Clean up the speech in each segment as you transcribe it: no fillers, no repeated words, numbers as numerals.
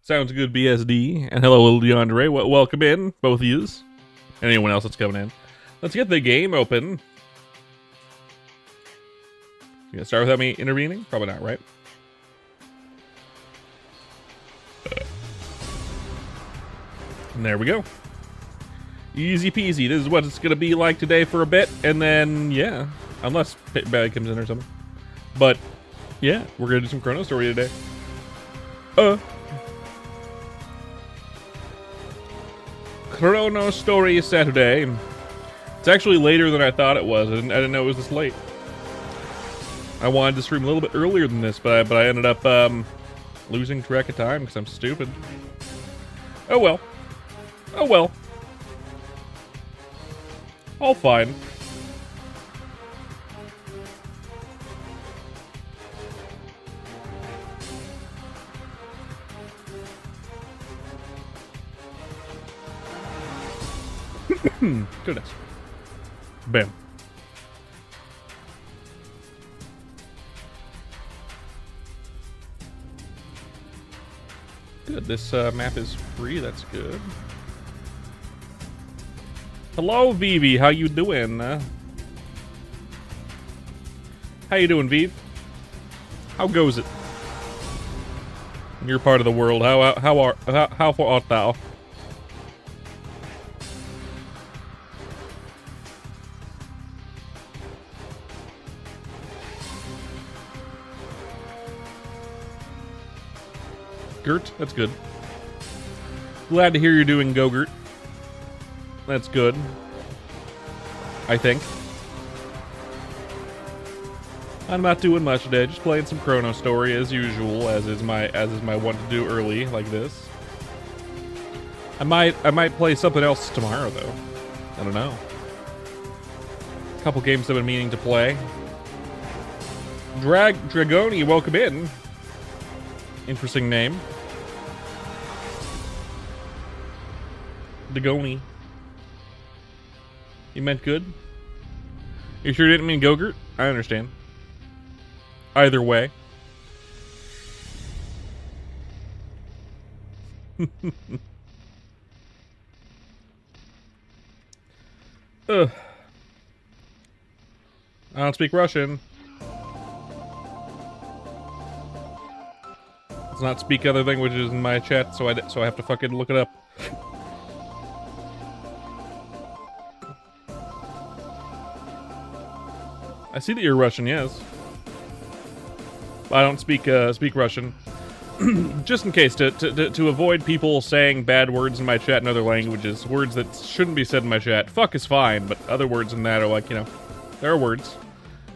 Sounds good, BSD. And hello, little DeAndre. Welcome in, both of yous. And anyone else that's coming in. Let's get the game open. You gonna start without me intervening? Probably not, right? And there we go. Easy peasy. This is what it's gonna be like today for a bit, and then yeah, unless Pitbag comes in or something. But yeah, we're gonna do some Chrono Story today. Chrono Story Saturday. It's actually later than I thought it was. I didn't know it was this late. I wanted to stream a little bit earlier than this, but I ended up losing track of time because I'm stupid. Oh well. Oh well. All fine. Goodness. Bam. Good. This map is free. That's good. Hello, Vivi. How you doing? How you doing, Viv? How goes it? In your part of the world. How far art thou? Gert, that's good. Glad to hear you're doing Go-Gurt. That's good. I think. I'm not doing much today, just playing some Chrono Story as usual, as is my want to do early like this. I might play something else tomorrow though. I don't know. A couple games I've been meaning to play. Dragoni, welcome in. Interesting name. Dragoni. You meant good? You sure didn't mean Go-Gurt? I understand. Either way. Ugh. I don't speak Russian. Let's not speak other languages in my chat, so I have to fucking look it up. I see that you're Russian, yes. I don't speak Russian. Just in case, to avoid people saying bad words in my chat in other languages, words that shouldn't be said in my chat. Fuck is fine, but other words than that are like, you know, there are words.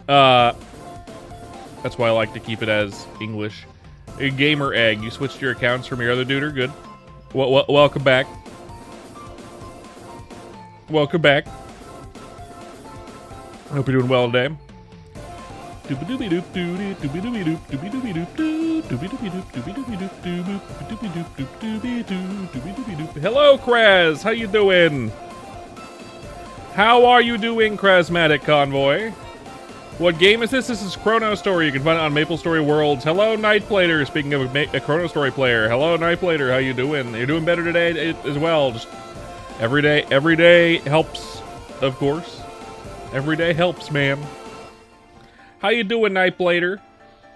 That's why I like to keep it as English. A Gamer Egg, you switched your accounts from your other duder? Good. Welcome back. Welcome back. I hope you're doing well today. Hello, Kraz. How you doing? How are you doing, Krasmatic Convoy? What game is this? This is Chrono Story. You can find it on Maple Story Worlds. Hello, Night Plater. Speaking of a Chrono Story player. Hello, Night Plater. How you doing? You're doing better today as well. Just every day helps, of course. Every day helps, man. How you doing, Night Plater?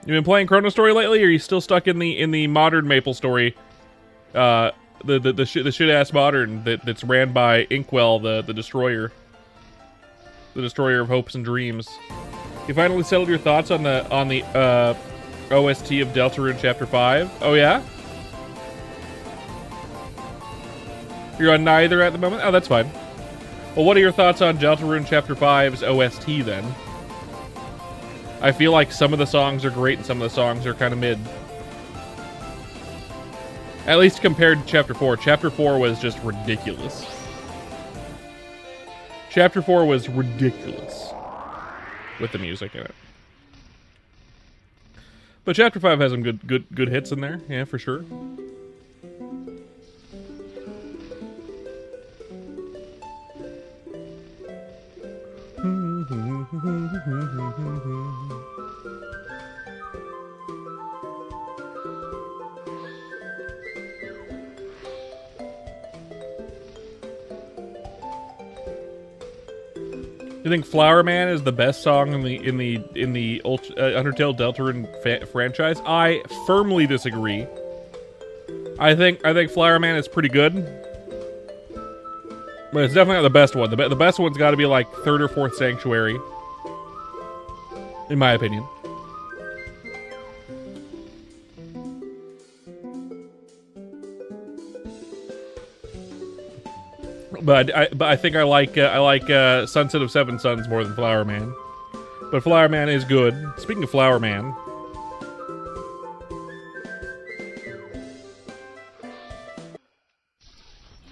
You been playing Chrono Story lately, or are you still stuck in the modern Maple Story? The shit ass modern that's ran by Inkwell, the destroyer. The destroyer of hopes and dreams. You finally settled your thoughts on the OST of Deltarune Chapter 5? Oh yeah? You're on neither at the moment? Oh, that's fine. Well, what are your thoughts on Deltarune Chapter 5's OST then? I feel like some of the songs are great and some of the songs are kind of mid. At least compared to Chapter 4. Chapter 4 was just ridiculous. Chapter 4 was ridiculous with the music in it. But Chapter 5 has some good hits in there, yeah, for sure. You think Flower Man is the best song in the Undertale Deltarune franchise? I firmly disagree. I think Flower Man is pretty good, but it's definitely not the best one. The best one's got to be like 3rd or 4th Sanctuary, in my opinion. But I think I like Sunset of Seven Suns more than Flower Man. But Flower Man is good. Speaking of Flower Man,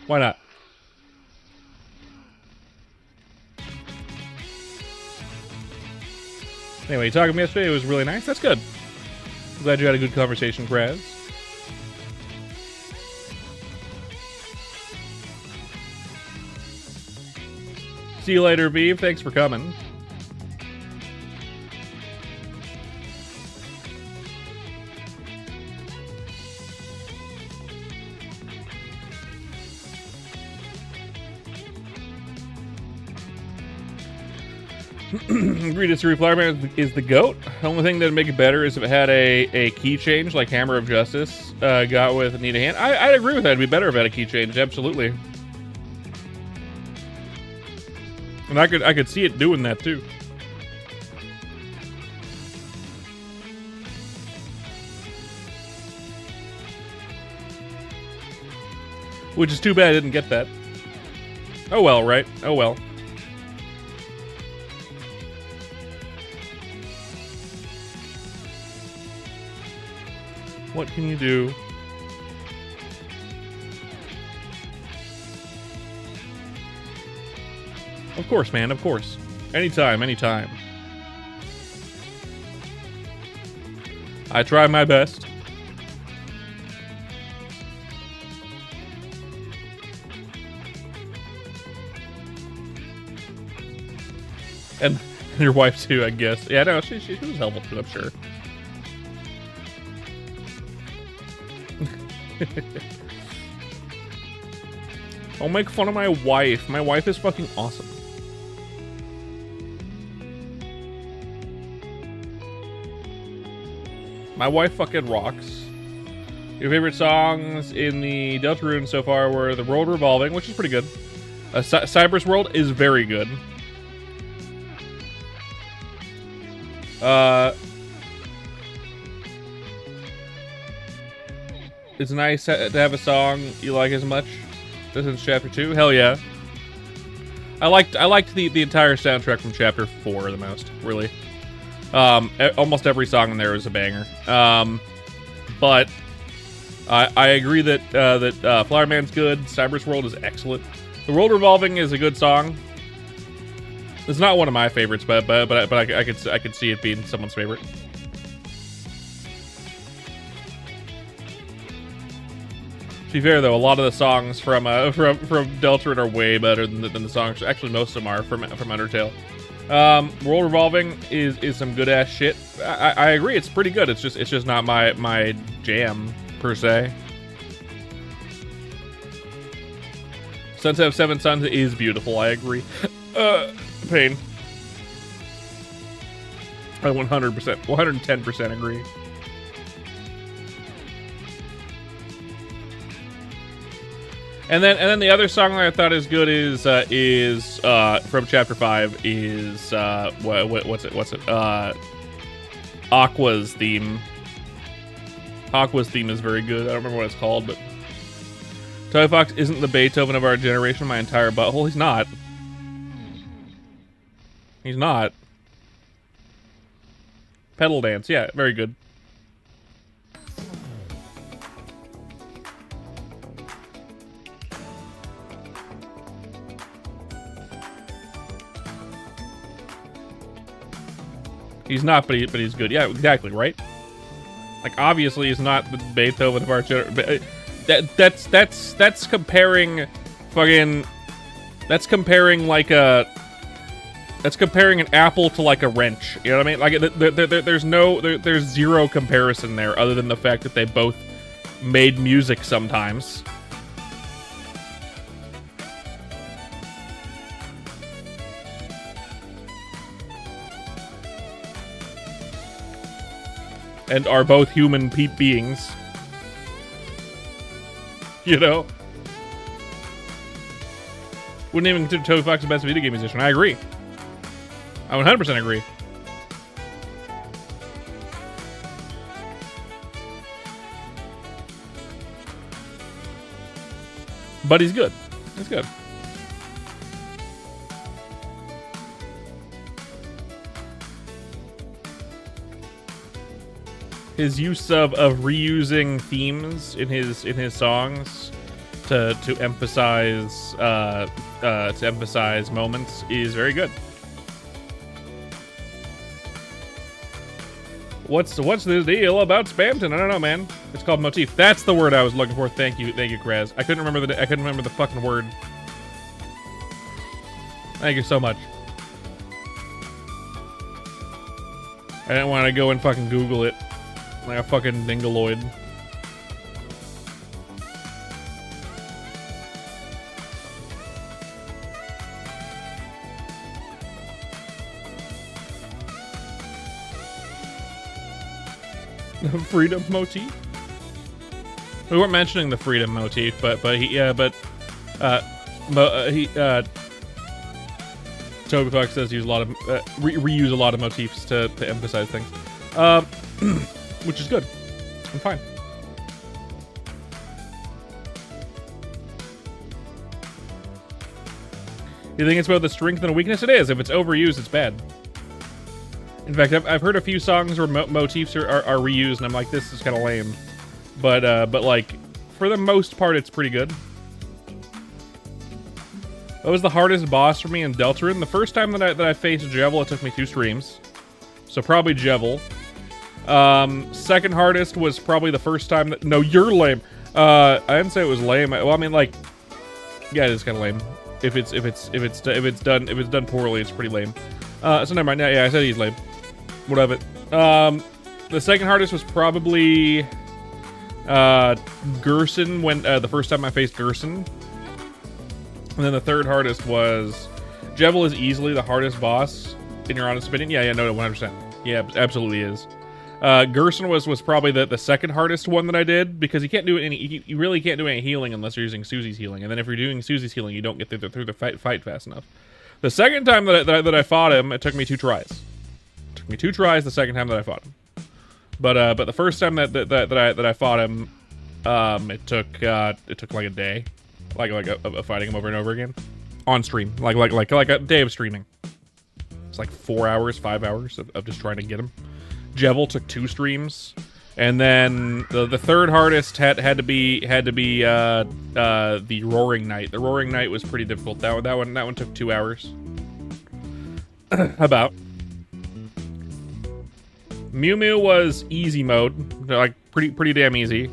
why not? Anyway, you talking to me yesterday. It was really nice. That's good. I'm glad you had a good conversation, Kraz. See you later, Vive. Thanks for coming. Agree to disagree. Flower Man is the GOAT. The only thing that'd make it better is if it had a key change like Hammer of Justice got with Need a Hand. I'd agree with that. It'd be better if it had a key change. Absolutely. And I could see it doing that too. Which is too bad I didn't get that. Oh well, right? Oh well. What can you do? Of course, man, of course. Anytime, anytime. I try my best. And your wife too, I guess. Yeah, no, she was helpful too, I'm sure. Don't make fun of my wife. My wife is fucking awesome. My wife fucking rocks. Your favorite songs in the Deltarune so far were The World Revolving, which is pretty good. Cyber's World is very good. It's nice to have a song you like as much. This is Chapter 2. Hell yeah. I liked the entire soundtrack from Chapter 4 the most, really. Almost every song in there was a banger. But I agree that Flower Man's good. Cyber's World is excellent. The World Revolving is a good song. It's not one of my favorites, but I could see it being someone's favorite. To be fair, though, a lot of the songs from Deltarune are way better than the songs. Actually, most of them are from Undertale. World Revolving is some good ass shit. I agree, it's pretty good. It's just not my jam per se. Sunset of Seven Suns is beautiful. I agree. Pain. I 100%, 110% agree. And then the other song that I thought is good is from Chapter 5 is what's it? Aqua's theme. Aqua's theme is very good. I don't remember what it's called, but Toy Fox isn't the Beethoven of our generation. My entire butthole. He's not. He's not. Pedal Dance, yeah, very good. He's not, but he's good. Yeah, exactly, right? Like, obviously, he's not the Beethoven of our generation. That's comparing fucking... That's comparing, like, that's comparing an apple to, like, a wrench. You know what I mean? Like, there's zero comparison there other than the fact that they both made music sometimes. and are both human beings. You know? Wouldn't even consider Toby Fox the best video game musician. I agree. I 100% agree. But he's good. He's good. His use of reusing themes in his songs to emphasize moments is very good. What's the deal about Spamton? I don't know, man. It's called motif. That's the word I was looking for. Thank you, Kraz. I couldn't remember the fucking word. Thank you so much. I didn't want to go and fucking Google it like a fucking dingaloid. Freedom motif. We weren't mentioning the freedom motif, but Toby Fox does use a lot of reuse a lot of motifs to emphasize things, which is good. I'm fine. You think it's both a strength and a weakness? It is. If it's overused, it's bad. In fact, I've heard a few songs where motifs are reused, and I'm like, this is kind of lame. But like, for the most part, it's pretty good. What was the hardest boss for me in Deltarune? The first time that I faced Jevil, it took me 2 streams. So probably Jevil. Second hardest was probably the first time that... No, you're lame. I didn't say it was lame. Well, I mean, like... Yeah, it is kind of lame. If it's done poorly, it's pretty lame. So never mind. Yeah, I said he's lame. Whatever. The second hardest was probably Gerson when the first time I faced Gerson. And then the third hardest was Jevil is easily the hardest boss in your honest opinion. Yeah, no, 100%. Yeah, absolutely is. Gerson was probably the second hardest one that I did because you can't do any. You really can't do any healing unless you're using Susie's healing, and then if you're doing Susie's healing, you don't get through the fight fast enough. The second time that I fought him, it took me 2 tries. It took me 2 tries the second time that I fought him. But the first time that I fought him, it took like a day, like fighting him over and over again, on stream, like a day of streaming. It's like 4 hours, 5 hours of just trying to get him. Jevil took 2 streams, and then the third hardest had to be the Roaring Knight. The Roaring Knight was pretty difficult. That one took 2 hours. About. Mew Mew was easy mode, like pretty damn easy,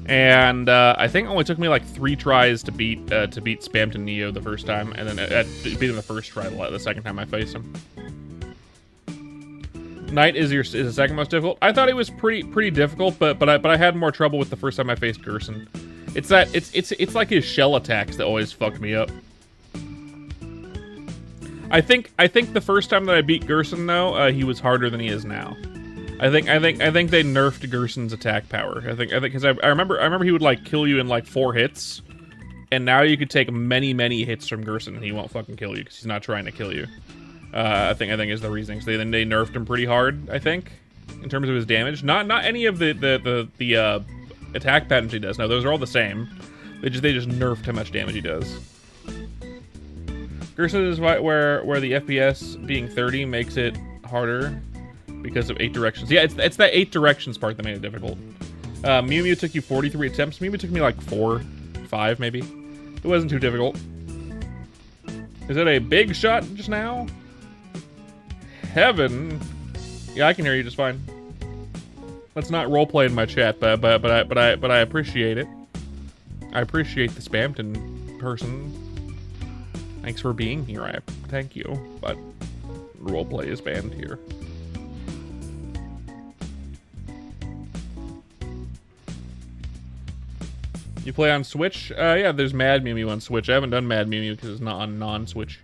and I think it only took me like 3 tries to beat Spamton Neo the first time, and then beat him the first try the second time I faced him. Knight is the second most difficult. I thought it was pretty difficult, but I had more trouble with the first time I faced Gerson. It's like his shell attacks that always fucked me up. I think the first time that I beat Gerson though, he was harder than he is now. I think they nerfed Gerson's attack power. I think because I remember he would like kill you in like 4 hits, and now you could take many hits from Gerson and he won't fucking kill you because he's not trying to kill you. I think is the reasoning. So they nerfed him pretty hard, I think, in terms of his damage. Not any of the attack patterns he does. No, those are all the same. They just nerfed how much damage he does. Gerson is where the FPS being 30 makes it harder because of 8 directions. Yeah, it's that 8 directions part that made it difficult. Mew Mew took you 43 attempts. Mew Mew took me like 4, 5 maybe. It wasn't too difficult. Is it a big shot just now? Heaven. Yeah, I can hear you just fine. Let's not roleplay in my chat, but I appreciate it. I appreciate the Spamton person. Thanks for being here. Thank you, but roleplay is banned here. You play on Switch? Yeah, there's Mad Mew Mew on Switch. I haven't done Mad Mew Mew because it's not on non-Switch.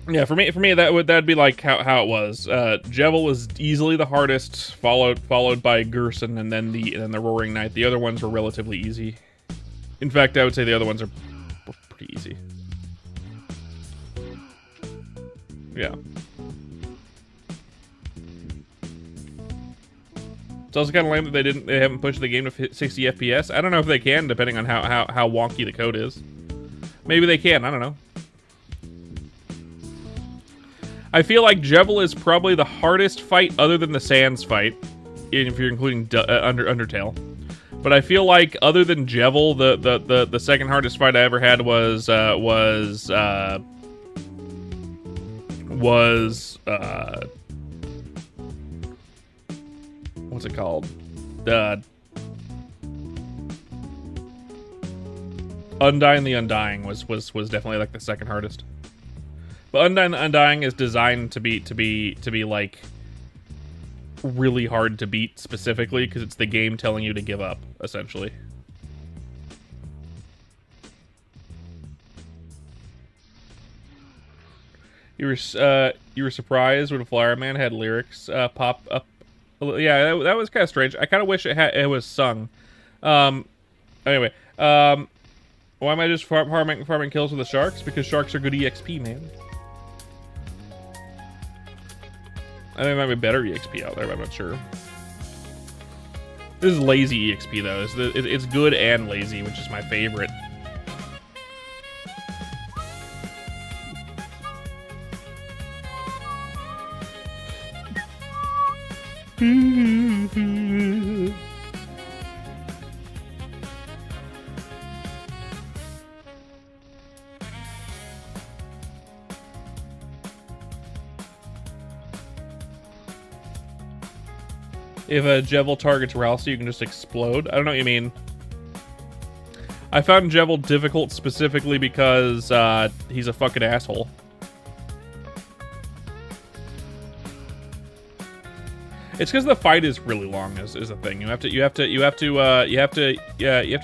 Yeah, for me that'd be like how it was. Jevil was easily the hardest, followed by Gerson, and then the Roaring Knight. The other ones were relatively easy. In fact, I would say the other ones are pretty easy. Yeah. It's also kind of lame that they haven't pushed the game to 60 FPS. I don't know if they can, depending on how wonky the code is. Maybe they can. I don't know. I feel like Jevil is probably the hardest fight other than the Sans fight, if you're including Undertale. But I feel like other than Jevil, the second hardest fight I ever had was what's it called? Undying the Undying was definitely like the second hardest. But Undying the Undying is designed to be like really hard to beat specifically because it's the game telling you to give up, essentially. You were surprised when Flower Man had lyrics pop up. Yeah, that was kind of strange. I kind of wish it was sung. Anyway, why am I just farming kills with the sharks? Because sharks are good EXP, man. I think there might be better EXP out there, but I'm not sure. This is lazy EXP, though. It's good and lazy, which is my favorite. If a Jevil targets Ralsei, you can just explode. I don't know what you mean. I found Jevil difficult specifically because he's a fucking asshole. It's because the fight is really long. Is the thing. You have to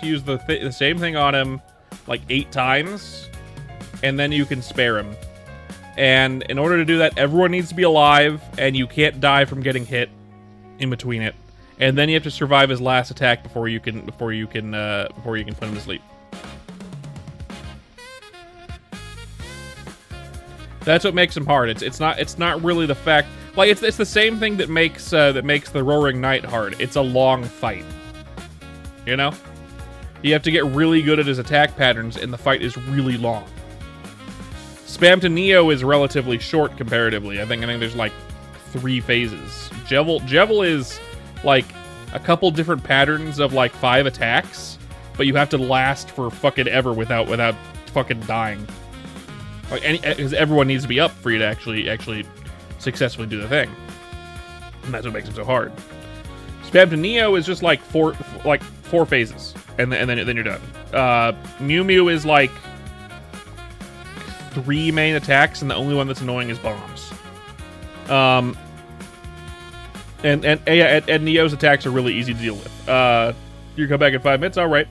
use the same thing on him like 8 times, and then you can spare him. And in order to do that, everyone needs to be alive, and you can't die from getting hit in between it. And then you have to survive his last attack before you can put him to sleep. That's what makes him hard. It's not really the fact. Like it's the same thing that makes the Roaring Knight hard. It's a long fight. You know? You have to get really good at his attack patterns, and the fight is really long. Spam to Neo is relatively short comparatively. I think there's like 3 phases. Jevil is like a couple different patterns of like 5 attacks, but you have to last for fucking ever without fucking dying. Like because everyone needs to be up for you to actually successfully do the thing, and that's what makes it so hard. Spam to Neo is just like four phases, and then you're done. Mew Mew is like 3 main attacks, and the only one that's annoying is bombs. And Neo's attacks are really easy to deal with. You come back in 5 minutes, all right.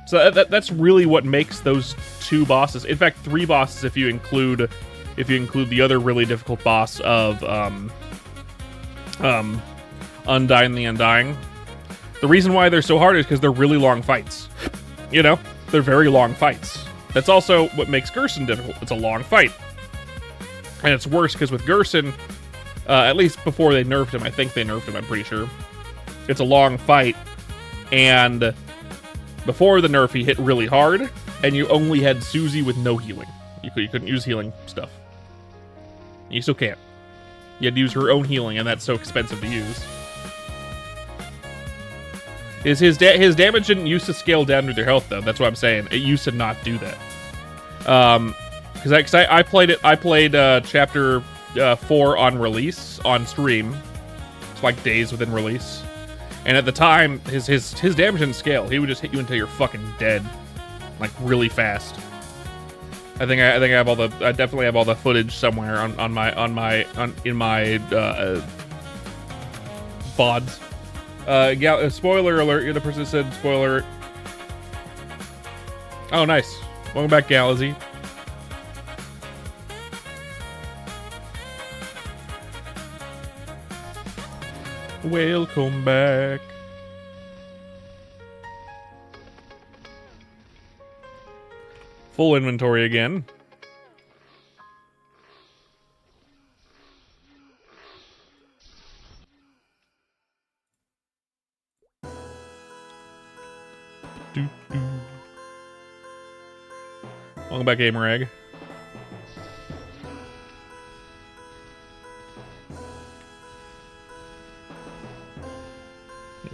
So that's really what makes those 2 bosses. In fact, 3 bosses if you include the other really difficult boss of Undying the Undying. The reason why they're so hard is because they're really long fights. You know, they're very long fights. That's also what makes Gerson difficult. It's a long fight. And it's worse because with Gerson, at least before they nerfed him, I think they nerfed him, I'm pretty sure. It's a long fight, and before the nerf, he hit really hard, and you only had Susie with no healing. You couldn't use healing stuff. You still can't. You had to use her own healing, and that's so expensive to use. His damage didn't used to scale down with your health, though. That's what I'm saying. It used to not do that. Because I played it. I played chapter 4 on release on stream. It's like days within release, and at the time, his damage didn't scale. He would just hit you until you're fucking dead, like really fast. I definitely have all the footage somewhere in my VODs. Spoiler alert! The person said spoiler. Oh, nice. Welcome back, Galaxy. Welcome back. Full inventory again. Welcome back, Gamer Egg.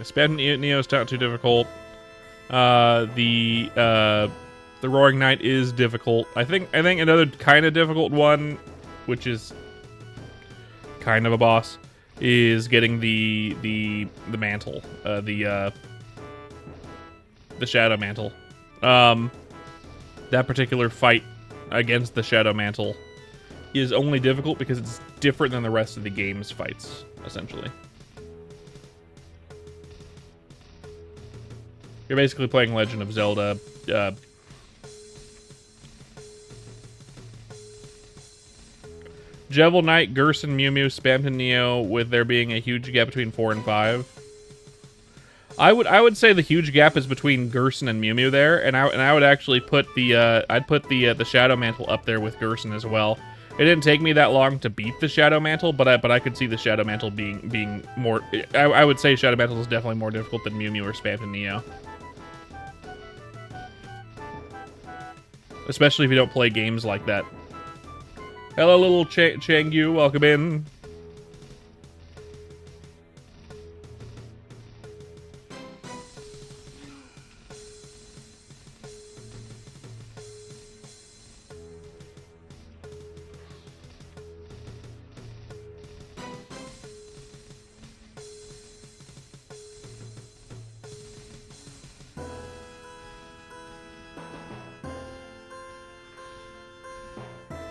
Spam Neo's not too difficult. The Roaring Knight is difficult. I think another kind of difficult one, which is kind of a boss, is getting the mantle, the Shadow Mantle. That particular fight against the Shadow Mantle is only difficult because it's different than the rest of the game's fights, essentially. You're basically playing Legend of Zelda. Jevil Knight, Gerson, Mew Mew, Spamton Neo, with there being a huge gap between 4 and 5. I would say the huge gap is between Gerson and Mew Mew there, and I would actually put the Shadow Mantle up there with Gerson as well. It didn't take me that long to beat the Shadow Mantle, but I could see the Shadow Mantle being more. I would say Shadow Mantle is definitely more difficult than Mew Mew or Spamton Neo. Especially if you don't play games like that. Hello, little Changyu. Welcome in.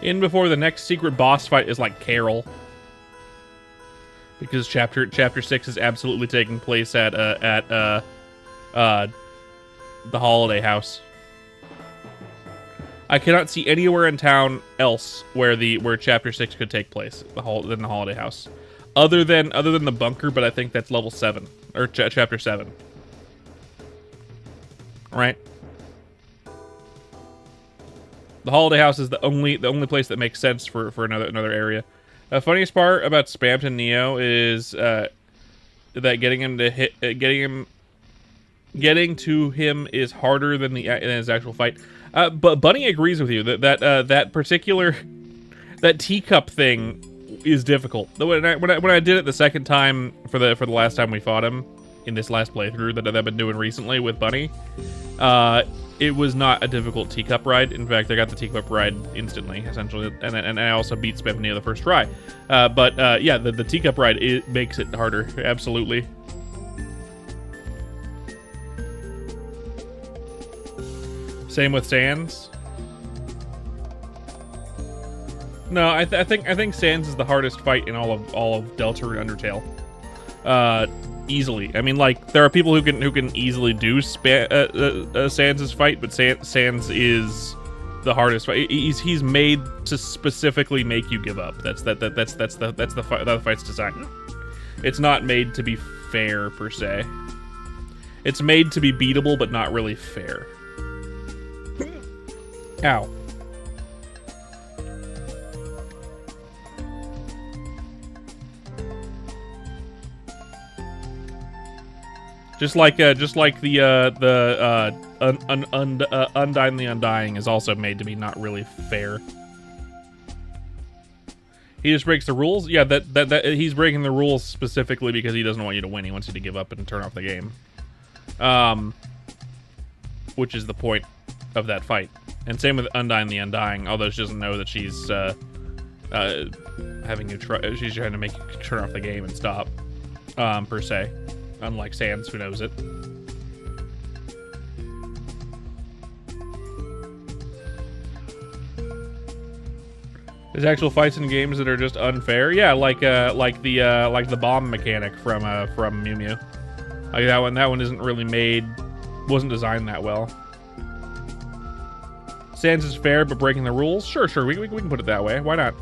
In before the next secret boss fight is like Carol, because chapter 6 is absolutely taking place at the Holiday House. I cannot see anywhere in town else where chapter 6 could take place than the Holiday House, other than the bunker. But I think that's level 7 or chapter 7, right? The Holiday House is the only place that makes sense for another area. The funniest part about Spamton Neo is that getting to him is harder than his actual fight. But Bunny agrees with you that particular teacup thing is difficult. When I did it the second time for the last time we fought him in this last playthrough that I've been doing recently with Bunny, it was not a difficult teacup ride. In fact, I got the teacup ride instantly, essentially, and I also beat Spamton Neo the first try. But yeah, the teacup ride, it makes it harder, absolutely. Same with Sans. No, I think Sans is the hardest fight in all of Deltarune Undertale. Easily. I mean, like, there are people who can easily do Sans' fight, but Sans is the hardest fight. He's made to specifically make you give up. That's the fight's design. It's not made to be fair per se. It's made to be beatable, but not really fair. Ow. Just like the Undyne the Undying is also made to be not really fair. He just breaks the rules. Yeah, that he's breaking the rules specifically because he doesn't want you to win. He wants you to give up and turn off the game. Which is the point of that fight. And same with Undyne the Undying, although she doesn't know that she's having you try. She's trying to make you turn off the game and stop, per se. Unlike Sans, who knows it. There's actual fights in games that are just unfair. Yeah, like the bomb mechanic from Mew Mew. Like that one isn't really wasn't designed that well. Sans is fair, but breaking the rules. Sure, we can put it that way. Why not?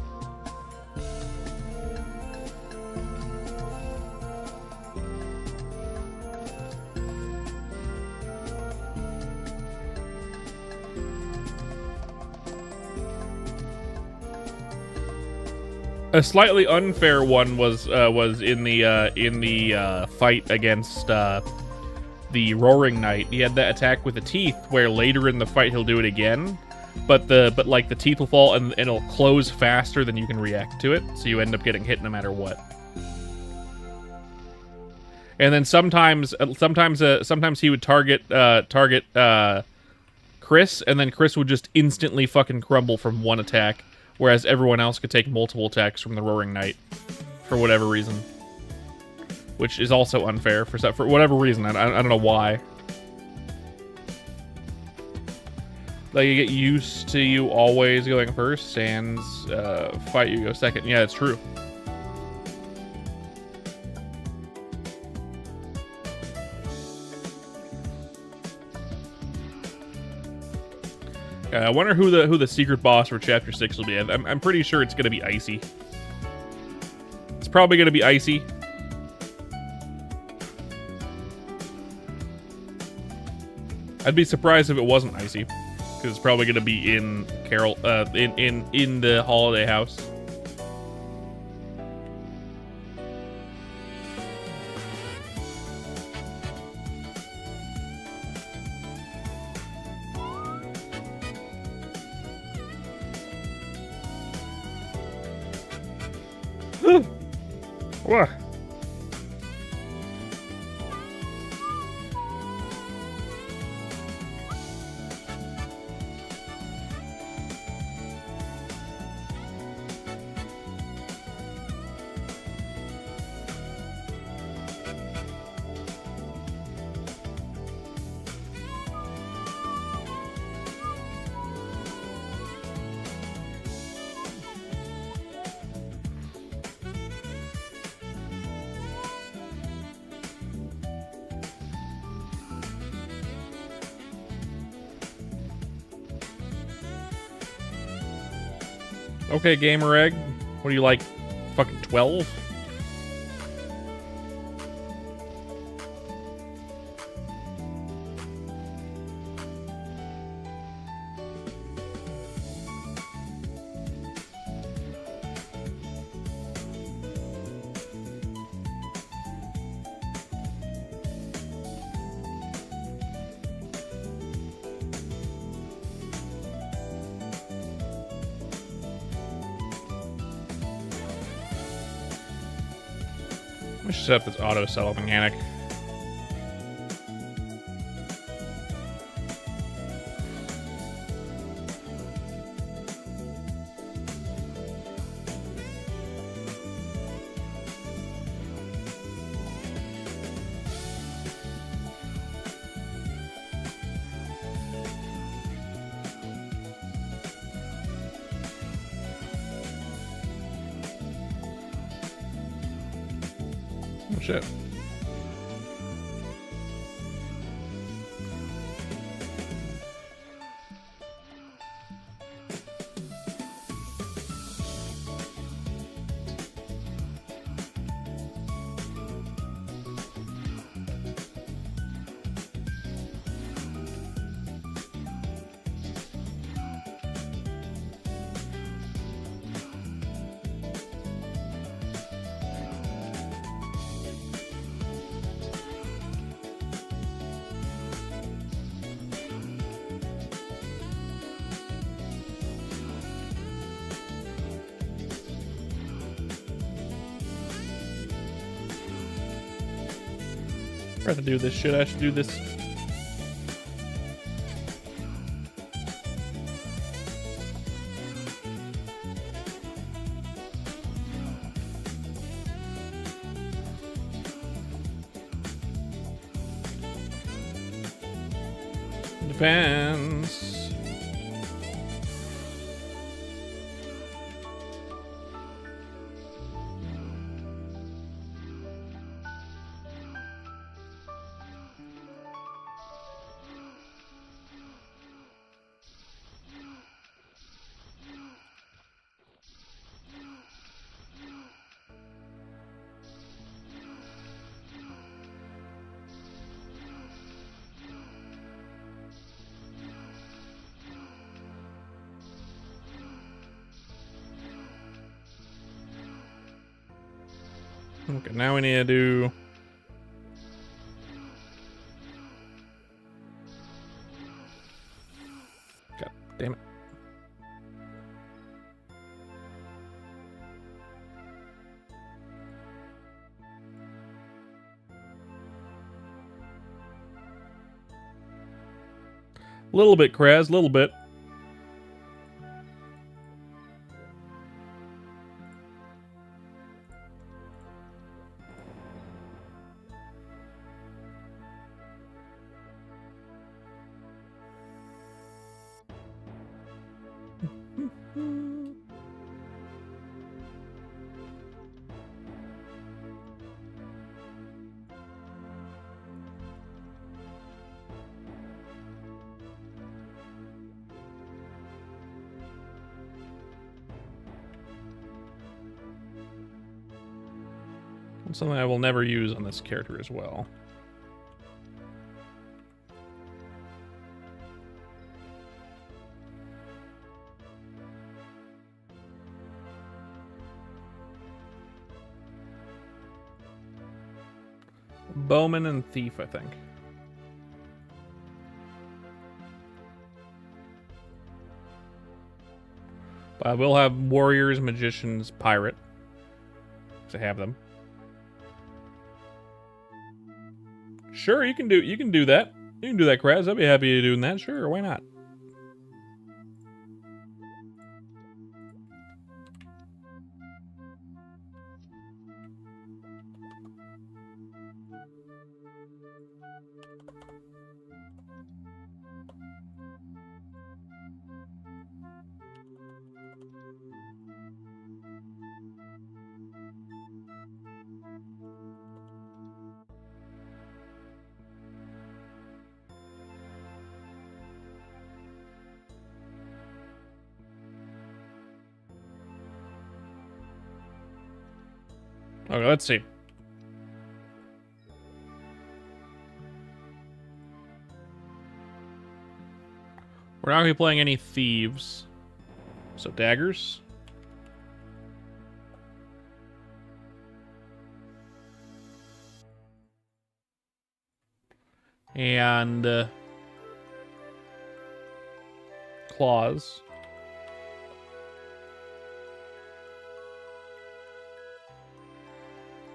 A slightly unfair one was in the fight against the Roaring Knight. He had that attack with the teeth, where later in the fight he'll do it again, but like the teeth will fall and it'll close faster than you can react to it, so you end up getting hit no matter what. And then sometimes he would target Chris, and then Chris would just instantly fucking crumble from one attack, whereas everyone else could take multiple attacks from the Roaring Knight for whatever reason, which is also unfair for whatever reason. I don't know why. Like, you get used to you always going first, Sans fight you go second. Yeah, it's true. I wonder who the secret boss for Chapter 6 will be. I'm pretty sure it's gonna be Icy. It's probably gonna be Icy. I'd be surprised if it wasn't Icy, because it's probably gonna be in Carol, in the holiday house. What? Okay, Gamer Egg. What are you, like, fucking 12? I should set up this auto settle mechanic. Oh shit. Trying to do this shit. I should do this. Depends. Okay, now we need to do... God damn it. Little bit, Kraz, little bit. Something I will never use on this character as well. Bowman and Thief, I think. But I will have Warriors, Magicians, Pirate. To have them. Sure, you can do that. You can do that, Kraz. I'd be happy to doing that. Sure, why not? Okay, let's see. We're not going to be playing any thieves. So daggers. And claws.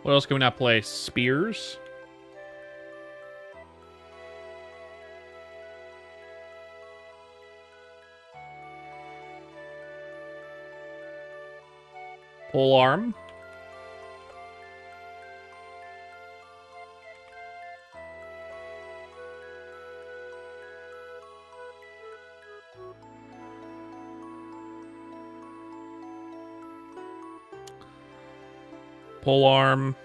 What else can we not play? Spears. Pole arm. Pole arm.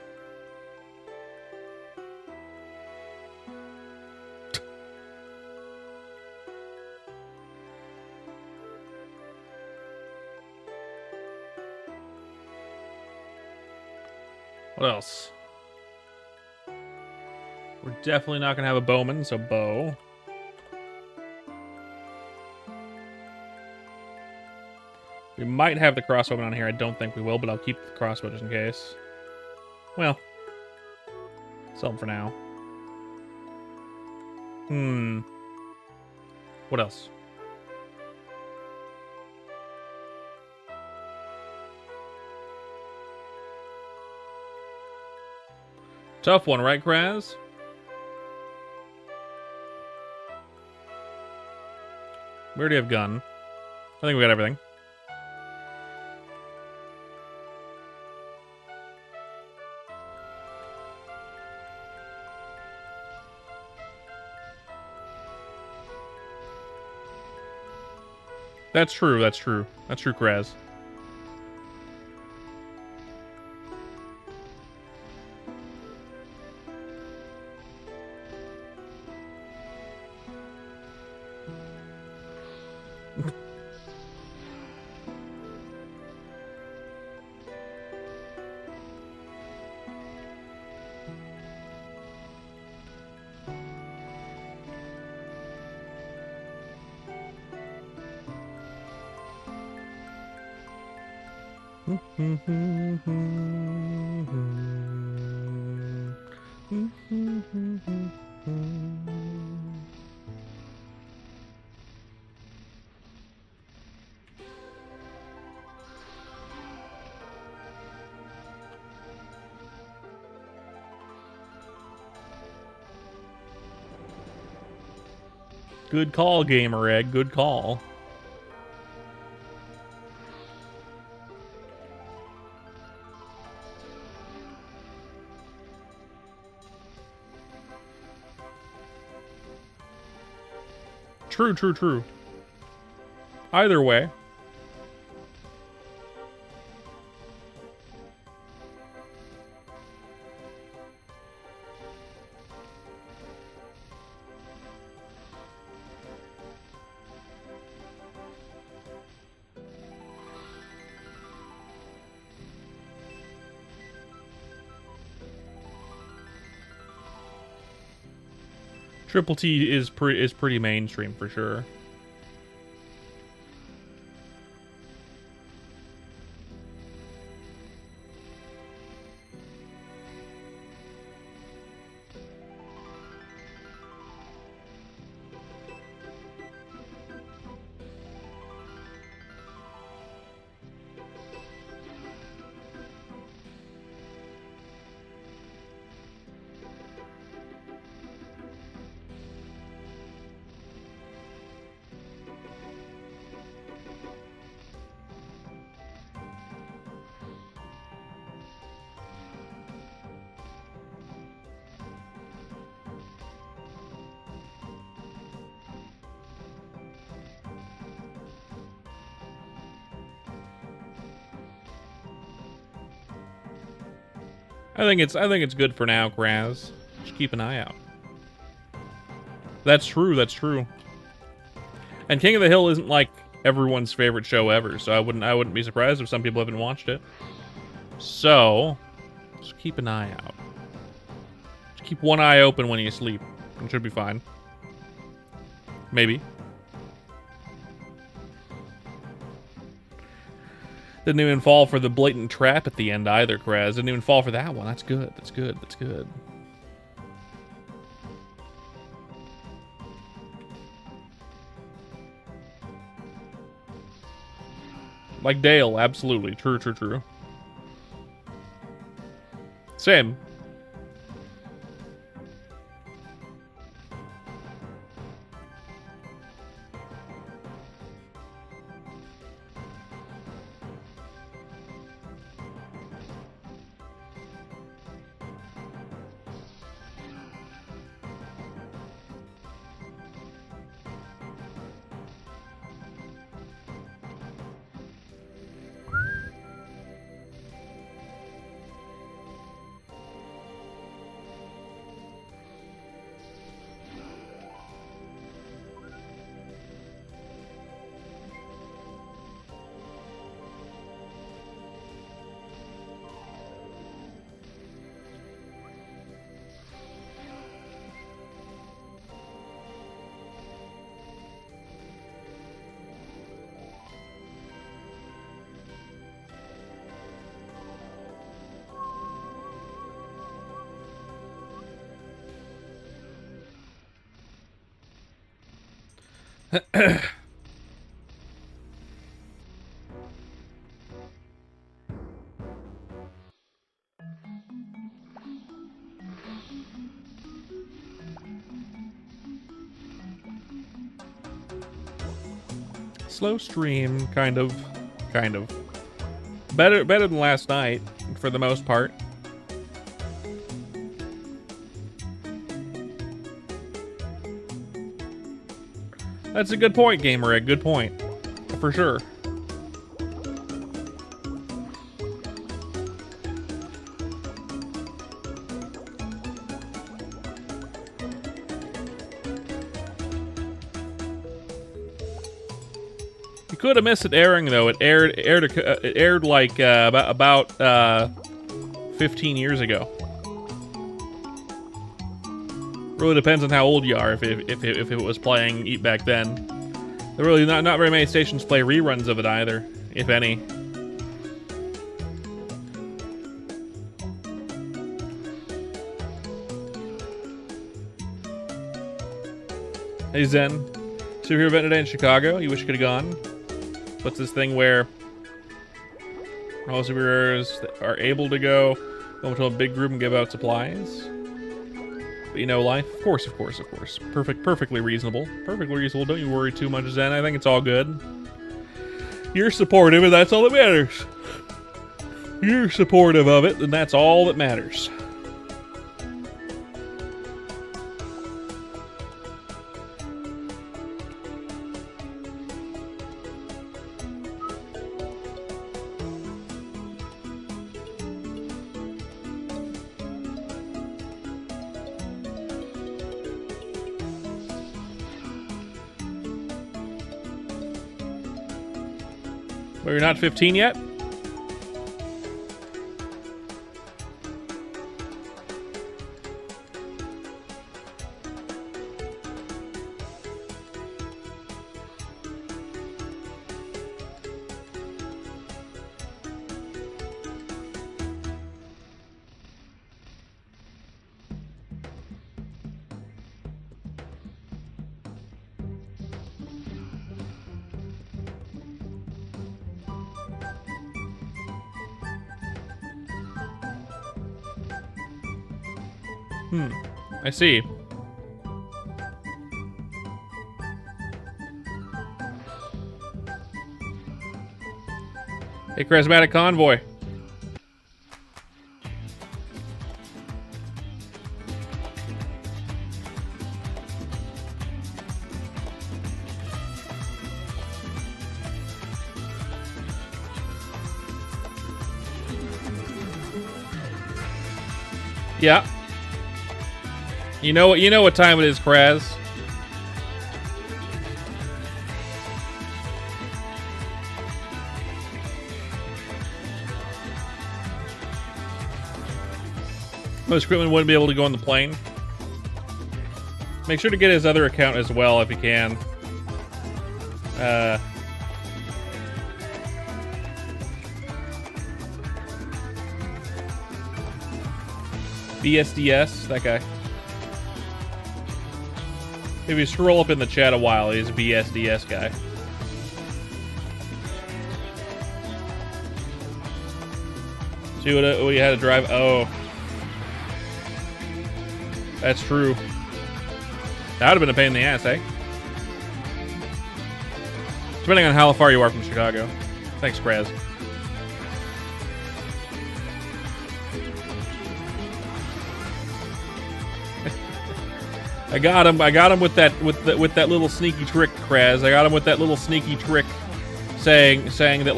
What else? We're definitely not going to have a bowman, so bow. We might have the crossbowman on here. I don't think we will, but I'll keep the crossbow just in case. Well, sell them for now. What else? Tough one, right, Kraz? We already have gun. I think we got everything. That's true, that's true. That's true, Kraz. Good call, Gamer Egg. Good call. True, true, true. Either way. Triple T is pretty mainstream for sure. I think it's good for now, Kraz. Just keep an eye out. That's true, that's true. And King of the Hill isn't like everyone's favorite show ever, so I wouldn't be surprised if some people haven't watched it. So just keep an eye out. Just keep one eye open when you sleep. It should be fine. Maybe. Didn't even fall for the blatant trap at the end either, Kraz. Didn't even fall for that one. That's good. That's good. That's good. Like Dale, absolutely. True, true, true. Same. Slow stream, kind of. Better than last night, for the most part. That's a good point, Gamer Egg. Good point. For sure. You could have missed it airing though. It aired like about 15 years ago. Really depends on how old you are. If it was playing back then, there really not very many stations play reruns of it either, if any. Hey Zen. Superhero event today in Chicago. You wish you could have gone. What's this thing where all superheroes are able to go to a big group and give out supplies? But you know life? Of course, of course, of course. Perfectly reasonable. Perfectly reasonable. Don't you worry too much, Zen. I think it's all good. You're supportive, and that's all that matters. You're supportive of it, and that's all that matters. But you're not 15 yet? I see. Hey, Charismatic Convoy. Yeah. You know what time it is, Kraz. Most Critman wouldn't be able to go on the plane. Make sure to get his other account as well if you can. BSDS, that guy. If you scroll up in the chat a while, he's a BSDS guy. See what you had to drive? Oh. That's true. That would have been a pain in the ass, eh? Depending on how far you are from Chicago. Thanks, Kraz. I got him with that little sneaky trick, Kraz. I got him with that little sneaky trick, saying that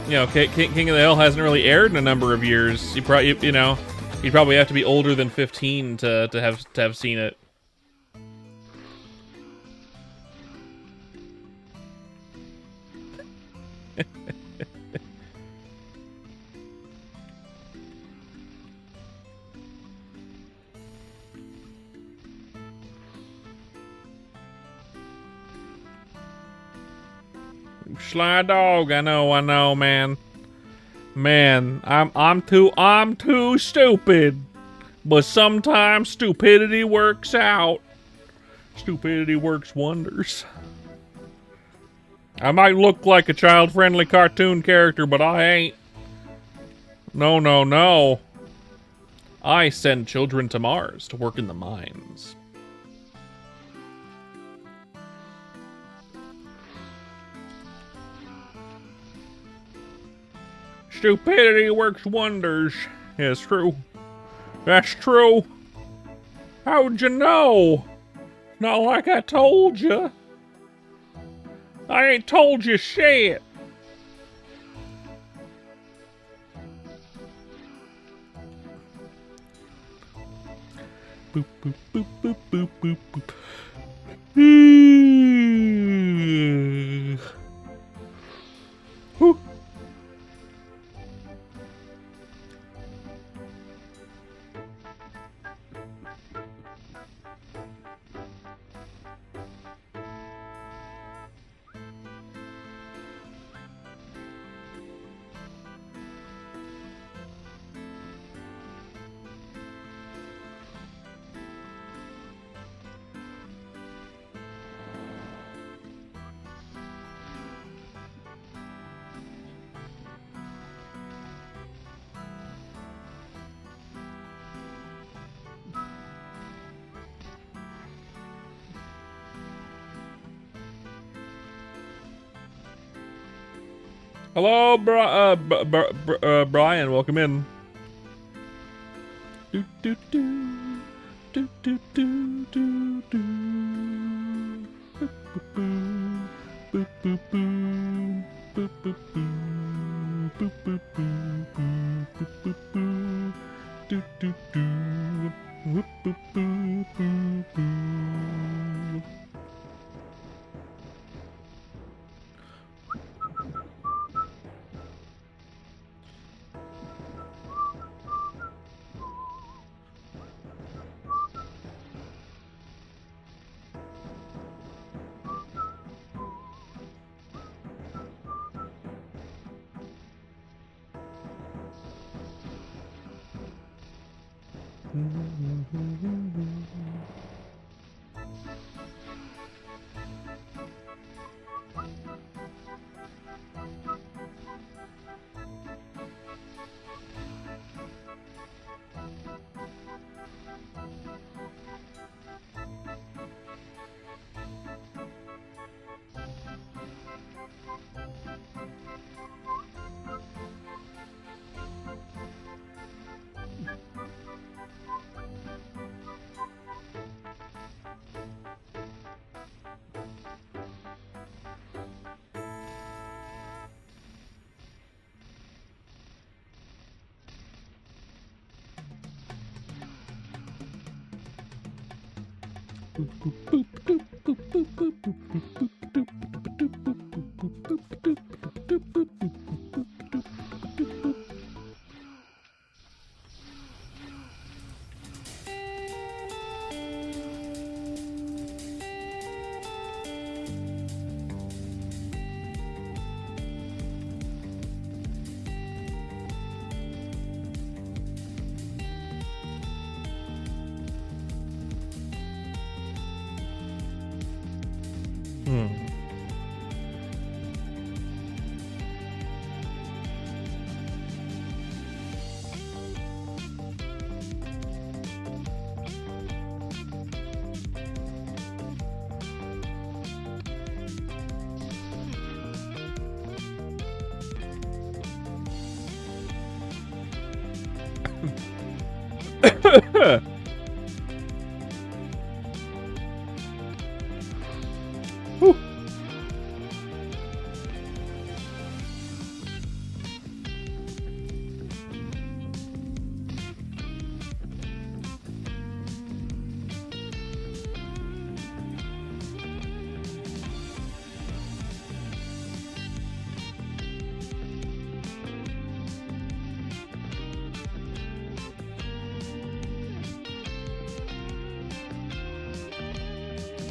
you know, King of the Hill hasn't really aired in a number of years. You'd probably have to be older than 15 to have seen it. Sly dog, I know, man. Man, I'm too stupid. But sometimes stupidity works out. Stupidity works wonders. I might look like a child-friendly cartoon character, but I ain't. No. I send children to Mars to work in the mines. Stupidity works wonders. Yeah, it's true. That's true. How'd you know? Not like I told you. I ain't told you shit. Boop, boop, boop, boop, boop, boop, boop. Whew. Hello, Brian. Welcome in. Do, do, do. Do, do, do, do, do. Boop, boop, boop. Boop, boop, boop. Boop, boop, boop. Boop, boop, boop. Boop, boop, boop. Do, do, do. Whoop, boop, boop, boop, boop. Whew.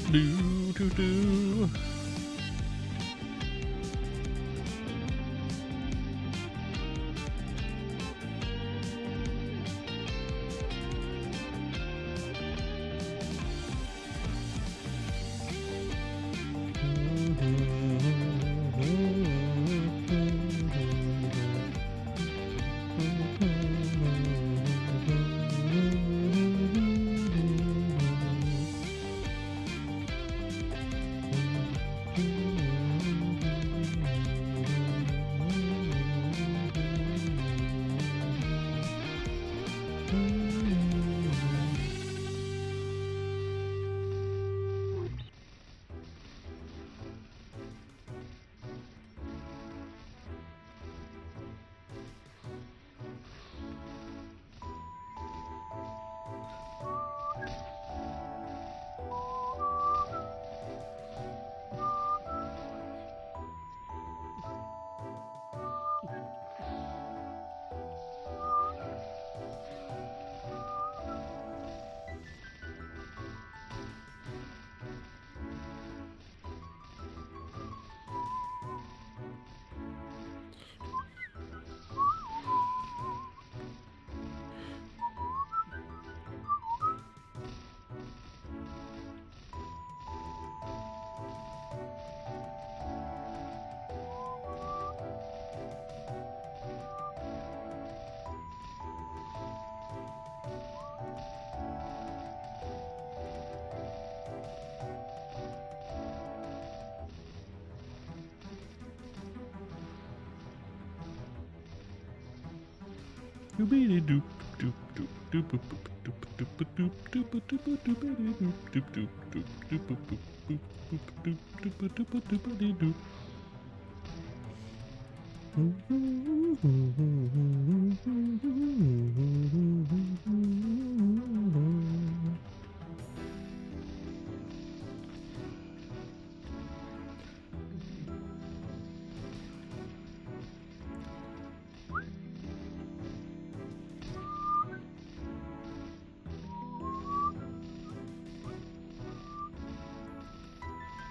Do, do, do.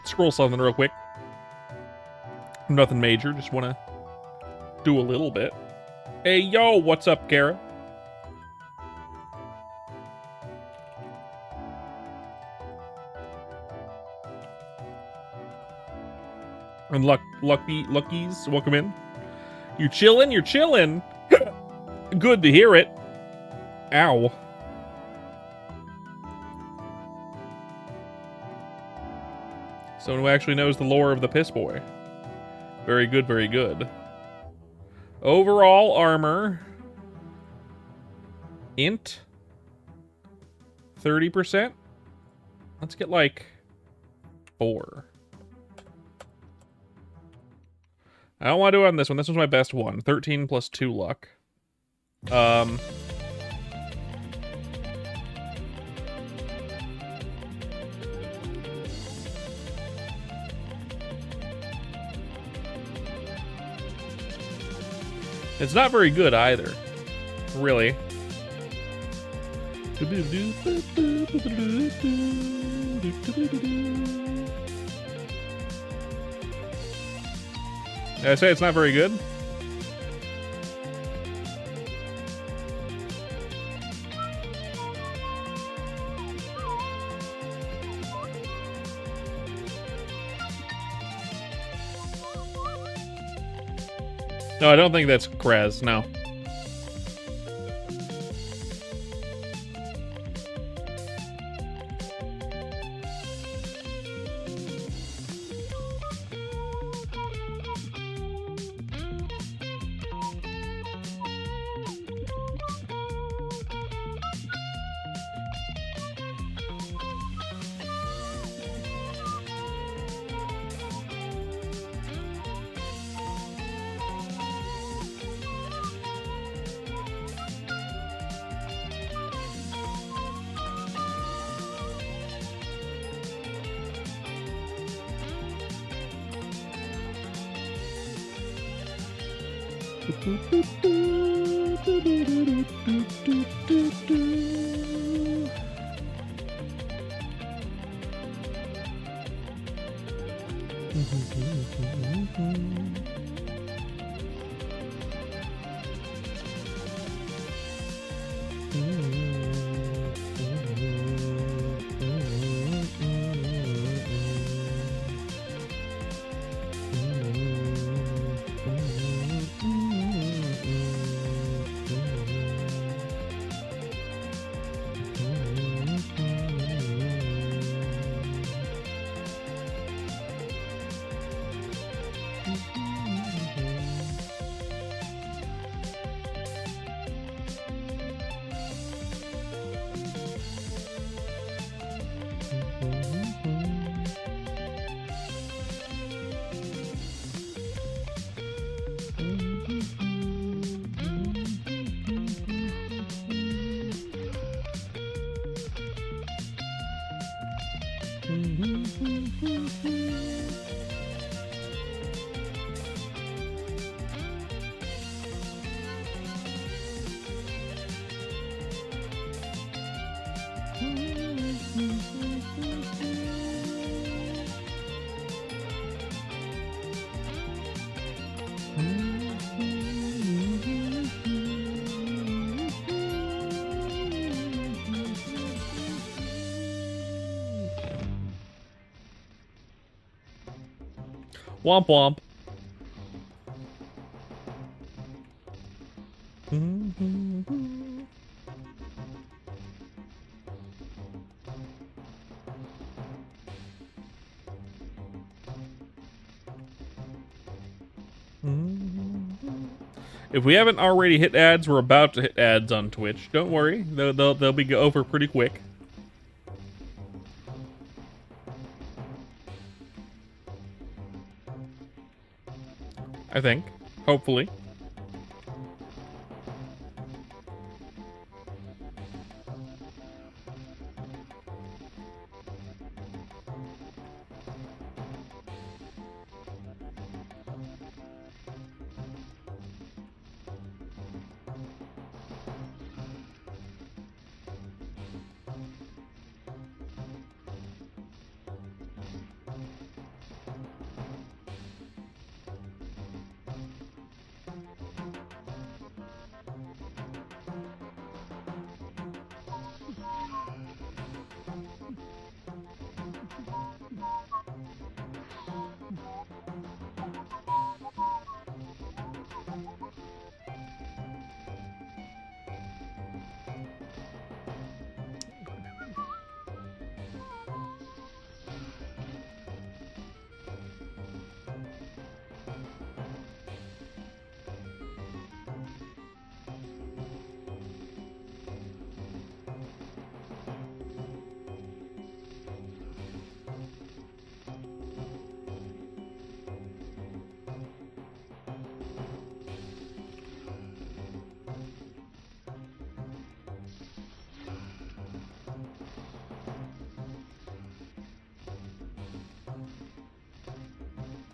Scroll something real quick. Nothing major, just want to do a little bit. Hey, yo, what's up, Kara? And Luckies, welcome in. You chillin'? You're chillin'? Good to hear it. Ow. Someone who actually knows the lore of the Piss Boy. Very good, very good. Overall armor. Int. 30%. Let's get like 4. I don't want to do it on this one. This one's my best one. 13 plus 2 luck. It's not very good either. Really. Did I say it's not very good? No, I don't think that's Kraz, no. Womp womp. If we haven't already hit ads, we're about to hit ads on Twitch. Don't worry, they'll be over pretty quick. I think, hopefully.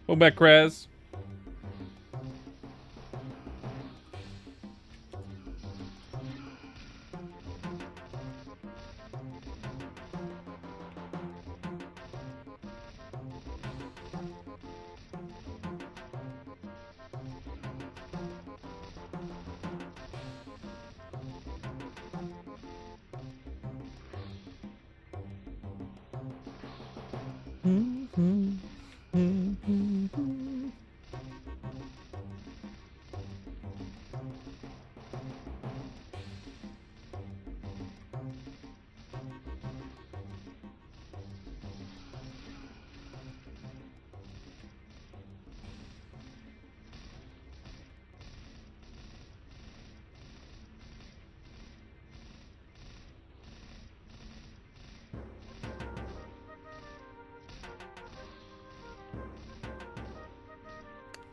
Welcome back, Kraz.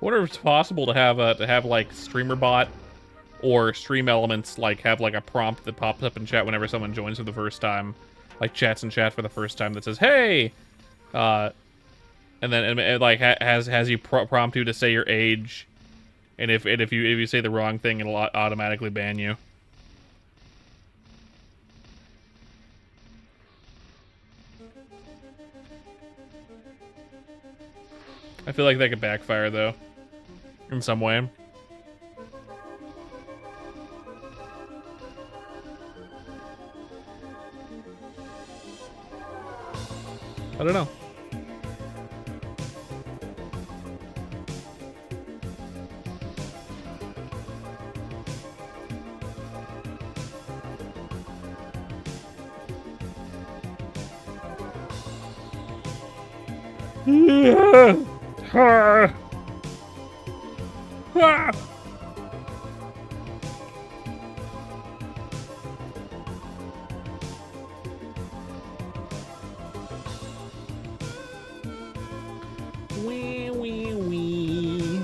I wonder if it's possible to have like streamer bot or stream elements like have like a prompt that pops up in chat whenever someone joins for the first time, like chats in chat for the first time that says "Hey," and then it like has you prompt you to say your age, and if you say the wrong thing, it'll automatically ban you. I feel like that could backfire though, in some way. I don't know. Wee wee wee.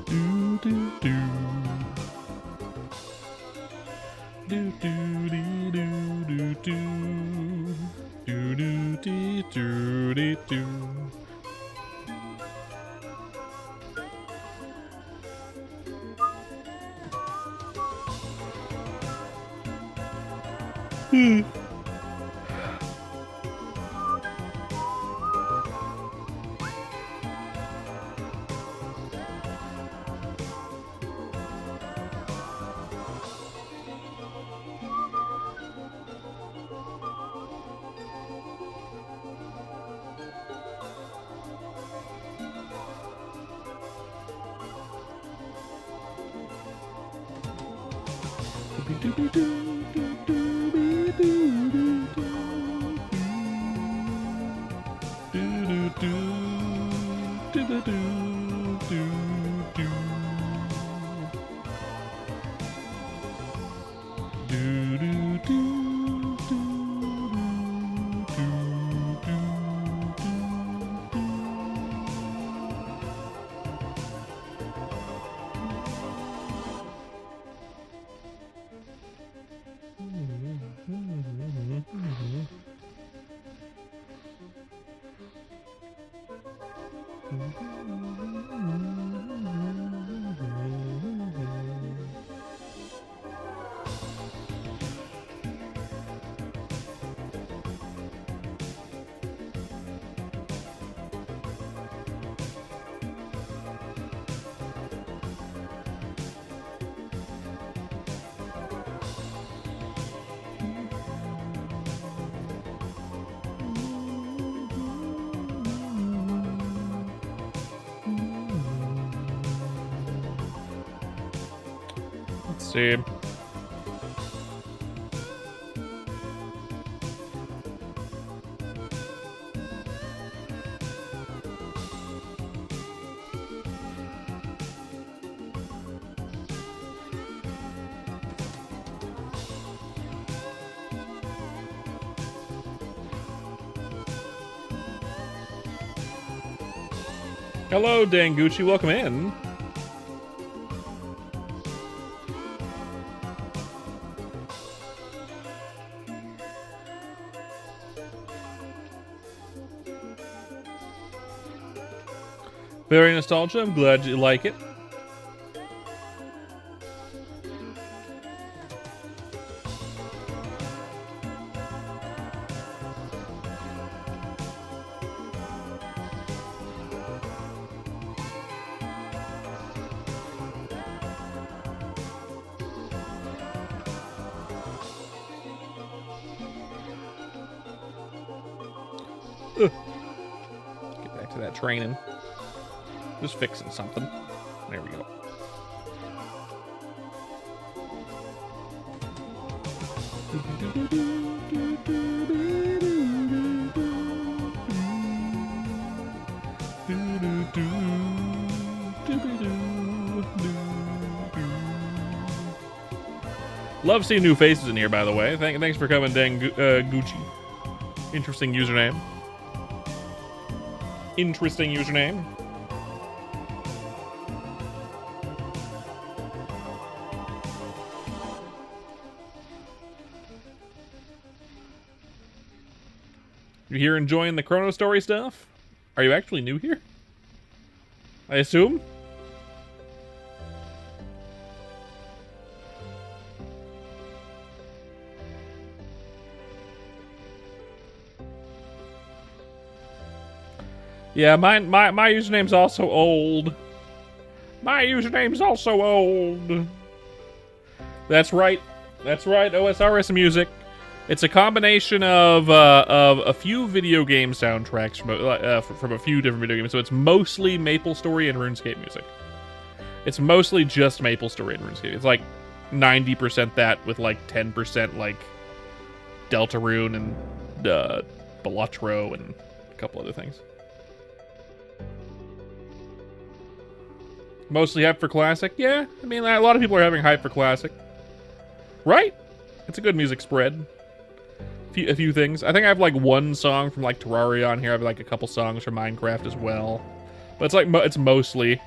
Do do do. Do do dee do do do. Do do dee do dee do. Let's see. Hello, Dangucci. Welcome in. Very nostalgia. I'm glad you like it. Ugh. Get back to that training. Just fixing something. There we go. Love seeing new faces in here, by the way. Thanks for coming, Gucci. Interesting username. Interesting username. You here enjoying the Chrono Story stuff? Are you actually new here? I assume? Yeah, my username's also old. My username's also old. That's right. That's right, OSRS Music. It's a combination of a few video game soundtracks from a few different video games. So it's mostly MapleStory and RuneScape music. It's mostly just MapleStory and RuneScape. It's like 90% that with like 10% like Deltarune and Balatro and a couple other things. Mostly hype for Classic. Yeah, I mean, a lot of people are having hype for Classic. Right? It's a good music spread. A few things. I think I have like one song from like Terraria on here. I have like a couple songs from Minecraft as well. But it's like, it's mostly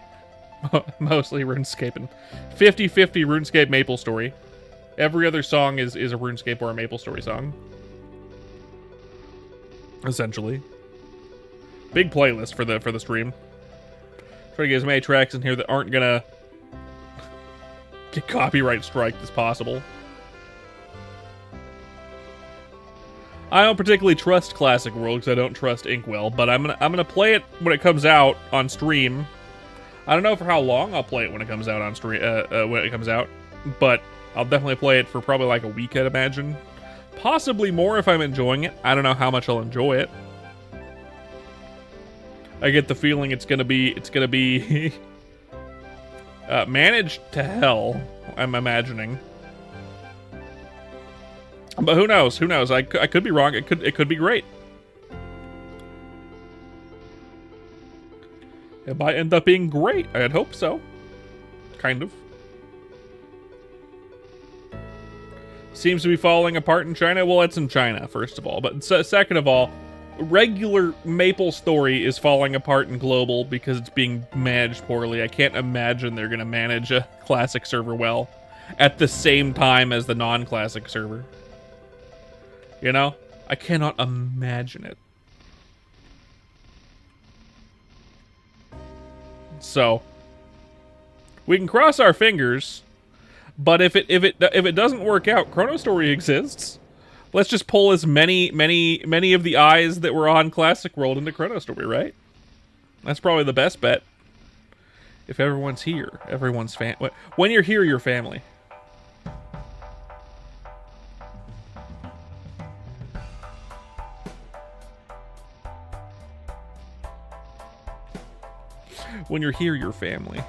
RuneScape and 50-50 RuneScape MapleStory. Every other song is a RuneScape or a MapleStory song. Essentially. Big playlist for the stream. Try to get as many tracks in here that aren't gonna get copyright striked as possible. I don't particularly trust Classic World because I don't trust Inkwell, but I'm gonna play it when it comes out on stream. I don't know for how long I'll play it when it comes out on stream. But I'll definitely play it for probably like a week, I'd imagine. Possibly more if I'm enjoying it. I don't know how much I'll enjoy it. I get the feeling it's gonna be managed to hell, I'm imagining. But who knows? Who knows? I could be wrong. It could be great. It might end up being great. I'd hope so. Kind of. Seems to be falling apart in China. Well, it's in China, first of all. But second of all, regular Maple Story is falling apart in global because it's being managed poorly. I can't imagine they're going to manage a classic server well at the same time as the non-classic server. You know? I cannot imagine it. So, we can cross our fingers, but if it doesn't work out, Chrono Story exists. Let's just pull as many of the eyes that were on Classic World into Chrono Story, right? That's probably the best bet. If everyone's here, everyone's when you're here, you're family. When you're here, you're family.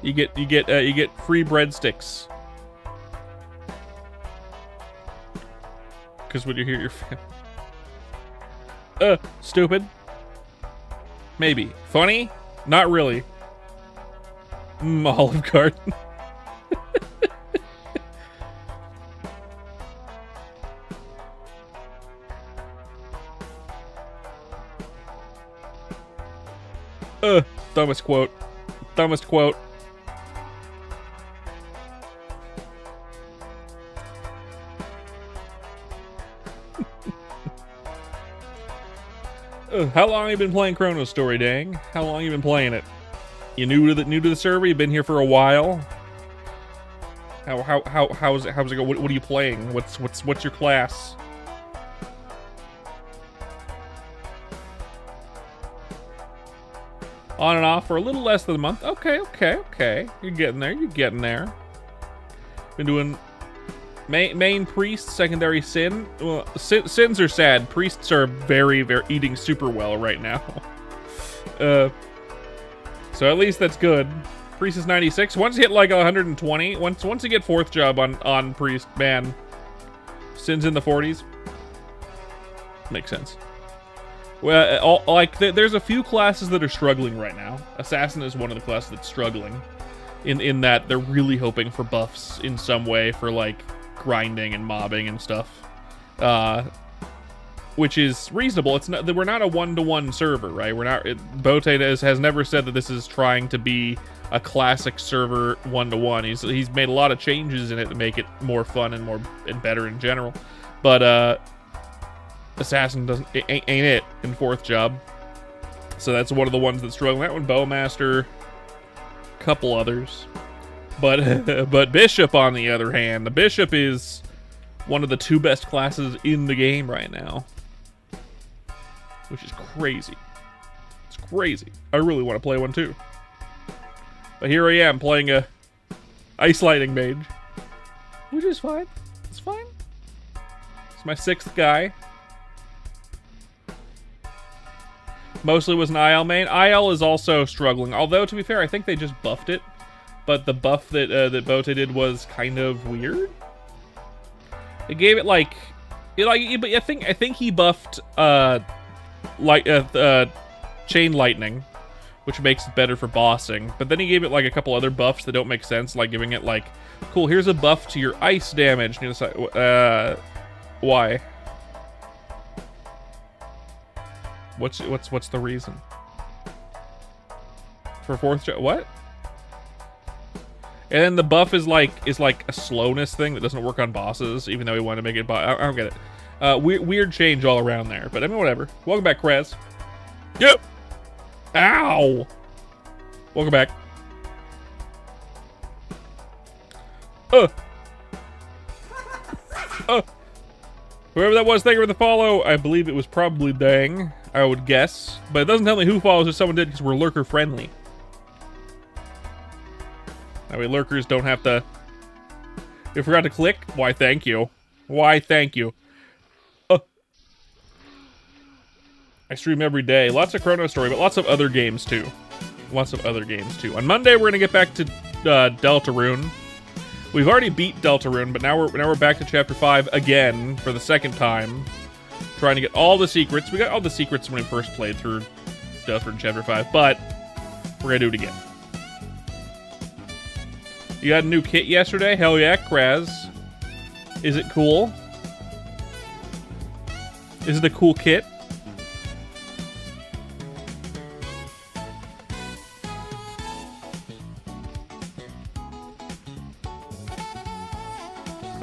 You get free breadsticks. Because when you're here, you're family. Stupid. Maybe. Funny? Not really. Olive Garden. Dumbest quote. Dumbest quote. How long have you been playing Chrono Story, dang? How long have you been playing it? You new to the server? You've been here for a while? How's it go? What are you playing? What's your class? On and off for a little less than a month. Okay. You're getting there. You're getting there. Been doing main priest, secondary sin. Well, sins are sad. Priests are very eating super well right now. So at least that's good. Priest is 96. Once you hit like 120, once you get 4th job on priest, man, sin's in the 40s. Makes sense. Well, there's a few classes that are struggling right now. Assassin is one of the classes that's struggling, in that they're really hoping for buffs in some way for like grinding and mobbing and stuff, which is reasonable. It's not that we're not a one-to-one server, right? We're not. Bote has never said that this is trying to be a classic server one-to-one. He's made a lot of changes in it to make it more fun and better in general, but Assassin ain't it in 4th job. So that's one of the ones that's struggling. That one, Bowmaster, couple others. But Bishop, on the other hand, the Bishop is one of the 2 best classes in the game right now. Which is crazy. It's crazy. I really want to play one too. But here I am playing a Ice Lightning Mage. Which is fine. It's fine. It's my 6th guy. Mostly was an IL main. IL is also struggling. Although, to be fair, I think they just buffed it. But the buff that that Bote did was kind of weird. It gave it like, but I think he buffed Chain Lightning, which makes it better for bossing. But then he gave it like a couple other buffs that don't make sense, like giving it like, cool, here's a buff to your ice damage. And you're just like, why? What's the reason? For 4th job? What? And then the buff is like a slowness thing that doesn't work on bosses, even though we want to make it. I don't get it. Weird change all around there, but I mean, whatever. Welcome back, Krez. Yep. Ow. Welcome back. Whoever that was, thank you for the follow. I believe it was probably Dang, I would guess. But it doesn't tell me who follows if someone did, because we're lurker friendly. That way lurkers don't have to... You forgot to click? Why, thank you. Why, thank you. I stream every day. Lots of Chrono Story, but lots of other games too. Lots of other games too. On Monday, we're gonna get back to Deltarune. We've already beat Deltarune, but now we're back to Chapter 5 again for the second time, trying to get all the secrets. We got all the secrets when we first played through Deltarune Chapter 5, but we're gonna do it again. You got a new kit yesterday? Hell yeah, Kraz. Is it cool? Is it a cool kit?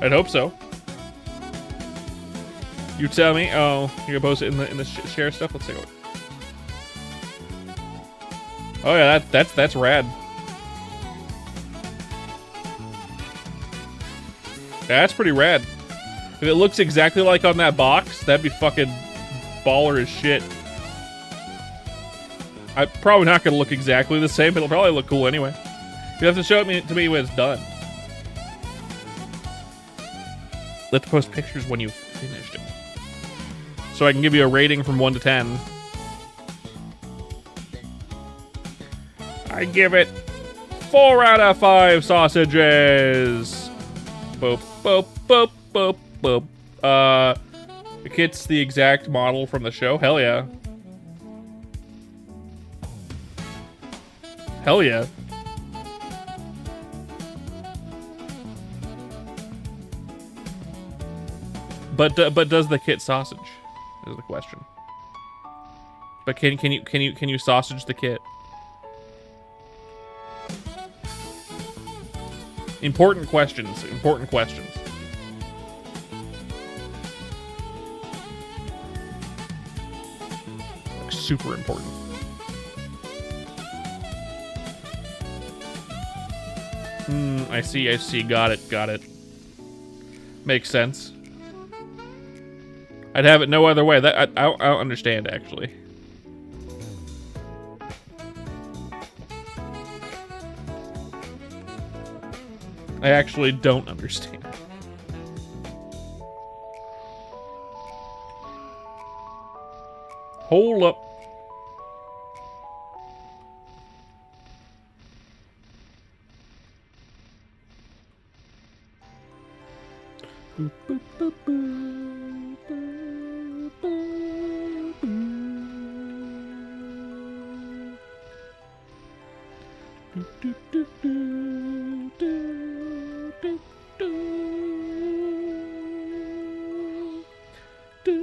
I'd hope so. You tell me. Oh, you're gonna post it in the share stuff. Let's take a look. Oh yeah, that's rad. That's pretty rad. If it looks exactly like on that box, that'd be fucking baller as shit. I'm probably not gonna look exactly the same, but it'll probably look cool anyway. You have to show it to me when it's done. Let's post pictures when you've finished it, so I can give you a rating from 1 to 10. I give it 4 out of 5 sausages. Boop, boop, boop, boop, boop. The kit's the exact model from the show. Hell yeah. Hell yeah. But does the kit sausage? Is the question. But can you sausage the kit? Important questions. Important questions. Like, super important. I see. Got it. Makes sense. I'd have it no other way. I don't understand, actually. I actually don't understand. Hold up. Boop, boop, boop, boop, boop, boop, boop. Do, do, do, do, do, do, do. Do,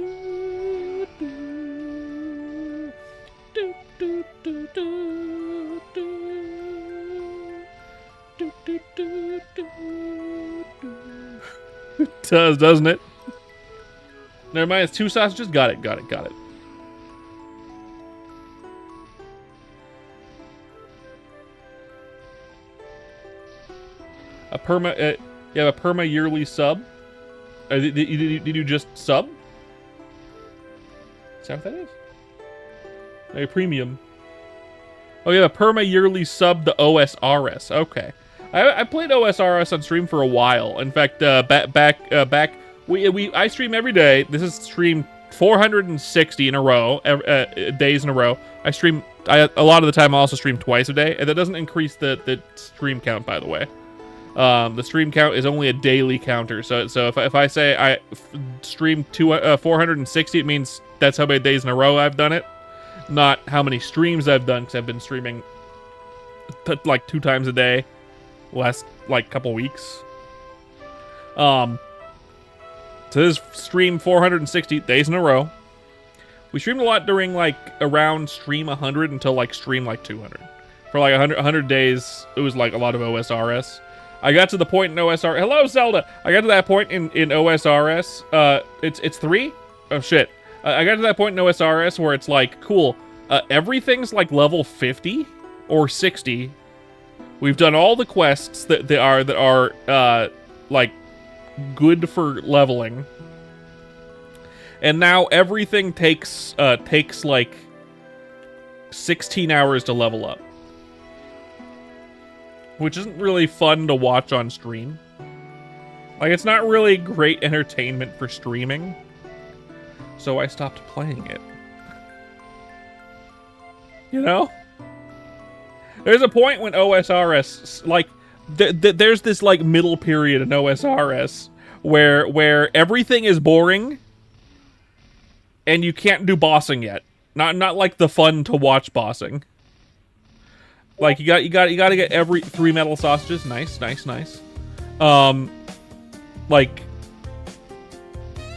do, do, do, do, do. Do, do, do, do, do. It does, doesn't it? Never mind, it's 2 sausages. Got it. A perma, you have a perma yearly sub? Did you just sub? Is that what that is? A premium. Oh, you have a perma yearly sub to OSRS. Okay. I played OSRS on stream for a while. In fact, back I stream every day. This is streamed 460 in a row, days in a row. I stream a lot of the time. I also stream twice a day, and that doesn't increase the stream count, by the way. The stream count is only a daily counter. So if I say I stream 460, it means that's how many days in a row I've done it, not how many streams I've done, because I've been streaming like 2 times a day last like couple weeks. So this is stream 460 days in a row. We streamed a lot during like around stream 100 until like stream like 200. For like 100 days, it was like a lot of OSRS. I got to the point in OSRS. Hello, Zelda. I got to that point in OSRS. It's 3. Oh shit. I got to that point in OSRS where it's like, cool. Everything's like level 50 or 60. We've done all the quests that are like good for leveling, and now everything takes like 16 hours to level up, which isn't really fun to watch on stream. Like, it's not really great entertainment for streaming, so I stopped playing it. You know? There's a point when OSRS, like, there's this, like, middle period in OSRS where everything is boring and you can't do bossing yet. Not like the fun to watch bossing. Like, you gotta get every 3 metal sausages. Nice. Like,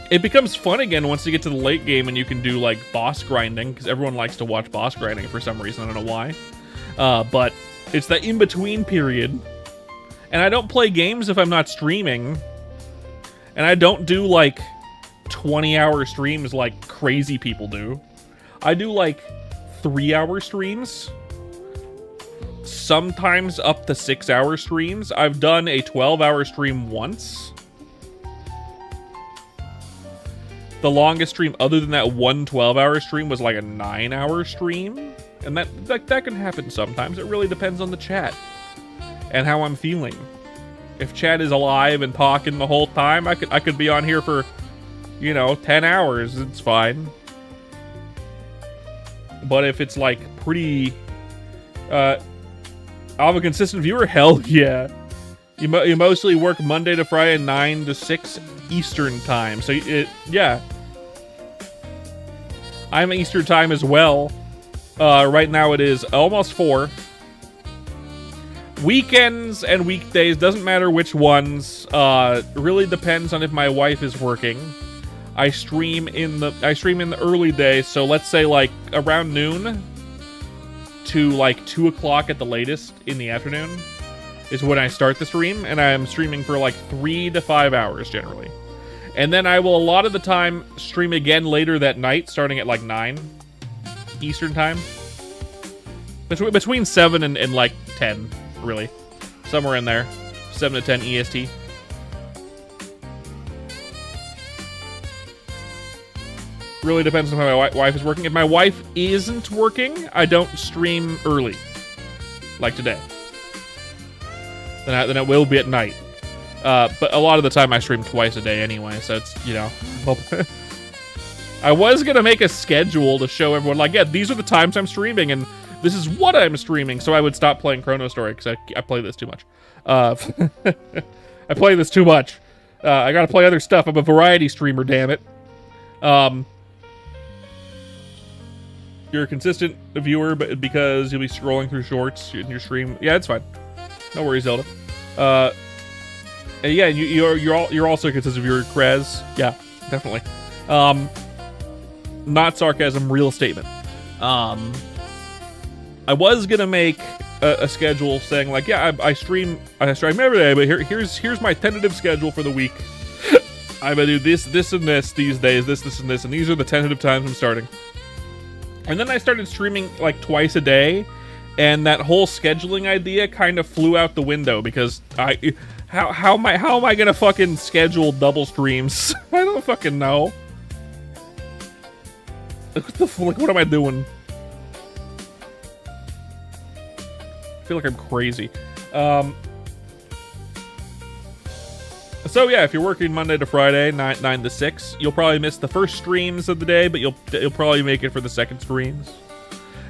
it becomes fun again once you get to the late game and you can do, like, boss grinding, because everyone likes to watch boss grinding for some reason. I don't know why. But it's that in-between period. And I don't play games if I'm not streaming. And I don't do, like, 20-hour streams like crazy people do. I do, like, 3-hour streams. Sometimes up to 6-hour streams. I've done a 12-hour stream once. The longest stream other than that one 12-hour stream was like a 9-hour stream. And that can happen sometimes. It really depends on the chat and how I'm feeling. If chat is alive and talking the whole time, I could be on here for, you know, 10 hours. It's fine. But if it's like pretty I'm a consistent viewer, hell yeah. You mostly work Monday to Friday 9 to 6 Eastern time. So yeah. I'm Eastern time as well. Right now it is almost 4. Weekends and weekdays, doesn't matter which ones. Really depends on if my wife is working. I stream in the early days, so let's say like around noon to like 2 o'clock at the latest in the afternoon is when I start the stream, and I'm streaming for like 3 to 5 hours generally. And then I will a lot of the time stream again later that night, starting at like 9 Eastern time. Between 7 and like 10, really. Somewhere in there. 7 to 10 EST. Really depends on how my wife is working. If my wife isn't working, I don't stream early. Like today. Then it will be at night. But a lot of the time I stream twice a day anyway, so it's, you know. I was going to make a schedule to show everyone, like, yeah, these are the times I'm streaming, and this is what I'm streaming, so I would stop playing Chrono Story, because I play this too much. I play this too much. I gotta play other stuff. I'm a variety streamer, damn it. You're a consistent viewer, but because you'll be scrolling through shorts in your stream. Yeah, it's fine. No worries, Zelda. And yeah, you're also a consistent viewer, Krez. Yeah, definitely. Not sarcasm, real statement. I was gonna make a schedule saying like, yeah, I stream every day, but here's my tentative schedule for the week. I'm gonna do this and this these days, this and this, and these are the tentative times I'm starting. And then I started streaming like twice a day, and that whole scheduling idea kind of flew out the window because how am I gonna fucking schedule double streams? I don't fucking know. What am I doing? I feel like I'm crazy. So yeah, if you're working Monday to Friday, 9 to 6, you'll probably miss the first streams of the day, but you'll probably make it for the second streams.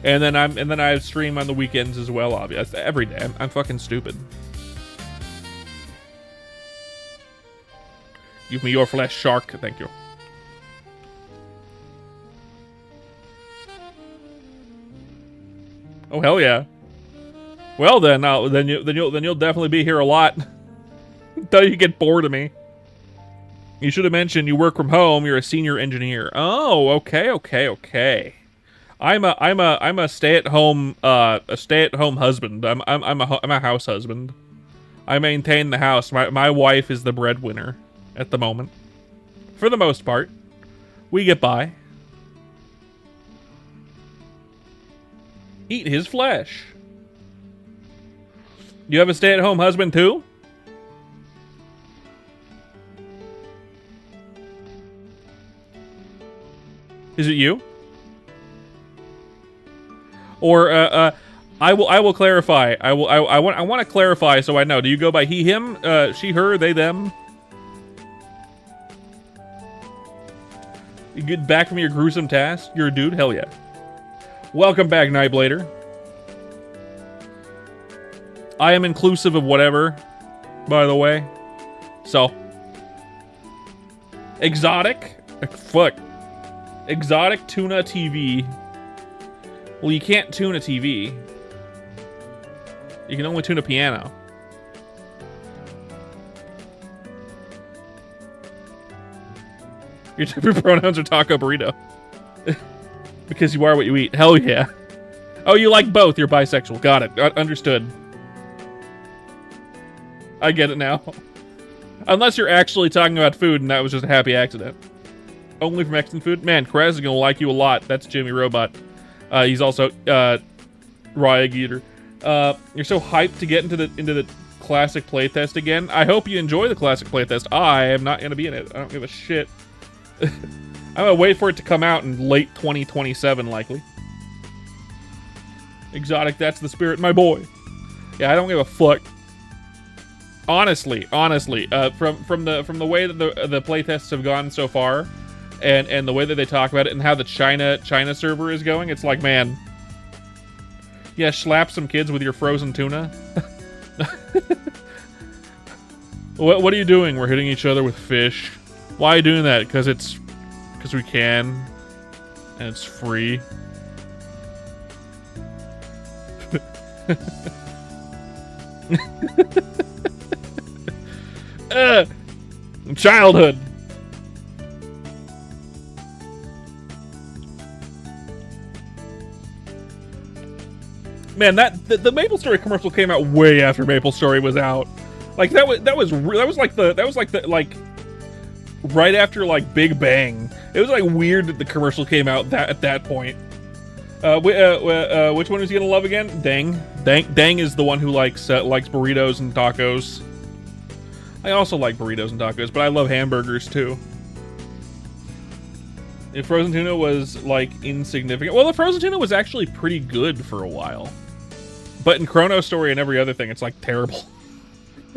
And then I stream on the weekends as well, obviously. Every day. I'm fucking stupid. Give me your flesh, shark. Thank you. Oh hell yeah. Well then, you'll definitely be here a lot. Until you get bored of me. You should have mentioned you work from home. You're a senior engineer. Oh, okay. I'm a stay-at-home husband. I'm a house husband. I maintain the house. My wife is the breadwinner at the moment. For the most part, we get by. Eat his flesh. You have a stay-at-home husband too? Is it you? Or I will clarify. I want to clarify so I know. Do you go by he, him, she, her, they, them? You get back from your gruesome task? You're a dude? Hell yeah. Welcome back, Nightblader. I am inclusive of whatever, by the way. So, exotic? Fuck. Exotic tuna TV. Well, you can't tune a TV. You can only tune a piano. Your different pronouns are taco burrito. Because you are what you eat. Hell yeah. Oh, you like both. You're bisexual. Got it. Understood. I get it now. Unless you're actually talking about food and that was just a happy accident. Only for Mexican food? Man, Krez is going to like you a lot. That's Jimmy Robot. He's also Raw Egg Eater. You're so hyped to get into the classic playtest again. I hope you enjoy the classic playtest. I am not going to be in it. I don't give a shit. I'm going to wait for it to come out in late 2027, likely. Exotic, that's the spirit, my boy. Yeah, I don't give a fuck. Honestly, from the way that the playtests have gone so far, and the way that they talk about it, and how the China server is going, it's like, man, yeah, slap some kids with your frozen tuna. What are you doing? We're hitting each other with fish. Why are you doing that? Because we can, and it's free. Childhood. Man, the MapleStory commercial came out way after MapleStory was out. Like that was like right after like Big Bang. It was like weird that the commercial came out at that point. Which one is he gonna love again? Dang is the one who likes burritos and tacos. I also like burritos and tacos, but I love hamburgers too. If frozen tuna was like insignificant, well, the frozen tuna was actually pretty good for a while. But in Chrono Story and every other thing, it's like terrible.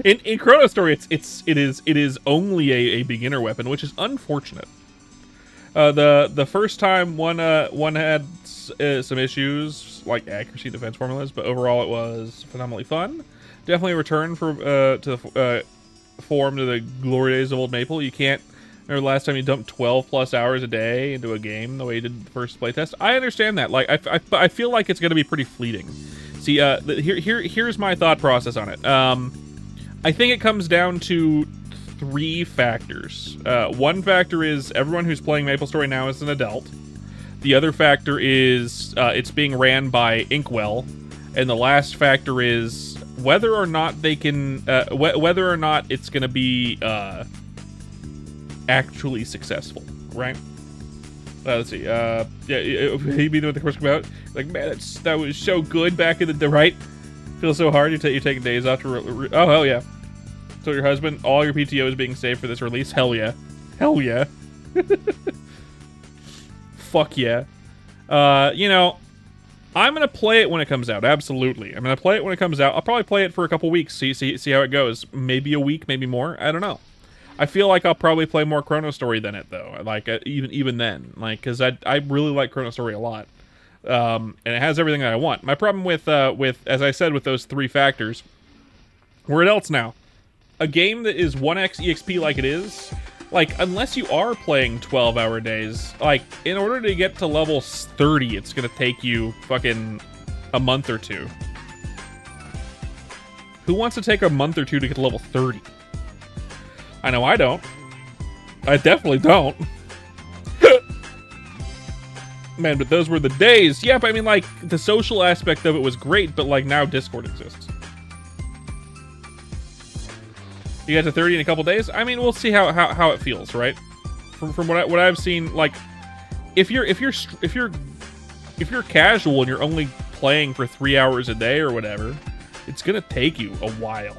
In Chrono Story, it is only a beginner weapon, which is unfortunate. The first time one had some issues like accuracy defense formulas, but overall it was phenomenally fun. Definitely a return to the glory days of Old Maple. You can't remember the last time you dumped 12 plus hours a day into a game the way you did the first playtest. I understand that. Like I feel like it's going to be pretty fleeting. See, here's my thought process on it. I think it comes down to 3 factors. One factor is everyone who's playing MapleStory now is an adult. The other factor is it's being ran by Inkwell, and the last factor is whether or not they can, whether or not it's going to be actually successful, right? Let's see. Yeah, he'd be the one the commercial about. Like, man, that was so good back in the right. Feels so hard. You're taking days off to. Oh hell yeah. So your husband, all your PTO is being saved for this release. Hell yeah. Hell yeah. Fuck yeah. You know, I'm gonna play it when it comes out. Absolutely, I'm gonna play it when it comes out. I'll probably play it for a couple weeks. See how it goes. Maybe a week, maybe more. I don't know. I feel like I'll probably play more Chrono Story than it though. Like even then, like because I really like Chrono Story a lot, and it has everything that I want. My problem with as I said with those 3 factors, we're adults now. A game that is 1x EXP like it is, like unless you are playing 12-hour days, like in order to get to level 30, it's gonna take you fucking a month or 2. Who wants to take a month or 2 to get to level 30? I know I don't. I definitely don't. Man, but those were the days. Yeah, but I mean, like, the social aspect of it was great, but, like, now Discord exists. You get to 30 in a couple days? I mean, we'll see how it feels, right? From what I've seen, like, if you're casual and you're only playing for 3 hours a day or whatever, it's gonna take you a while.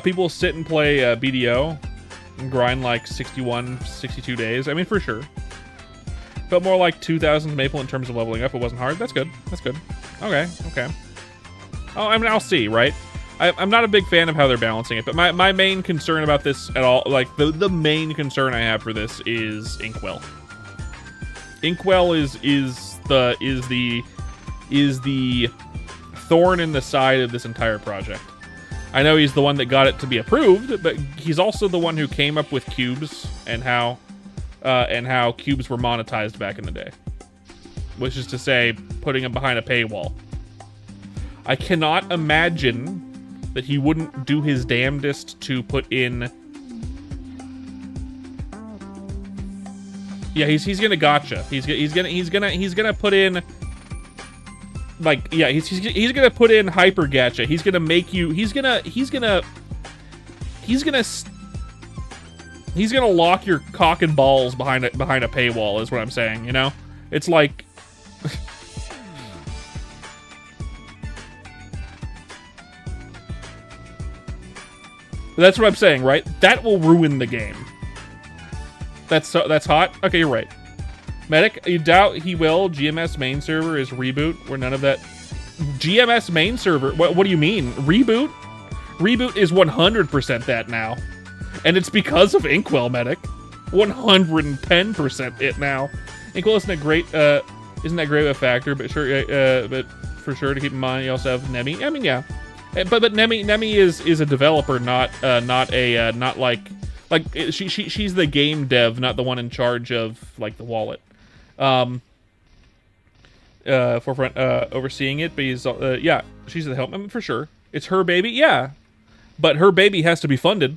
People sit and play BDO and grind like 61, 62 days. I mean, for sure. Felt more like 2000 Maple in terms of leveling up. It wasn't hard. That's good. That's good. Okay. Oh, I mean, I'll see, right? I'm not a big fan of how they're balancing it, but my main concern about this at all, like the main concern I have for this is Inkwell. Inkwell is the is the thorn in the side of this entire project. I know he's the one that got it to be approved, but he's also the one who came up with cubes and how cubes were monetized back in the day. Which is to say, putting them behind a paywall. I cannot imagine that he wouldn't do his damnedest to put in... Yeah, he's gonna gotcha. He's gonna put in... Like, yeah, he's gonna put in hyper gacha. He's gonna make you... He's gonna lock your cock and balls behind a paywall, is what I'm saying, you know? It's like... That's what I'm saying, right? That will ruin the game. That's hot? Okay, you're right. Medic, you doubt he will. GMS main server is reboot, where none of that... GMS main server? What do you mean? Reboot? Reboot is 100% that now. And it's because of Inkwell, Medic. 110% it now. Inkwell isn't that great of a factor, but sure, but for sure to keep in mind, you also have Nemi. I mean, yeah. But Nemi is a developer, not like she's the game dev, not the one in charge of like the wallet. Forefront overseeing it, but he's yeah, she's the help. I mean, for sure, it's her baby, yeah, but her baby has to be funded.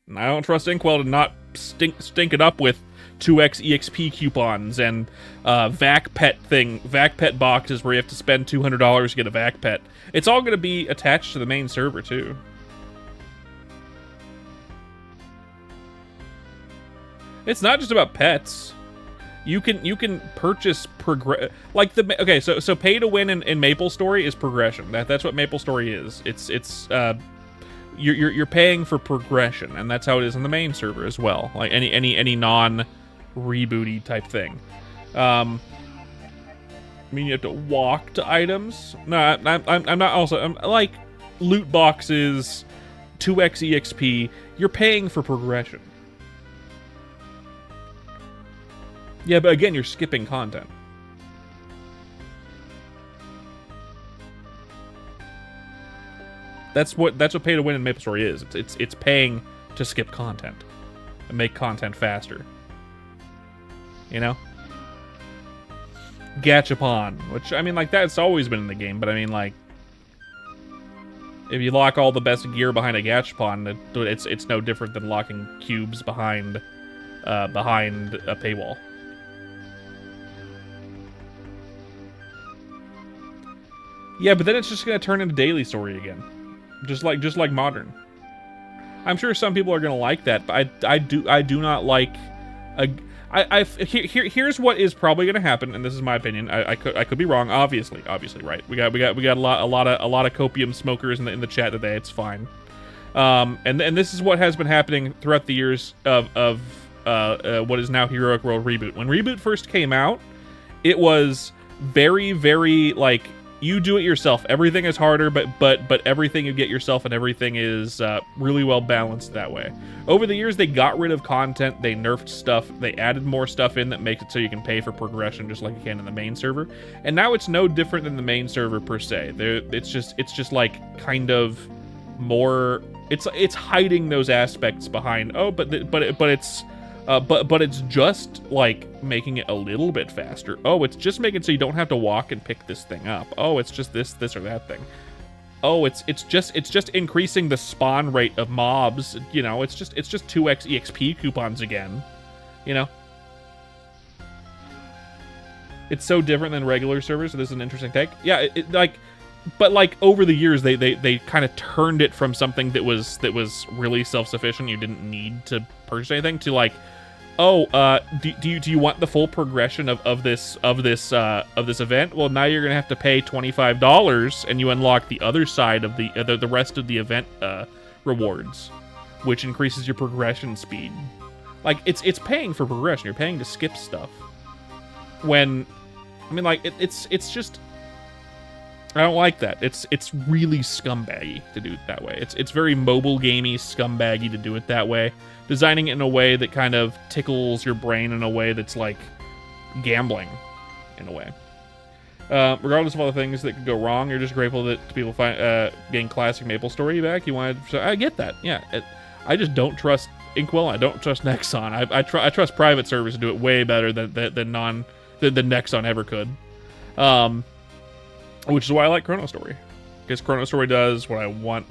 And I don't trust Inkwell to not stink it up with 2x EXP coupons and VAC pet boxes where you have to spend $200 to get a VAC pet. It's all going to be attached to the main server too. It's not just about pets. You can purchase like the okay. So pay to win in MapleStory is progression. That's what MapleStory is. It's you're paying for progression, and that's how it is in the main server as well. Like any non rebooty type thing. I mean, you have to walk to items. No, I'm not. Also, I'm like loot boxes, 2x EXP. You're paying for progression. Yeah, but again, you're skipping content. That's what pay to win in MapleStory is. It's paying to skip content and make content faster. You know? Gachapon, which, I mean, like, that's always been in the game, but I mean, like, if you lock all the best gear behind a Gachapon, it's no different than locking cubes behind a paywall. Yeah, but then it's just gonna turn into daily story again. Just like modern. I'm sure some people are gonna like that, but I do not like here's what is probably gonna happen, and this is my opinion. I could be wrong. Obviously, right. We got a lot of copium smokers in the chat today. It's fine. And this is what has been happening throughout the years of what is now Heroic World Reboot. When Reboot first came out, it was very, very like, you do it yourself. Everything is harder, but everything you get yourself and everything is really well balanced that way. Over the years, they got rid of content, they nerfed stuff, they added more stuff in that makes it so you can pay for progression just like you can in the main server. And now it's no different than the main server per se. It's just like kind of more. It's hiding those aspects behind. Oh, but it's just like making it a little bit faster. Oh, it's just making it so you don't have to walk and pick this thing up. Oh, it's just this or that thing. Oh, it's just increasing the spawn rate of mobs. You know, it's just 2x EXP coupons again. You know, it's so different than regular servers. So this is an interesting take. Yeah, but like over the years, they kind of turned it from something that was really self-sufficient. You didn't need to purchase anything to like, oh, do you want the full progression of this event? Well, now you're gonna have to pay $25, and you unlock the other side of the rest of the event rewards, which increases your progression speed. Like it's paying for progression. You're paying to skip stuff. When, I mean, like it's just. I don't like that. It's really scumbaggy to do it that way. It's very mobile gamey, scumbaggy to do it that way. Designing it in a way that kind of tickles your brain in a way that's like gambling, in a way. Regardless of all the things that could go wrong, you're just grateful that people find getting classic MapleStory back. You wanted, so I get that. Yeah, I just don't trust Inkwell. I don't trust Nexon. I trust private servers to do it way better than Nexon ever could. Which is why I like Chrono Story, because Chrono Story does what I want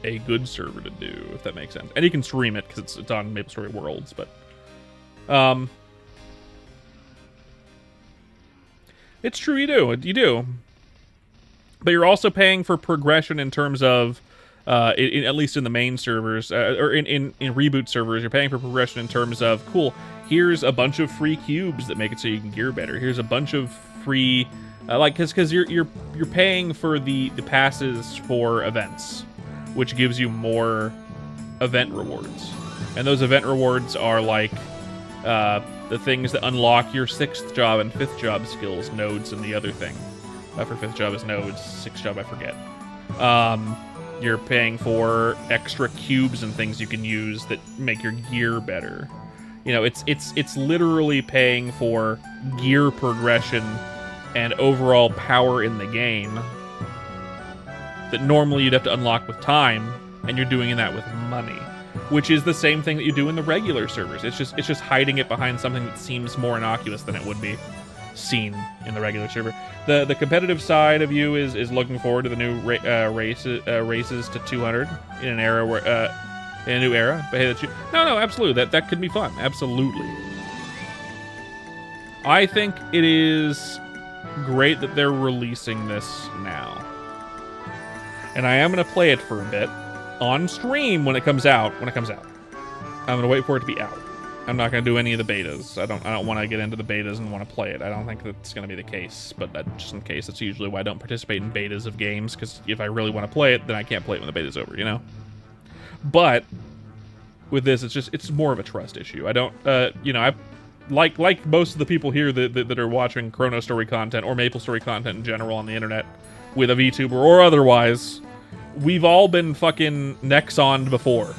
a good server to do, if that makes sense. And you can stream it because it's on MapleStory Worlds, but it's true, you do. But you're also paying for progression in terms of, at least in the main servers, or in reboot servers, you're paying for progression in terms of, cool, here's a bunch of free cubes that make it so you can gear better. Here's a bunch of free, because you're paying for the passes for events, which gives you more event rewards. And those event rewards are like the things that unlock your 6th job and 5th job skills, nodes, and the other thing. For 5th job is nodes, 6th job I forget. You're paying for extra cubes and things you can use that make your gear better. You know, it's literally paying for gear progression and overall power in the game that normally you'd have to unlock with time, and you're doing that with money, which is the same thing that you do in the regular servers. It's just hiding it behind something that seems more innocuous than it would be seen in the regular server. The competitive side of you is looking forward to the new races to 200 in an era where in a new era. But hey, no, absolutely, that could be fun. Absolutely. I think it is great that they're releasing this now. And I am going to play it for a bit on stream when it comes out. I'm going to wait for it to be out. I'm not going to do any of the betas. I don't want to get into the betas and want to play it. I don't think that's going to be the case, but just in case, that's usually why I don't participate in betas of games, because if I really want to play it, then I can't play it when the beta's over, you know? But with this, it's more of a trust issue. I don't, I like most of the people here that are watching Chrono Story content or MapleStory content in general on the internet, with a VTuber or otherwise, we've all been fucking Nexon'd before.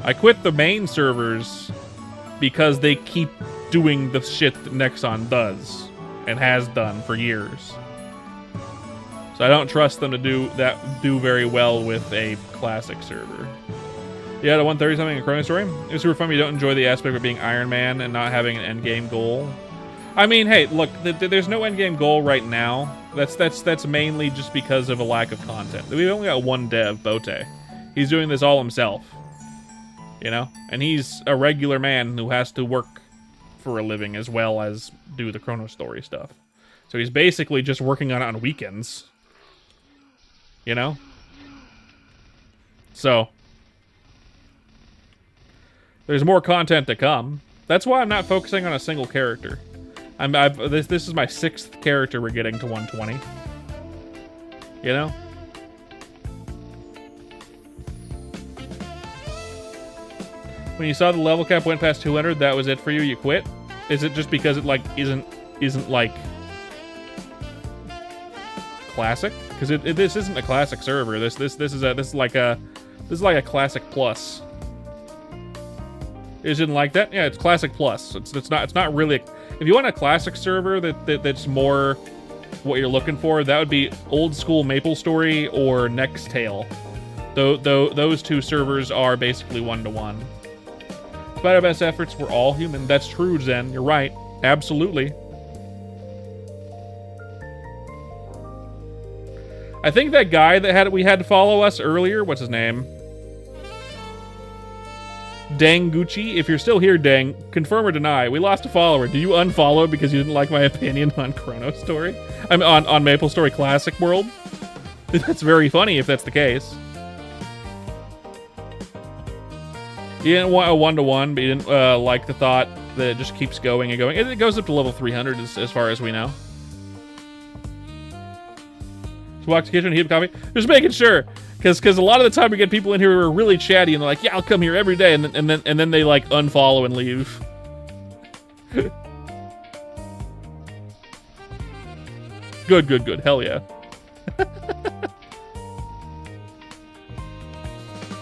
I quit the main servers because they keep doing the shit that Nexon does and has done for years. So I don't trust them to do very well with a classic server. Yeah, the 130 something in Chrono Story. It's super fun, but you don't enjoy the aspect of being Iron Man and not having an endgame goal. I mean, hey, look, there's no endgame goal right now. That's mainly just because of a lack of content. We've only got one dev, Bote. He's doing this all himself. You know? And he's a regular man who has to work for a living as well as do the Chrono Story stuff. So he's basically just working on it on weekends. You know? So there's more content to come. That's why I'm not focusing on a single character. This is my 6th character we're getting to 120. You know? When you saw the level cap went past 200, that was it for you? You quit? Is it just because it like isn't like classic? Because this isn't a classic server. This is like a classic plus. You didn't like that? Yeah, it's classic plus. It's not really. If you want a classic server that's more what you're looking for, that would be old school MapleStory or Nextale. Those two servers are basically 1-to-1. Despite our best efforts, we're all human. That's true, Zen. You're right. Absolutely. I think that guy that we had to follow us earlier, what's his name? Danguchi, if you're still here, Dang, confirm or deny. We lost a follower. Do you unfollow because you didn't like my opinion on Chrono Story? I'm on MapleStory Classic World. That's very funny if that's the case. You didn't want a 1-to-1, but you didn't like the thought that it just keeps going and going. It goes up to level 300 as far as we know. So walk to the kitchen, heat up coffee. Just making sure. Because a lot of the time we get people in here who are really chatty and they're like, yeah, I'll come here every day, and then they like unfollow and leave. Good. Hell yeah.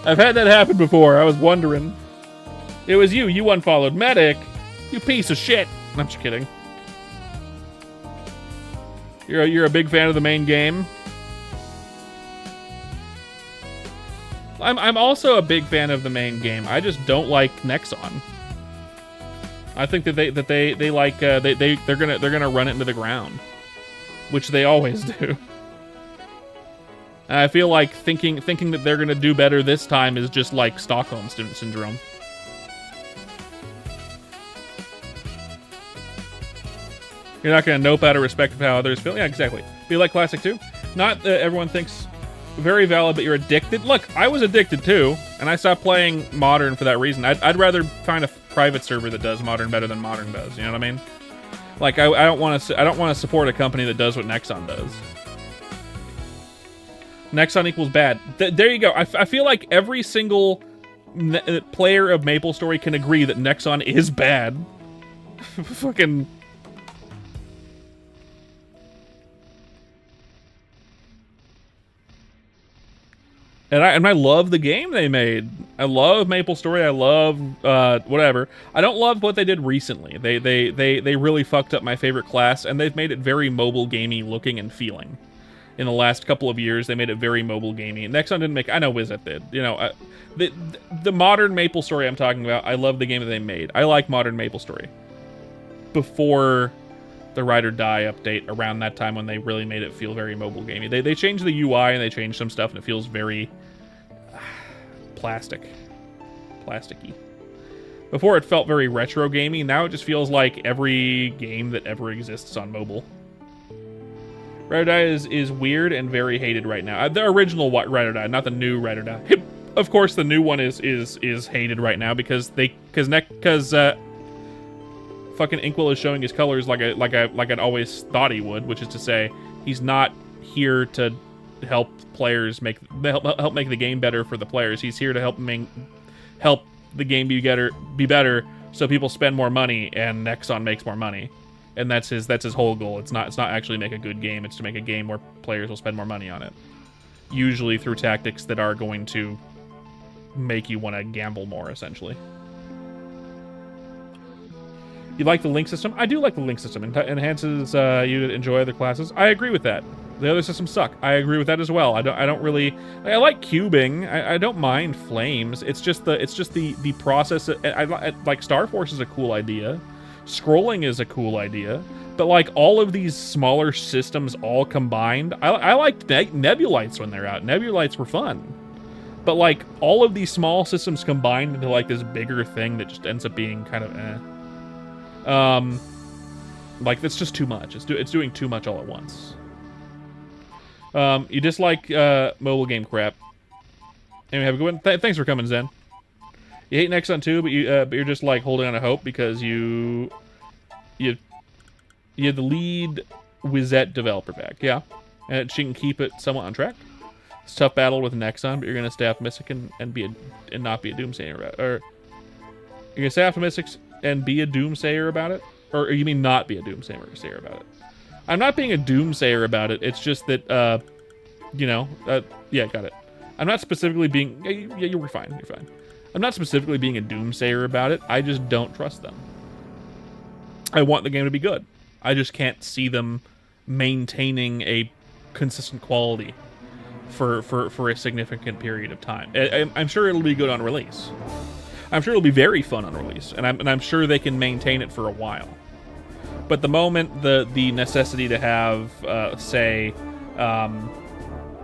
I've had that happen before. I was wondering. It was you. You unfollowed. Medic. You piece of shit. I'm just kidding. You're a big fan of the main game. I'm also a big fan of the main game. I just don't like Nexon. I think that they're gonna run it into the ground, which they always do. And I feel like thinking that they're gonna do better this time is just like Stockholm syndrome. You're not gonna nope out of respect for how others feel. Yeah, exactly. Be like Classic 2. Not that everyone thinks very valid, but you're addicted. Look, I was addicted too, and I stopped playing Modern for that reason. I'd rather find a private server that does Modern better than Modern does. You know what I mean? Like I don't want to support a company that does what Nexon does. Nexon equals bad. There you go. I feel like every single player of MapleStory can agree that Nexon is bad. Fucking. And I love the game they made. I love MapleStory. I love whatever. I don't love what they did recently. They really fucked up my favorite class, and they've made it very mobile gamey looking and feeling. In the last couple of years, they made it very mobile gamey. Nexon didn't make. I know Wizet did. You know, the modern MapleStory I'm talking about. I love the game that they made. I like modern MapleStory. Before the Ride or Die update, around that time when they really made it feel very mobile gamey. They changed the UI and they changed some stuff, and it feels very plasticky. Before it felt very retro gamey. Now it just feels like every game that ever exists on mobile. Ride or Die is weird and very hated right now. The original Ride or Die, not the new Ride or Die. Of course, the new one is hated right now because fucking Inkwell is showing his colors like I'd always thought he would, which is to say, he's not here to help players help make the game better for the players. He's here to help the game be better, so people spend more money and Nexon makes more money, and that's his whole goal. It's not actually make a good game. It's to make a game where players will spend more money on it, usually through tactics that are going to make you want to gamble more, essentially. You like the link system? I do like the link system. It enhances you to enjoy other classes. I agree with that. The other systems suck. I agree with that as well. I don't really. I like cubing. I don't mind flames. It's just the process. I like Star Force is a cool idea. Scrolling is a cool idea. But like all of these smaller systems all combined, I liked Nebulites when they're out. Nebulites were fun. But like all of these small systems combined into like this bigger thing that just ends up being kind of eh. Like that's just too much. It's doing too much all at once. You dislike mobile game crap. Anyway, have a good one. Thanks for coming, Zen. You hate Nexon 2, but you're just like holding on to hope because you have the lead Wizet developer back, yeah, and she can keep it somewhat on track. It's a tough battle with Nexon, but you're gonna stay optimistic and not be a doomsayer about it. Or you're gonna stay optimistic and be a doomsayer about it? Or you mean not be a doomsayer about it? I'm not being a doomsayer about it. It's just that, yeah, got it. I'm not specifically being... Yeah, you're fine. You're fine. I'm not specifically being a doomsayer about it. I just don't trust them. I want the game to be good. I just can't see them maintaining a consistent quality for a significant period of time. I'm sure it'll be good on release. I'm sure it'll be very fun on release, and I'm sure they can maintain it for a while. But the moment the necessity to have, say,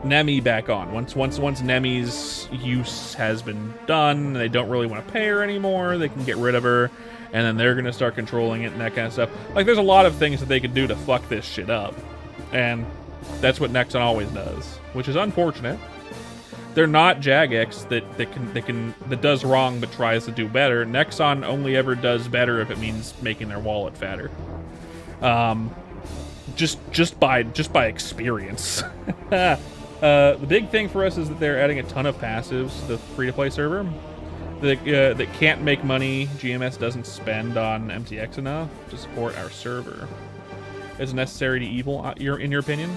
Nemi back on, once Nemi's use has been done, and they don't really want to pay her anymore, they can get rid of her, and then they're gonna start controlling it and that kind of stuff. Like, there's a lot of things that they could do to fuck this shit up, and that's what Nexon always does, which is unfortunate. They're not Jagex that does wrong but tries to do better. Nexon only ever does better if it means making their wallet fatter. Just by experience. The big thing for us is that they're adding a ton of passives to the free-to-play server that can't make money. GMS doesn't spend on MTX enough to support our server. Is necessary to evil, in your opinion?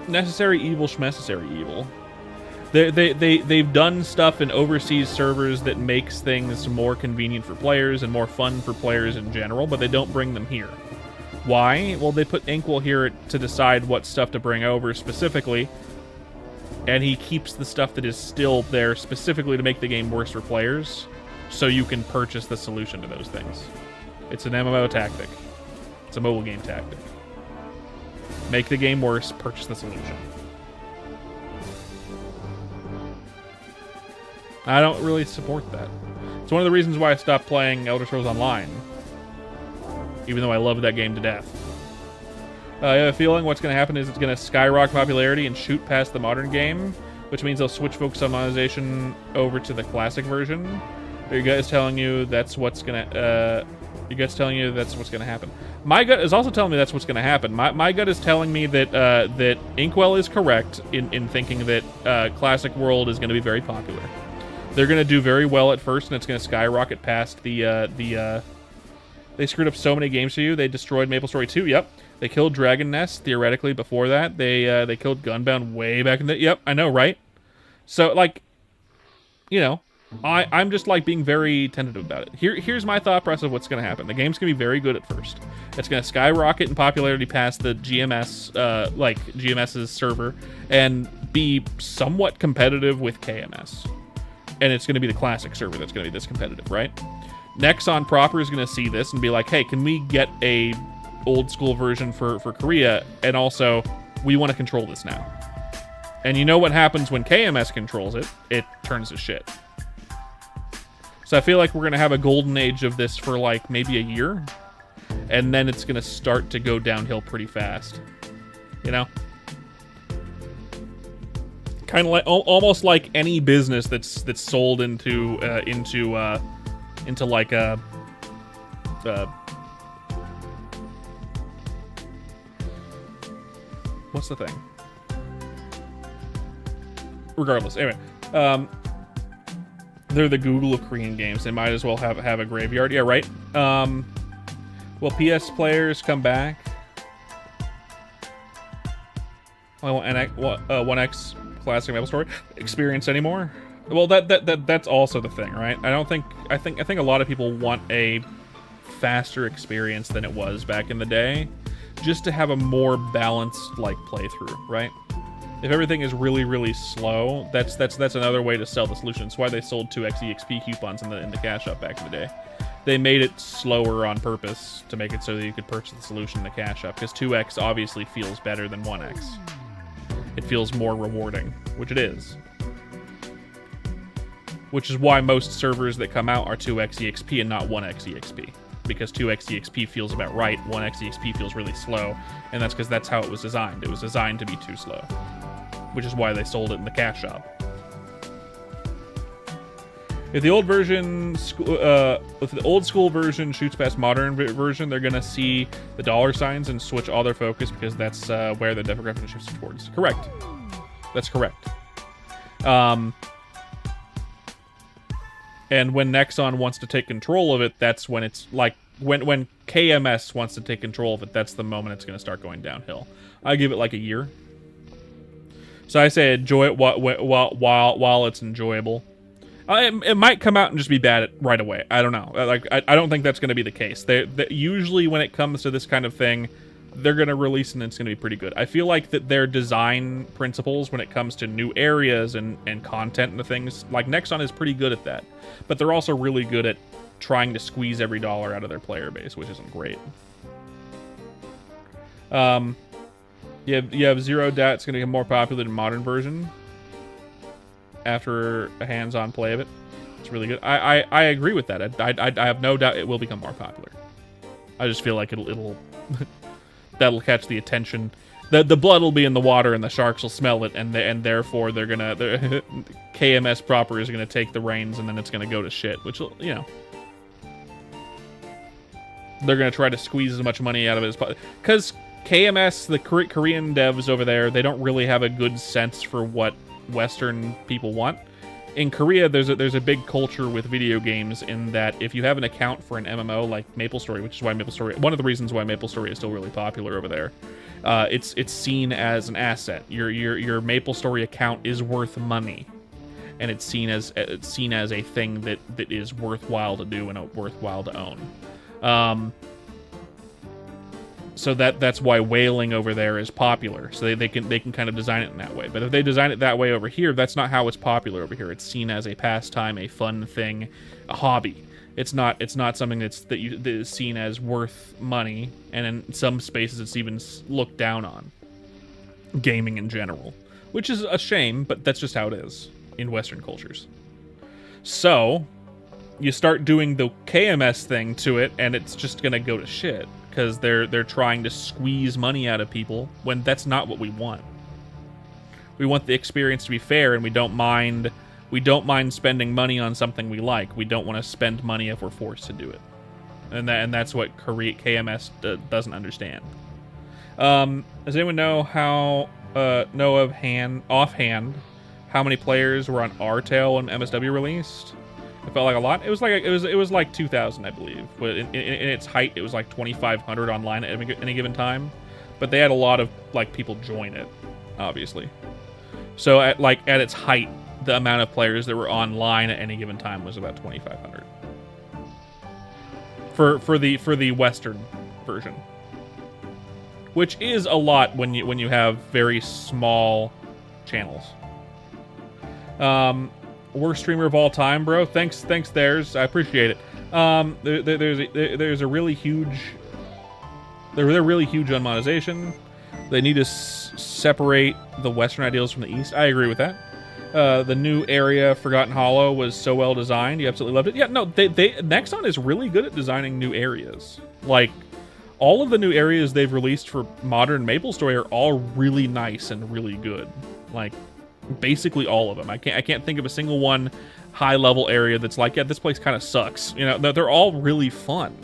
Necessary evil, schmecessary evil. They've done stuff in overseas servers that makes things more convenient for players and more fun for players in general, but they don't bring them here. Why? Well, they put Inkwell here to decide what stuff to bring over specifically, and he keeps the stuff that is still there specifically to make the game worse for players, so you can purchase the solution to those things. It's an MMO tactic. It's a mobile game tactic. Make the game worse, purchase the solution. I don't really support that. It's one of the reasons why I stopped playing Elder Scrolls Online, even though I love that game to death. I have a feeling what's going to happen is it's going to skyrocket popularity and shoot past the modern game, which means they'll switch focus on monetization over to the classic version. Are you guys telling you that's what's going to... you guys telling you that's what's going to happen? My gut is also telling me that's what's going to happen. My gut is telling me that that Inkwell is correct in thinking that Classic World is going to be very popular. They're going to do very well at first, and it's going to skyrocket past the they screwed up so many games for you. They destroyed MapleStory 2. Yep. They killed Dragon Nest theoretically before that. They killed Gunbound way back in the... Yep, I know, right? So, like, you know, I'm just, like, being very tentative about it. Here's my thought process of what's going to happen. The game's going to be very good at first. It's going to skyrocket in popularity past the GMS, GMS's server, and be somewhat competitive with KMS. And it's going to be the classic server that's going to be this competitive, right? Nexon proper is going to see this and be like, hey, can we get a old school version for Korea? And also, we want to control this now. And you know what happens when KMS controls it? It turns to shit. So I feel like we're going to have a golden age of this for like maybe a year. And then it's going to start to go downhill pretty fast. You know? Kind of like almost like any business that's sold into like a what's the thing? Regardless, anyway, they're the Google of Korean games. They might as well have a graveyard. Yeah, right. Will PS players come back? Well, and 1X classic MapleStory experience anymore? Well, that's also the thing, right? I think a lot of people want a faster experience than it was back in the day, just to have a more balanced like playthrough, right? If everything is really, really slow, that's another way to sell the solution. That's why they sold 2x EXP coupons in the cash shop back in the day. They made it slower on purpose to make it so that you could purchase the solution in the cash shop, because 2x obviously feels better than 1x. It feels more rewarding, which it is. Which is why most servers that come out are 2x EXP and not 1x EXP. Because 2x EXP feels about right, 1x EXP feels really slow, and that's because that's how it was designed. It was designed to be too slow. Which is why they sold it in the cash shop. If the old version, if the old school version shoots past modern version, they're gonna see the dollar signs and switch all their focus, because that's where the demographic shifts towards. Correct. That's correct. And when Nexon wants to take control of it, that's when it's like when KMS wants to take control of it. That's the moment it's gonna start going downhill. I give it like a year. So I say enjoy it while it's enjoyable. It might come out and just be bad right away. I don't know. I don't think that's going to be the case. They usually, when it comes to this kind of thing, they're going to release and it's going to be pretty good. I feel like that their design principles when it comes to new areas and content and the things, like Nexon is pretty good at that. But they're also really good at trying to squeeze every dollar out of their player base, which isn't great. You have zero doubt it's going to get more popular than modern version after a hands-on play of it. It's really good. I agree with that. I have no doubt it will become more popular. I just feel like it'll that'll catch the attention. The blood will be in the water and the sharks will smell it, and therefore they're gonna KMS proper is gonna take the reins, and then it's gonna go to shit. Which will, you know, they're gonna try to squeeze as much money out of it as possible, because KMS, the Korean devs over there, they don't really have a good sense for what Western people want. In Korea, there's a big culture with video games in that if you have an account for an MMO like MapleStory, which is why MapleStory, one of the reasons why MapleStory is still really popular over there, it's seen as an asset. Your MapleStory account is worth money, and it's seen as a thing that is worthwhile to do and worthwhile to own. So that's why whaling over there is popular. So they can kind of design it in that way. But if they design it that way over here, that's not how it's popular over here. It's seen as a pastime, a fun thing, a hobby. It's not something that is seen as worth money, and in some spaces it's even looked down on. Gaming in general, which is a shame, but that's just how it is in Western cultures. So you start doing the KMS thing to it, and it's just gonna go to shit. Because they're trying to squeeze money out of people when that's not what we want. We want the experience to be fair, and we don't mind spending money on something we like. We don't want to spend money if we're forced to do it, and that's what KMS doesn't understand. Does anyone know offhand how many players were on R-Tail when MSW released? It felt like a lot. It was like 2,000, I believe. But in its height, it was like 2,500 online at any given time. But they had a lot of like people join it, obviously. So at its height, the amount of players that were online at any given time was about 2,500 for the Western version, which is a lot when you have very small channels. Worst streamer of all time, bro. Thanks, Theirs. I appreciate it. There's a really huge, they're really huge on monetization. They need to separate the Western ideals from the East. I agree with that. The new area, Forgotten Hollow, was so well designed. You absolutely loved it. Yeah, no, Nexon is really good at designing new areas. Like, all of the new areas they've released for modern MapleStory are all really nice and really good. Like, basically all of them. I can't think of a single one high level area that's like, yeah, this place kind of sucks. You know, they're all really fun.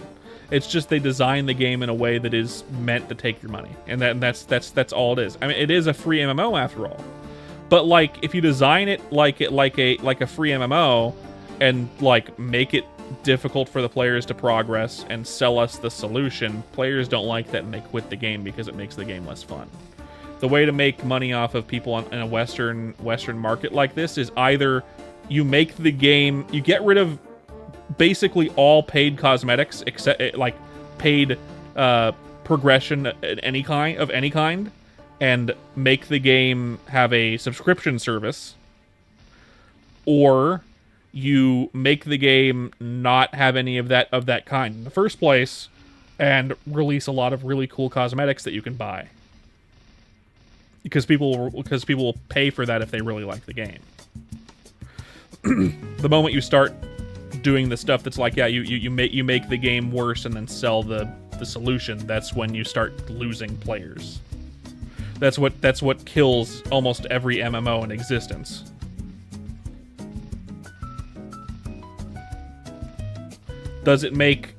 It's just they design the game in a way that is meant to take your money, and that's all it is. I mean, it is a free MMO after all. But like, if you design it like a free MMO, and like make it difficult for the players to progress and sell us the solution, players don't like that and they quit the game because it makes the game less fun. The way to make money off of people in a Western market like this is either you make the game, you get rid of basically all paid cosmetics except like paid progression of any kind, and make the game have a subscription service, or you make the game not have any of that kind in the first place, and release a lot of really cool cosmetics that you can buy. Because people will pay for that if they really like the game. The moment you start doing the stuff that's like, yeah, you make the game worse and then sell the solution, that's when you start losing players. That's what kills almost every MMO in existence. Does it make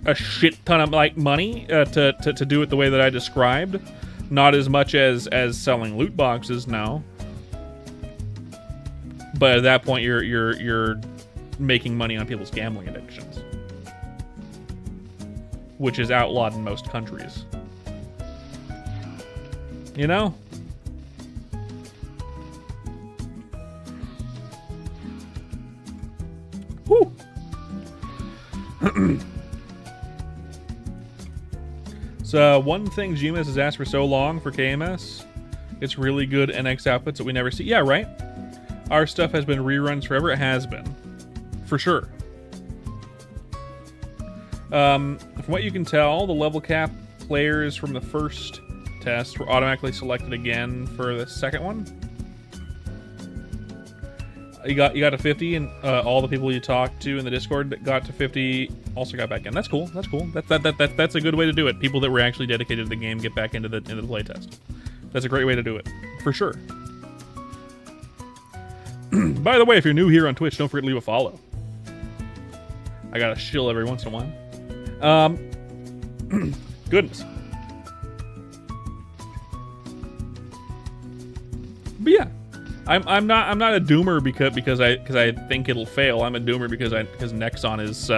a shit ton of like money to do it the way that I described? Not as much as selling loot boxes now. But at that point, you're making money on people's gambling addictions, which is outlawed in most countries. You know? Woo! So, one thing GMS has asked for so long for KMS, it's really good NX outputs that we never see. Yeah, right? Our stuff has been reruns forever. It has been. For sure. From what you can tell, the level cap players from the first test were automatically selected again for the second one. You got to 50, and all the people you talked to in the Discord that got to 50 also got back in. That's cool. That's cool. That's a good way to do it. People that were actually dedicated to the game get back into the playtest. That's a great way to do it, for sure. By the way, if you're new here on Twitch, don't forget to leave a follow. I gotta shill every once in a while. Goodness. But yeah, I'm not a doomer because I think it'll fail. I'm a doomer because Nexon is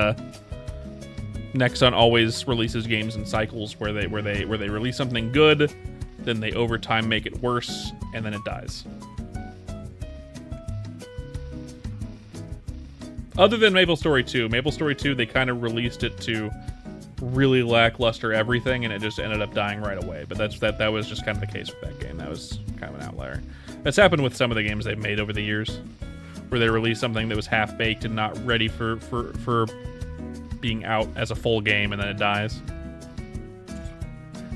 Nexon always releases games in cycles where they release something good, then they over time make it worse, and then it dies. Other than MapleStory 2. MapleStory 2, they kind of released it to really lackluster everything, and it just ended up dying right away. But that was just kind of the case with that game. That was kind of an outlier. That's happened with some of the games they've made over the years, where they released something that was half-baked and not ready for being out as a full game, and then it dies.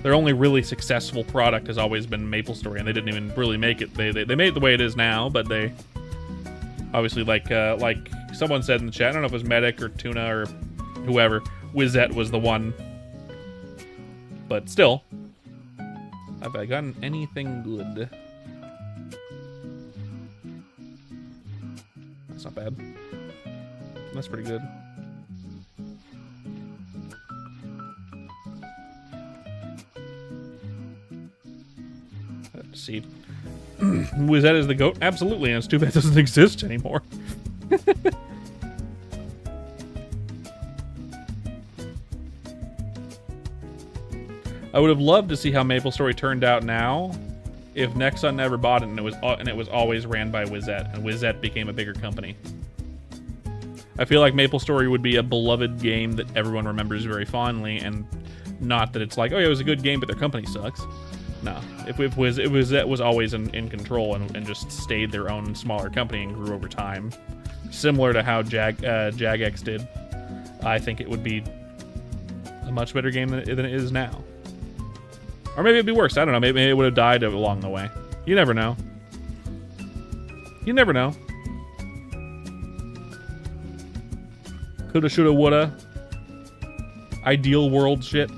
Their only really successful product has always been MapleStory, and they didn't even really make it. They made it the way it is now, but they obviously, like someone said in the chat, I don't know if it was Medic or Tuna or whoever, Wizette was the one. But still, have I gotten anything good? That's not bad. That's pretty good. Let's see. Wizette is the GOAT? Absolutely, and it's too bad it doesn't exist anymore. I would have loved to see how MapleStory turned out now if Nexon never bought it and it was always ran by Wizette, and Wizette became a bigger company. I feel like MapleStory would be a beloved game that everyone remembers very fondly, and not that it's like, oh yeah, it was a good game, but their company sucks. No, if Wizette was always in control and just stayed their own smaller company and grew over time, similar to how Jagex did, I think it would be a much better game than it is now. Or maybe it'd be worse. I don't know. Maybe it would have died along the way. You never know. You never know. Coulda, shoulda, woulda. Ideal world shit.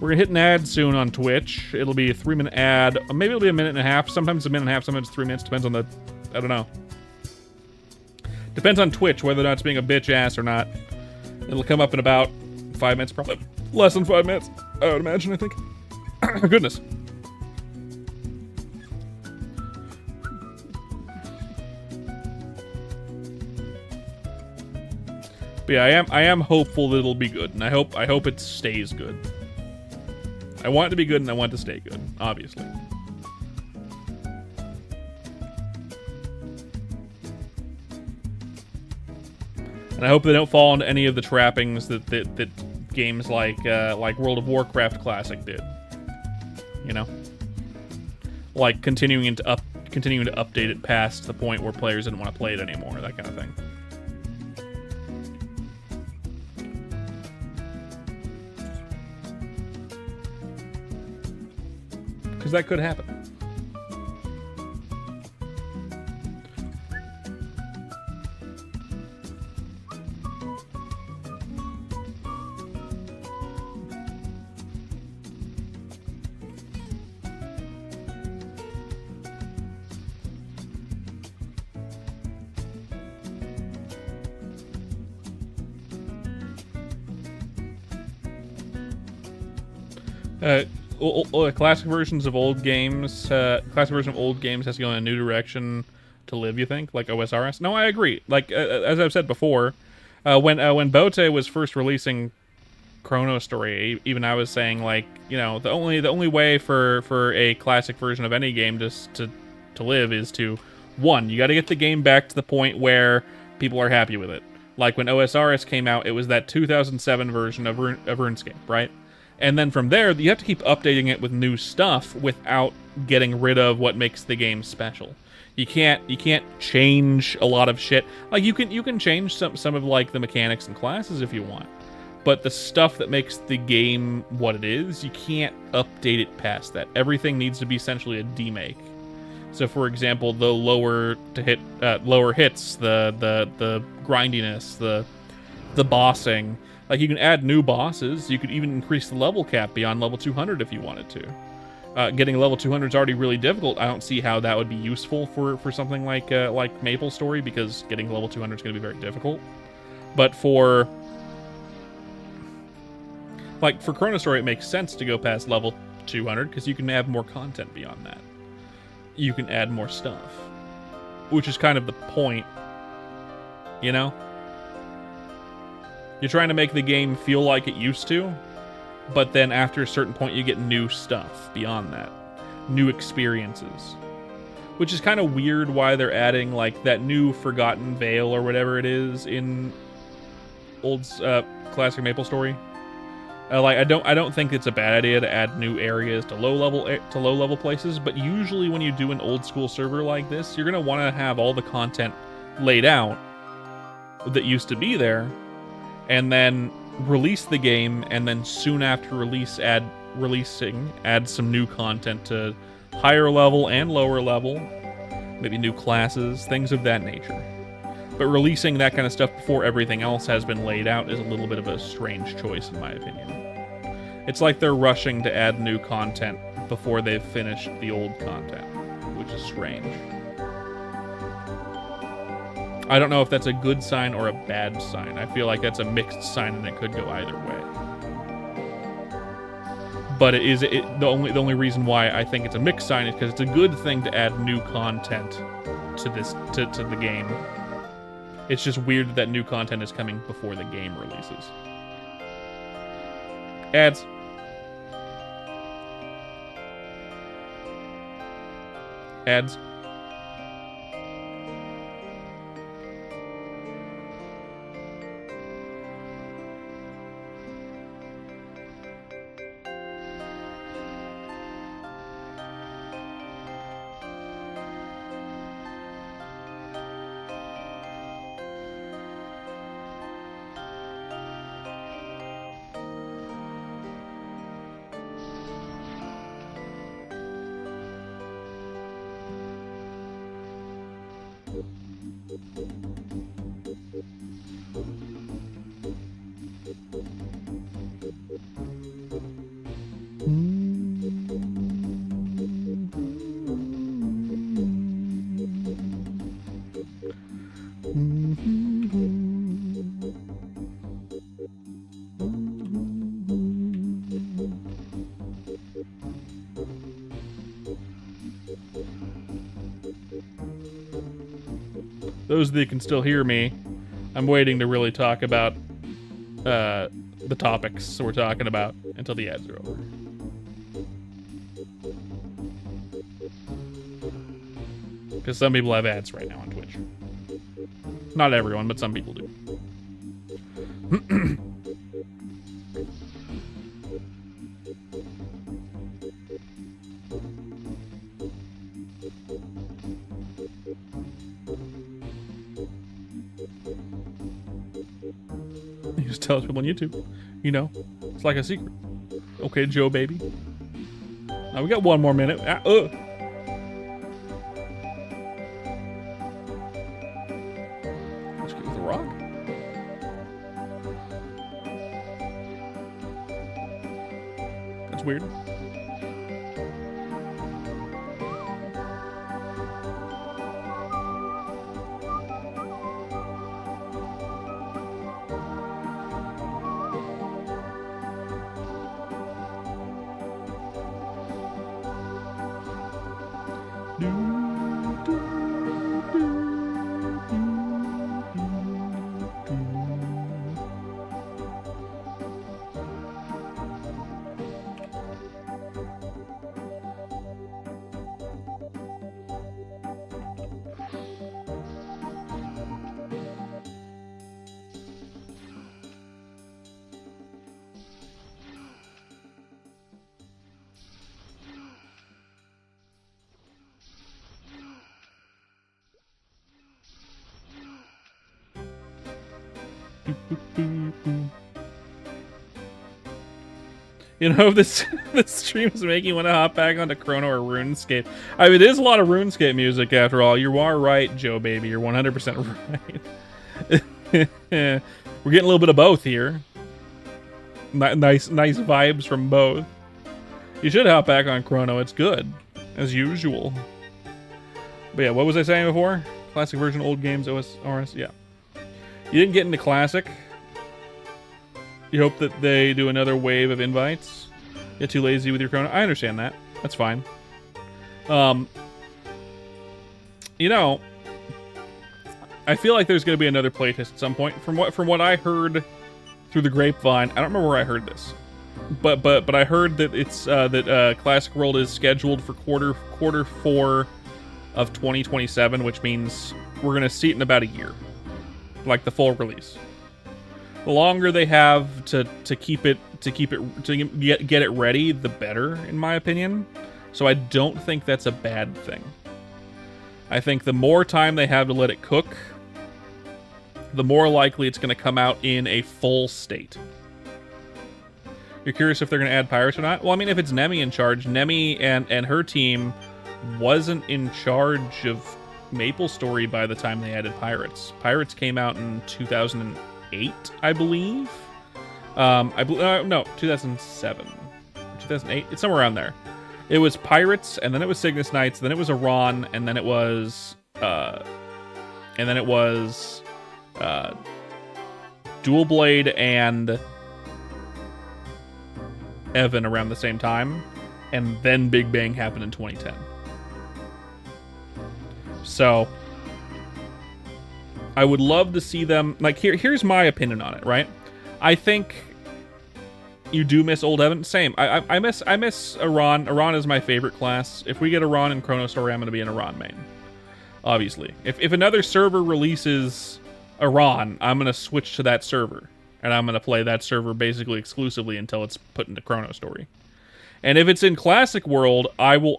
We're gonna hit an ad soon on Twitch. It'll be a 3-minute ad. Maybe it'll be a minute and a half. Sometimes a minute and a half. Sometimes 3 minutes. Depends on the... I don't know. Depends on Twitch, whether or not it's being a bitch ass or not. It'll come up in about 5 minutes, probably less than 5 minutes, I would imagine, I think. Goodness. But yeah, I am hopeful that it'll be good, and I hope it stays good. I want it to be good, and I want it to stay good, obviously. And I hope they don't fall into any of the trappings that games like World of Warcraft Classic did. You know, like continuing to update it past the point where players didn't want to play it anymore, that kind of thing. Because that could happen. Classic versions of old games. Classic version of old games has to go in a new direction to live. You think, like OSRS? No, I agree. Like as I've said before, when Bote was first releasing Chrono Story, even I was saying, like, you know, the only way for a classic version of any game to live is to, one, you got to get the game back to the point where people are happy with it. Like when OSRS came out, it was that 2007 version of RuneScape, right? And then from there, you have to keep updating it with new stuff without getting rid of what makes the game special. You can't change a lot of shit. Like you can change some of like the mechanics and classes if you want, but the stuff that makes the game what it is, you can't update it past that. Everything needs to be essentially a demake. So, for example, the lower hits, the grindiness, the bossing. Like, you can add new bosses. You could even increase the level cap beyond level 200 if you wanted to. Getting level 200 is already really difficult. I don't see how that would be useful for something like MapleStory, because getting level 200 is going to be very difficult. But for Chrono Story, it makes sense to go past level 200 because you can have more content beyond that. You can add more stuff, which is kind of the point, you know? You're trying to make the game feel like it used to, but then after a certain point you get new stuff beyond that. New experiences. which is kind of weird why they're adding like that new Forgotten Vale or whatever it is in old classic MapleStory. Like I don't think it's a bad idea to add new areas to low level places, but usually when you do an old school server like this, you're gonna want to have all the content laid out that used to be there, and then release the game, and then soon after release add some new content to higher level and lower level, maybe new classes, things of that nature. But releasing that kind of stuff before everything else has been laid out is a little bit of a strange choice, in my opinion. It's like they're rushing to add new content before they've finished the old content, which is strange. I don't know if that's a good sign or a bad sign. I feel like that's a mixed sign, and it could go either way. But the only reason why I think it's a mixed sign is because it's a good thing to add new content to the game. It's just weird that new content is coming before the game releases. Ads. Ads. Those that can still hear me, I'm waiting to really talk about the topics we're talking about until the ads are over. Because some people have ads right now on Twitch. Not everyone, but some people do. You just tell people on YouTube. You know, it's like a secret. Okay, Joe, baby. Now we got one more minute. Let's get with the rock. That's weird. You know, this stream is making you want to hop back onto Chrono or RuneScape. I mean, it is a lot of RuneScape music after all. You are right, Joe, baby. You're 100% right. We're getting a little bit of both here. Nice vibes from both. You should hop back on Chrono. It's good, as usual. But yeah, what was I saying before? Classic version, old games, OS, yeah. You didn't get into Classic. You hope that they do another wave of invites. Get too lazy with your Chrono. I understand that. That's fine. You know, I feel like there's going to be another playtest at some point. From what I heard through the grapevine, I don't remember where I heard this, but I heard that it's that Classic World is scheduled for quarter 4 of 2027, which means we're gonna see it in about a year, like the full release. The longer they have to get it ready, the better, in my opinion. So I don't think that's a bad thing. I think the more time they have to let it cook, the more likely it's going to come out in a full state. You're curious if they're going to add pirates or not? Well, I mean, if it's Nemi in charge, Nemi and her team wasn't in charge of MapleStory by the time they added pirates. Pirates came out in 2008, I believe. No, 2007, 2008. It's somewhere around there. It was Pirates, and then it was Cygnus Knights, then it was Iran, and then it was Dual Blade and Evan around the same time, and then Big Bang happened in 2010. So I would love to see them, like, here's my opinion on it, right? I think you do miss old Evan. Same. I miss Iran. Iran is my favorite class. If we get Iran in Chrono Story, I'm going to be an Iran main. Obviously. If another server releases Iran, I'm going to switch to that server. And I'm going to play that server basically exclusively until it's put into Chrono Story. And if it's in Classic World, I will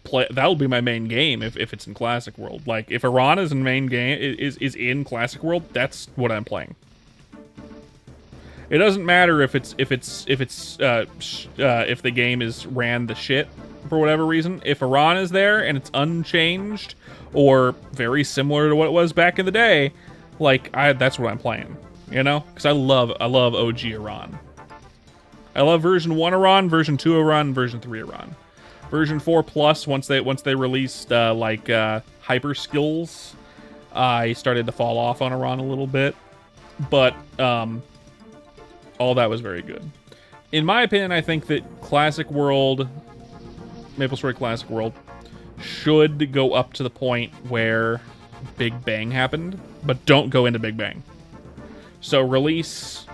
play. That'll be my main game if it's in Classic World. Like, if Iran is in main game is in Classic World, that's what I'm playing. It doesn't matter if the game is ran to shit for whatever reason. If Iran is there and it's unchanged or very similar to what it was back in the day, like, that's what I'm playing, you know? Because I love OG Iran. I love version 1 Iran, version 2 Iran, version 3 Iran. Version 4 Plus, once they released hyper skills, I started to fall off on Iran a little bit, but all that was very good. In my opinion, I think that Classic World, MapleStory Classic World, should go up to the point where Big Bang happened, but don't go into Big Bang. So release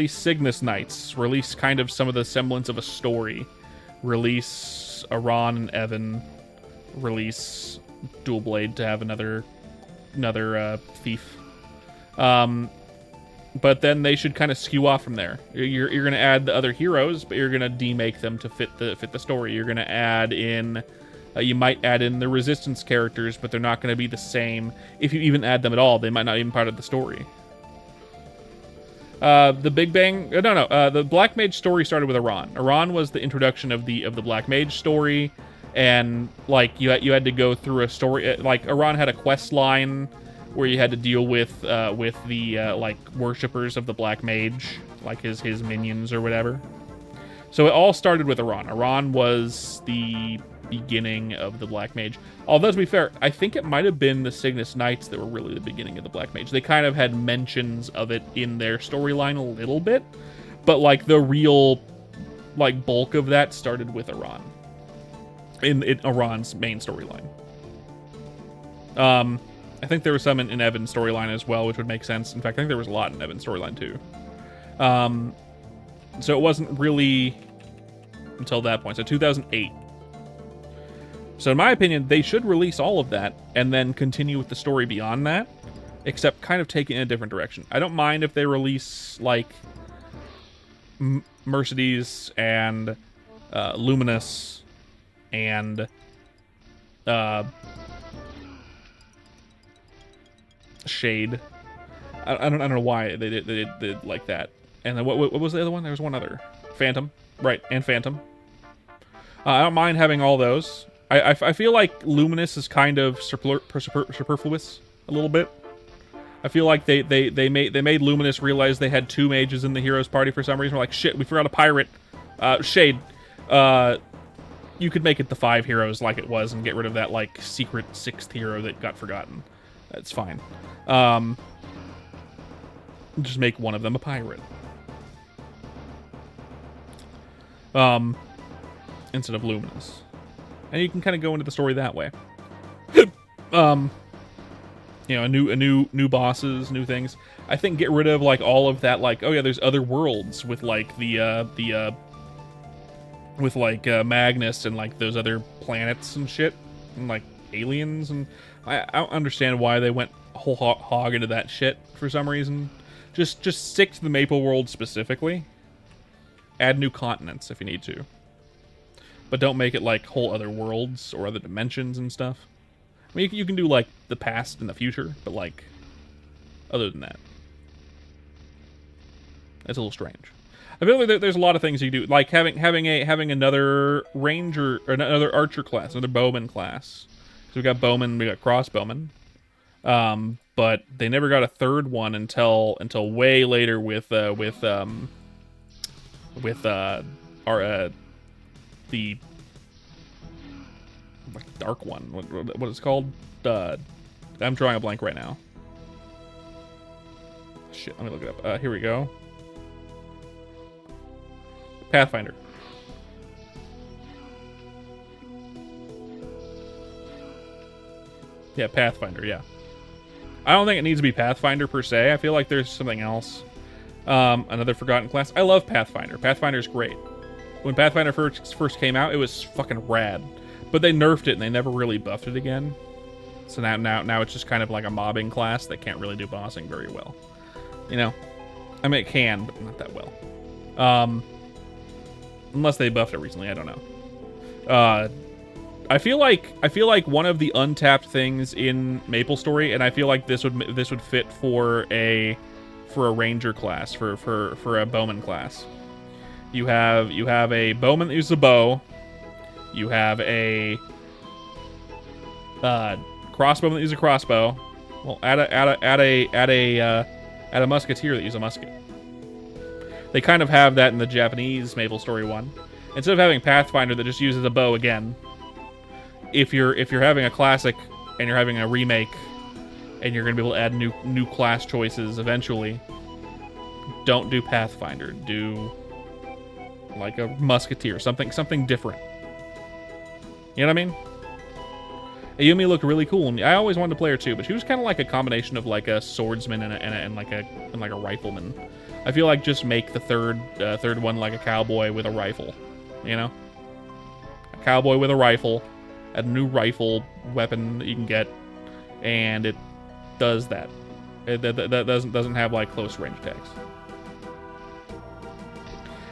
Cygnus Knights, release kind of some of the semblance of a story, release Iran and Evan, release Dual Blade to have another thief. But then they should kind of skew off from there. You're going to add the other heroes, but you're going to demake them to fit the story. You're going to add in, you might add in the Resistance characters, but they're not going to be the same. If you even add them at all, they might not even be part of the story. The Big Bang, the Black Mage story started with Iran. Iran was the introduction of the Black Mage story, and like you had to go through a story. Like, Iran had a quest line where you had to deal with the like worshippers of the Black Mage, like his minions or whatever. So it all started with Iran. Iran was the beginning of the Black Mage. Although, to be fair, I think it might have been the Cygnus Knights that were really the beginning of the Black Mage. They kind of had mentions of it in their storyline a little bit, but like the real like bulk of that started with Iran. In Iran's main storyline. I think there was some in Evan's storyline as well, which would make sense. In fact, I think there was a lot in Evan's storyline too. So it wasn't really until that point. So 2008. So in my opinion, they should release all of that and then continue with the story beyond that, except kind of take it in a different direction. I don't mind if they release like Mercedes and Luminous and Shade. I don't know why they did like that. And then what was the other one? There was one other. Phantom. Right, and Phantom. I don't mind having all those. I feel like Luminous is kind of superfluous a little bit. I feel like they made Luminous realize they had 2 mages in the heroes party for some reason. We're like, shit, we forgot a pirate. Shade. You could make it the 5 heroes like it was and get rid of that like secret 6th hero that got forgotten. That's fine. Just make one of them a pirate. Instead of Luminous. And you can kind of go into the story that way. You know, new bosses, new things. I think get rid of like all of that, like, oh yeah, there's other worlds with like the with like Magnus and like those other planets and shit, and like aliens, and I don't understand why they went whole hog into that shit for some reason. Just stick to the Maple World specifically. Add new continents if you need to, but don't make it like whole other worlds or other dimensions and stuff. I mean, you can do like the past and the future, but like other than that, it's a little strange. I feel like there's a lot of things you do, like having another ranger or another archer class, another bowman class. So we got bowman, we got crossbowman, but they never got a third one until way later with our the like dark one. What it's called? I'm drawing a blank right now. Shit, let me look it up. Here we go. Pathfinder. Yeah, Pathfinder, yeah. I don't think it needs to be Pathfinder per se. I feel like there's something else. Another forgotten class. I love Pathfinder. Pathfinder's great. When Pathfinder first came out, it was fucking rad. But they nerfed it and they never really buffed it again. So now it's just kind of like a mobbing class that can't really do bossing very well. You know? I mean, it can, but not that well. Unless they buffed it recently, I don't know. I feel like one of the untapped things in MapleStory, and I feel like this would fit for a ranger class, for a bowman class. You have a bowman that uses a bow. You have a crossbowman that uses a crossbow. Well, add a musketeer that uses a musket. They kind of have that in the Japanese MapleStory one. Instead of having Pathfinder that just uses a bow again, if you're having a classic and you're having a remake and you're going to be able to add new class choices eventually, don't do Pathfinder. Do like a musketeer, something different. You know what I mean? Ayumi looked really cool, and I always wanted to play her too, but she was kind of like a combination of like a swordsman and like a rifleman. I feel like just make the third one like a cowboy with a rifle, you know? A cowboy with a rifle, a new rifle weapon that you can get, and it does that. That doesn't have like close range attacks.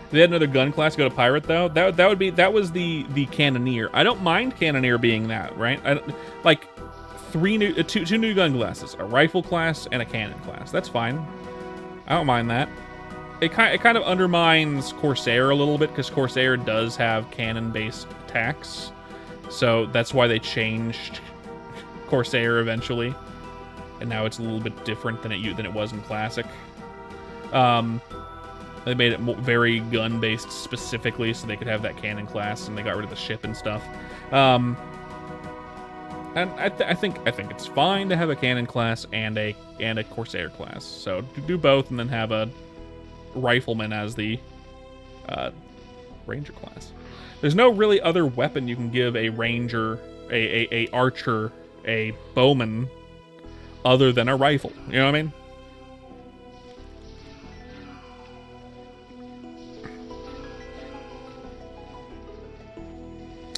If they had another gun class go to pirate though, that was the cannoneer. I don't mind cannoneer being that, right? Like two new gun classes, a rifle class and a cannon class. That's fine. I don't mind that. It kind of undermines Corsair a little bit, because Corsair does have cannon-based attacks. So that's why they changed Corsair eventually. And now it's a little bit different than it was in Classic. They made it very gun-based specifically, so they could have that cannon class, and they got rid of the ship and stuff. And I think it's fine to have a cannon class and a Corsair class. So do both, and then have a rifleman as the ranger class. There's no really other weapon you can give a ranger, a archer, a bowman, other than a rifle. You know what I mean?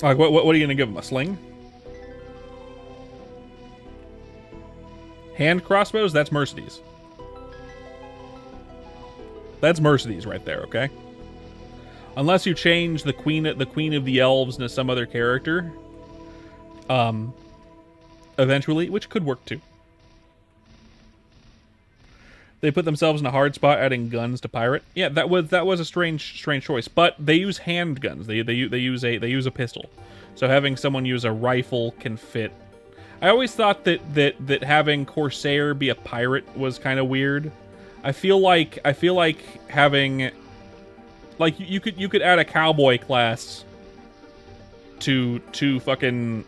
Like, what are you gonna give them? A sling? Hand crossbows? That's Mercedes. That's Mercedes right there, okay? Unless you change the queen of the elves into some other character, eventually, which could work too. They put themselves in a hard spot adding guns to pirate. Yeah, that was a strange choice. But they use handguns. They use a pistol. So having someone use a rifle can fit. I always thought that having Corsair be a pirate was kind of weird. I feel like having, like, you could add a cowboy class to fucking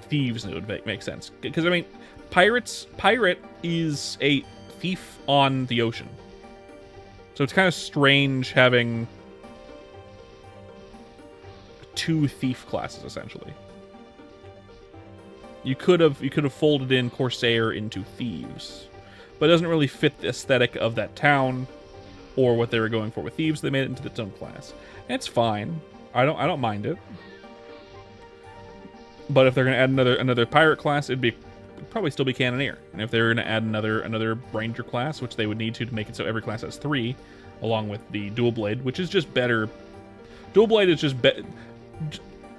thieves, and it would make sense. Because I mean, pirate is a thief on the ocean. So it's kind of strange having two thief classes essentially. You could have folded in Corsair into thieves, but it doesn't really fit the aesthetic of that town. or what they were going for with Thieves. They made it into its own class. And it's fine. I don't mind it. But if they're gonna add another pirate class, it'd probably still be Cannoneer. And if they were gonna add another Ranger class, which they would need to make it so every class has 3, along with the Dual Blade, which is just better. Dual Blade is just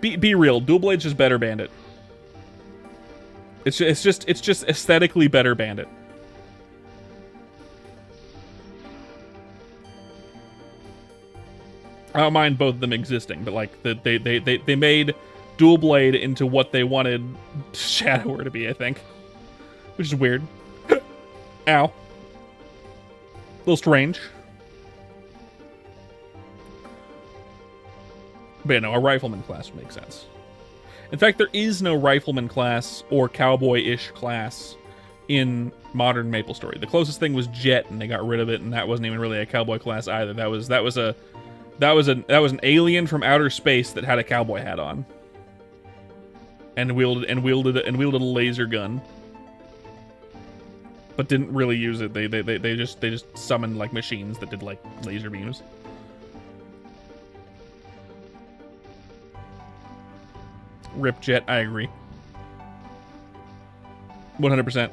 be real. Dual Blade's just better Bandit. It's just aesthetically better Bandit. I don't mind both of them existing, but like they made Dual Blade into what they wanted Shadower to be, I think, which is weird. Ow, a little strange. But yeah, no, a Rifleman class would make sense. In fact, there is no Rifleman class or Cowboy-ish class in modern MapleStory. The closest thing was Jet, and they got rid of it, and that wasn't even really a Cowboy class either. That was an alien from outer space that had a cowboy hat on, and wielded a laser gun, but didn't really use it. They just summoned like machines that did like laser beams. Rip Jet, I agree. 100%.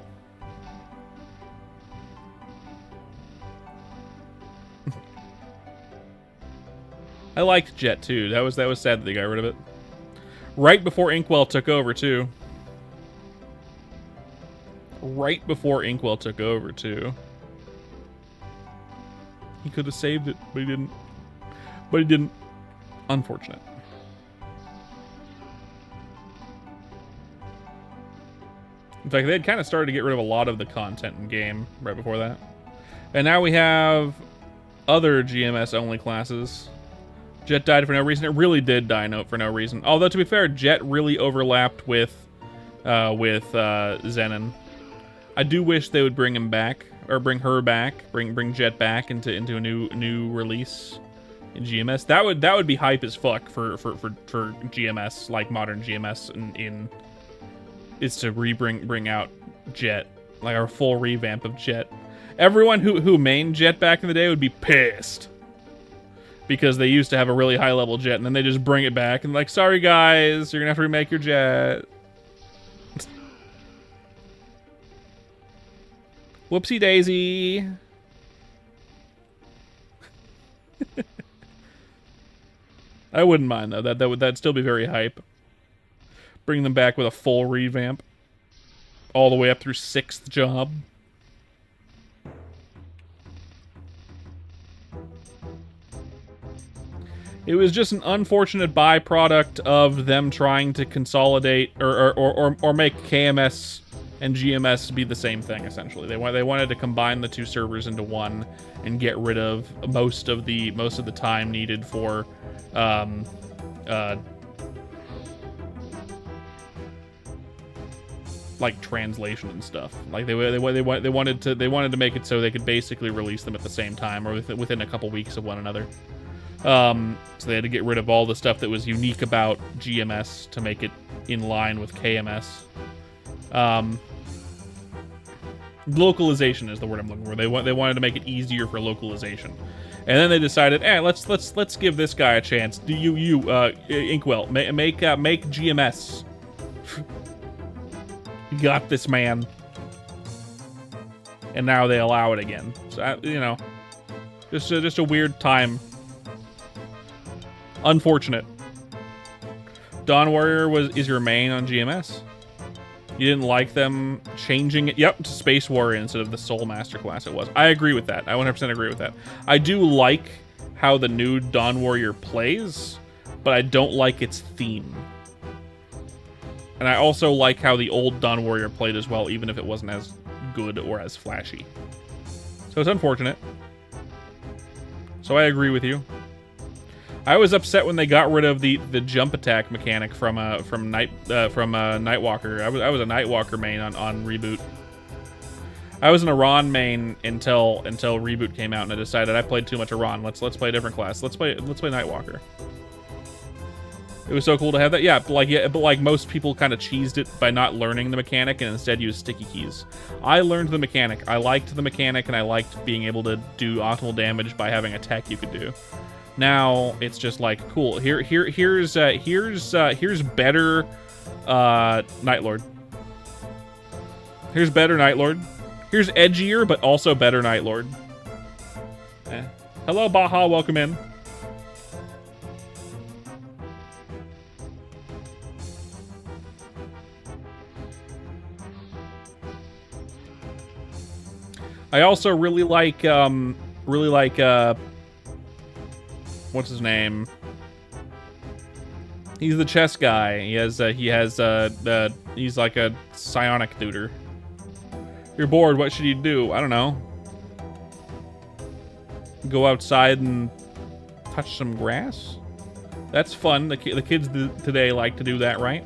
I liked Jet too. That was sad that they got rid of it. Right before Inkwell took over too. Right before Inkwell took over too. He could have saved it, but he didn't. Unfortunate. In fact, they had kind of started to get rid of a lot of the content in game right before that. And now we have other GMS-only classes. Jet died for no reason. It really did die for no reason. Although, to be fair, Jet really overlapped with Zenon. I do wish they would bring him back, or bring her back, bring Jet back into a new release in GMS. That would be hype as fuck for GMS, like modern GMS is to bring out Jet, like our full revamp of Jet. Everyone who mained Jet back in the day would be pissed, because they used to have a really high level Jet, and then they just bring it back and like, sorry guys, you're gonna have to remake your Jet. Whoopsie daisy. I wouldn't mind though. That'd still be very hype. Bring them back with a full revamp, all the way up through 6th job. It was just an unfortunate byproduct of them trying to consolidate or make KMS and GMS be the same thing, essentially. They wanted to combine the 2 servers into one and get rid of most of the time needed for like translation and stuff. Like they wanted to make it so they could basically release them at the same time or within a couple weeks of one another. So they had to get rid of all the stuff that was unique about GMS to make it in line with KMS. Localization is the word I'm looking for. They wanted to make it easier for localization, and then they decided, let's give this guy a chance. Do you Inkwell make GMS? You got this, man. And now they allow it again. So you know, just a weird time. Unfortunate. Dawn Warrior is your main on GMS. You didn't like them changing it? Yep, to Space Warrior instead of the Soul Master class it was. I agree with that. I 100% agree with that. I do like how the new Dawn Warrior plays, but I don't like its theme. And I also like how the old Dawn Warrior played as well, even if it wasn't as good or as flashy. So it's unfortunate. So I agree with you. I was upset when they got rid of the jump attack mechanic from Nightwalker. I was a Nightwalker main on Reboot. I was an Iran main until Reboot came out, and I decided I played too much Iran. Let's play a different class. Let's play Nightwalker. It was so cool to have that. Yeah, but like most people kind of cheesed it by not learning the mechanic and instead used sticky keys. I learned the mechanic. I liked the mechanic and I liked being able to do optimal damage by having a tech you could do. Now it's just like cool. Here's better Night Lord. Here's better Night Lord. Here's edgier but also better Night Lord. Hello Baja, welcome in. I also really like what's his name? He's the chess guy. He's like a psionic tutor. You're bored, what should you do? I don't know. Go outside and touch some grass? That's fun. The kids today like to do that, right?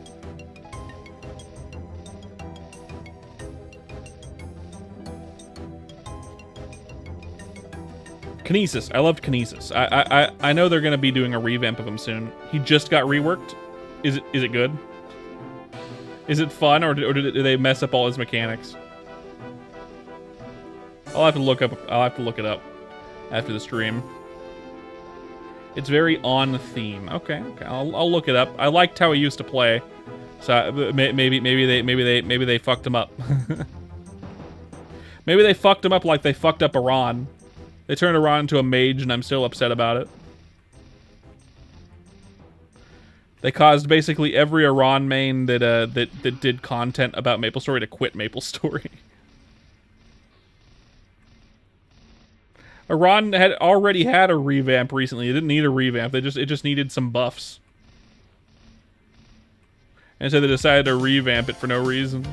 Kinesis. I loved Kinesis. I know they're gonna be doing a revamp of him soon. He just got reworked. Is it good? Is it fun, or do they mess up all his mechanics? I'll have to look it up after the stream. It's very on theme. Okay. I'll look it up. I liked how he used to play, so maybe they fucked him up. Maybe they fucked him up like they fucked up Iran. They turned Iran into a mage, and I'm still upset about it. They caused basically every Iran main that did content about MapleStory to quit MapleStory. Iran had already had a revamp recently. It didn't need a revamp. It just needed some buffs. And so they decided to revamp it for no reason.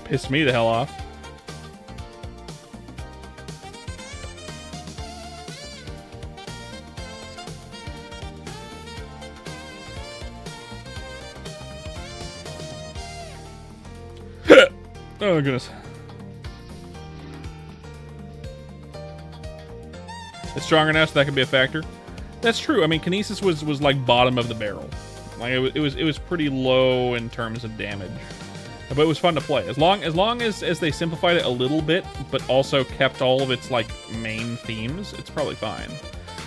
Pissed me the hell off. Oh, goodness. It's stronger now, so that could be a factor. That's true. I mean, Kinesis was like bottom of the barrel. Like it was pretty low in terms of damage, but it was fun to play. As long as they simplified it a little bit, but also kept all of its like main themes, it's probably fine.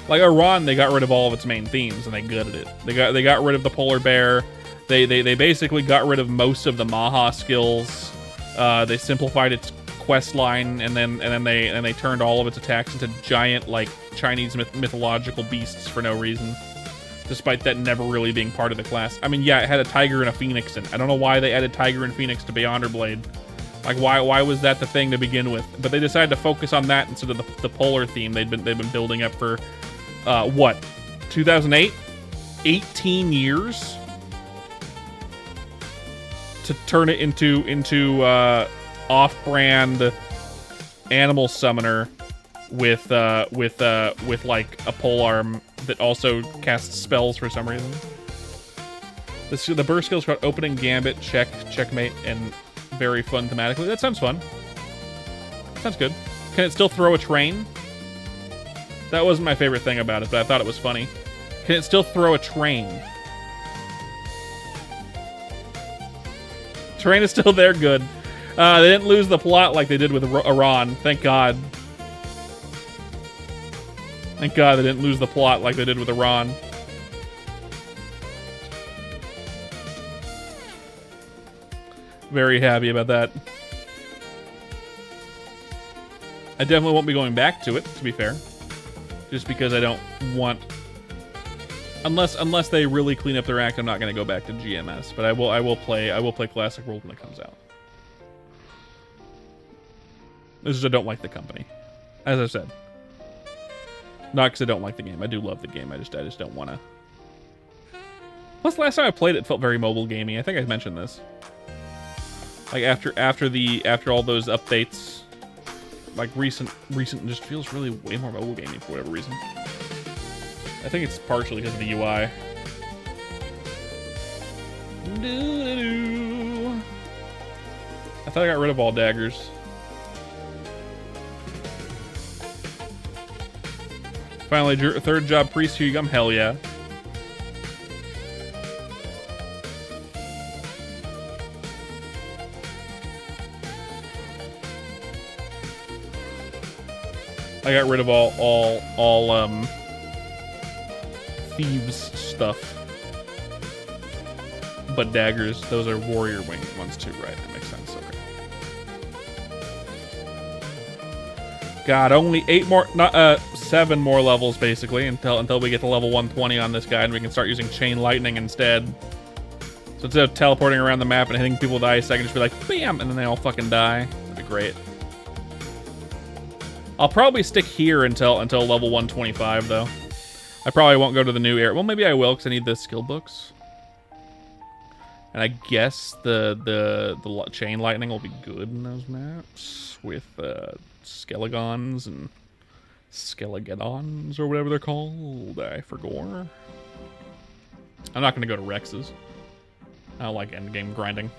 Like Iran, they got rid of all of its main themes and they gutted it. They got rid of the polar bear. They basically got rid of most of the Maha skills. They simplified its quest line, and then they turned all of its attacks into giant like Chinese mythological beasts for no reason, despite that never really being part of the class. I mean, yeah, it had a tiger and a phoenix in it. I don't know why they added tiger and phoenix to Beyonder Blade. Like, why was that the thing to begin with? But they decided to focus on that instead of the polar theme they've been building up for what, 2008, 18 years to turn it into off-brand animal summoner with like a polearm that also casts spells for some reason. The burst skill's called opening gambit, checkmate, and very fun thematically. That sounds fun. Sounds good. Can it still throw a train? That wasn't my favorite thing about it, but I thought it was funny. Can it still throw a train? Terrain is still there, good. They didn't lose the plot like they did with Iran. Thank God. Thank God they didn't lose the plot like they did with Iran. Very happy about that. I definitely won't be going back to it, to be fair. Just because I don't want... Unless they really clean up their act, I'm not going to go back to GMS. But I will play Classic World when it comes out. This is I don't like the company, as I said. Not because I don't like the game. I do love the game. I just don't want to. Plus, last time I played it, it felt very mobile gamey. I think I mentioned this. Like after all those updates, like recent just feels really way more mobile gaming for whatever reason. I think it's partially because of the UI. I thought I got rid of all daggers. Finally, third job priest, here you come. Hell yeah. I got rid of all thieves stuff. But daggers, those are warrior wing ones too, right? That makes sense. Okay. God, only 7 more levels basically until we get to level 120 on this guy, and we can start using chain lightning instead. So instead of teleporting around the map and hitting people with ice, I can just be like, bam, and then they all fucking die. That'd be great. I'll probably stick here until level 125 though. I probably won't go to the new area. Well, maybe I will because I need the skill books. And I guess the chain lightning will be good in those maps with Skelegons and Skelegedons or whatever they're called. I forgot. I'm not going to go to Rex's. I don't like endgame grinding.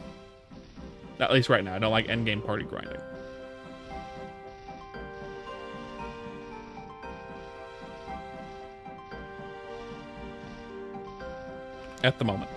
At least right now, I don't like endgame party grinding. At the moment.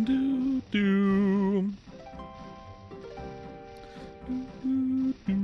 Do, do. Do, do.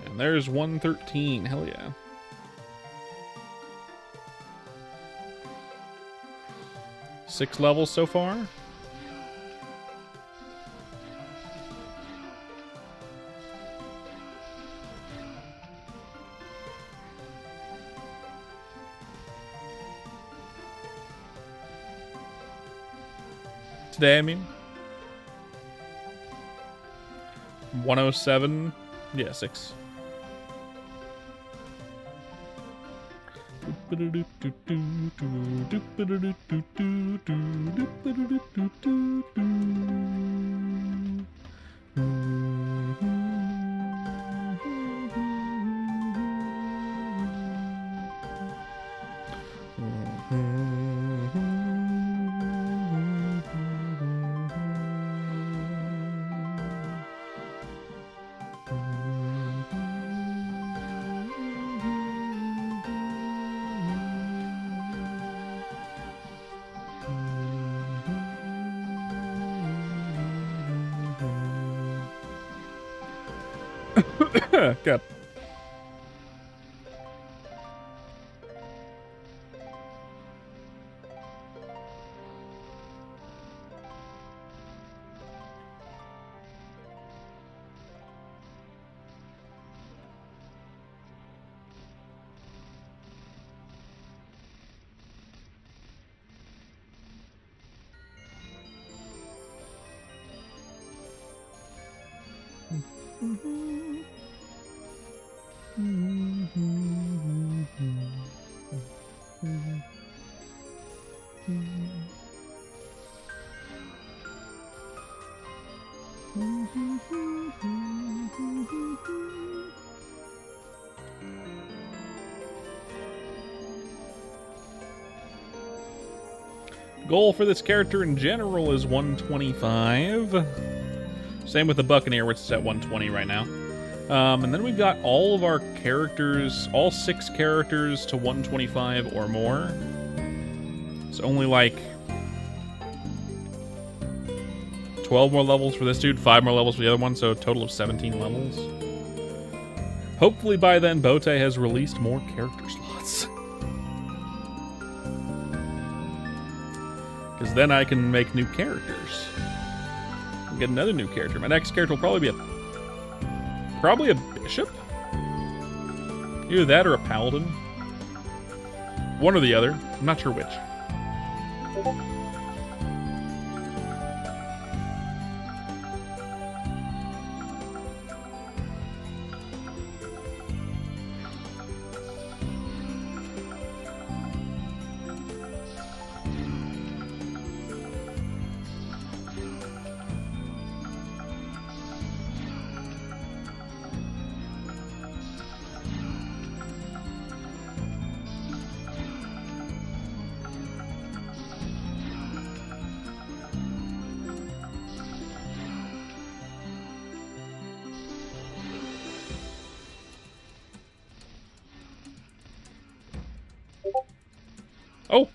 And there's 113. Hell yeah. Six levels so far. Today, I mean. 107. Yeah, 6. God. Goal for this character in general is 125. Same with the Buccaneer, which is at 120 right now. And then we've got all of our characters, all 6 characters to 125 or more. It's only like 12 more levels for this dude, 5 more levels for the other one, so a total of 17 levels. Hopefully by then, Bote has released more character slots. Because then I can make new characters. get another new character. My next character will probably be probably a bishop? Either that or a paladin. One or the other. I'm not sure which. Oh!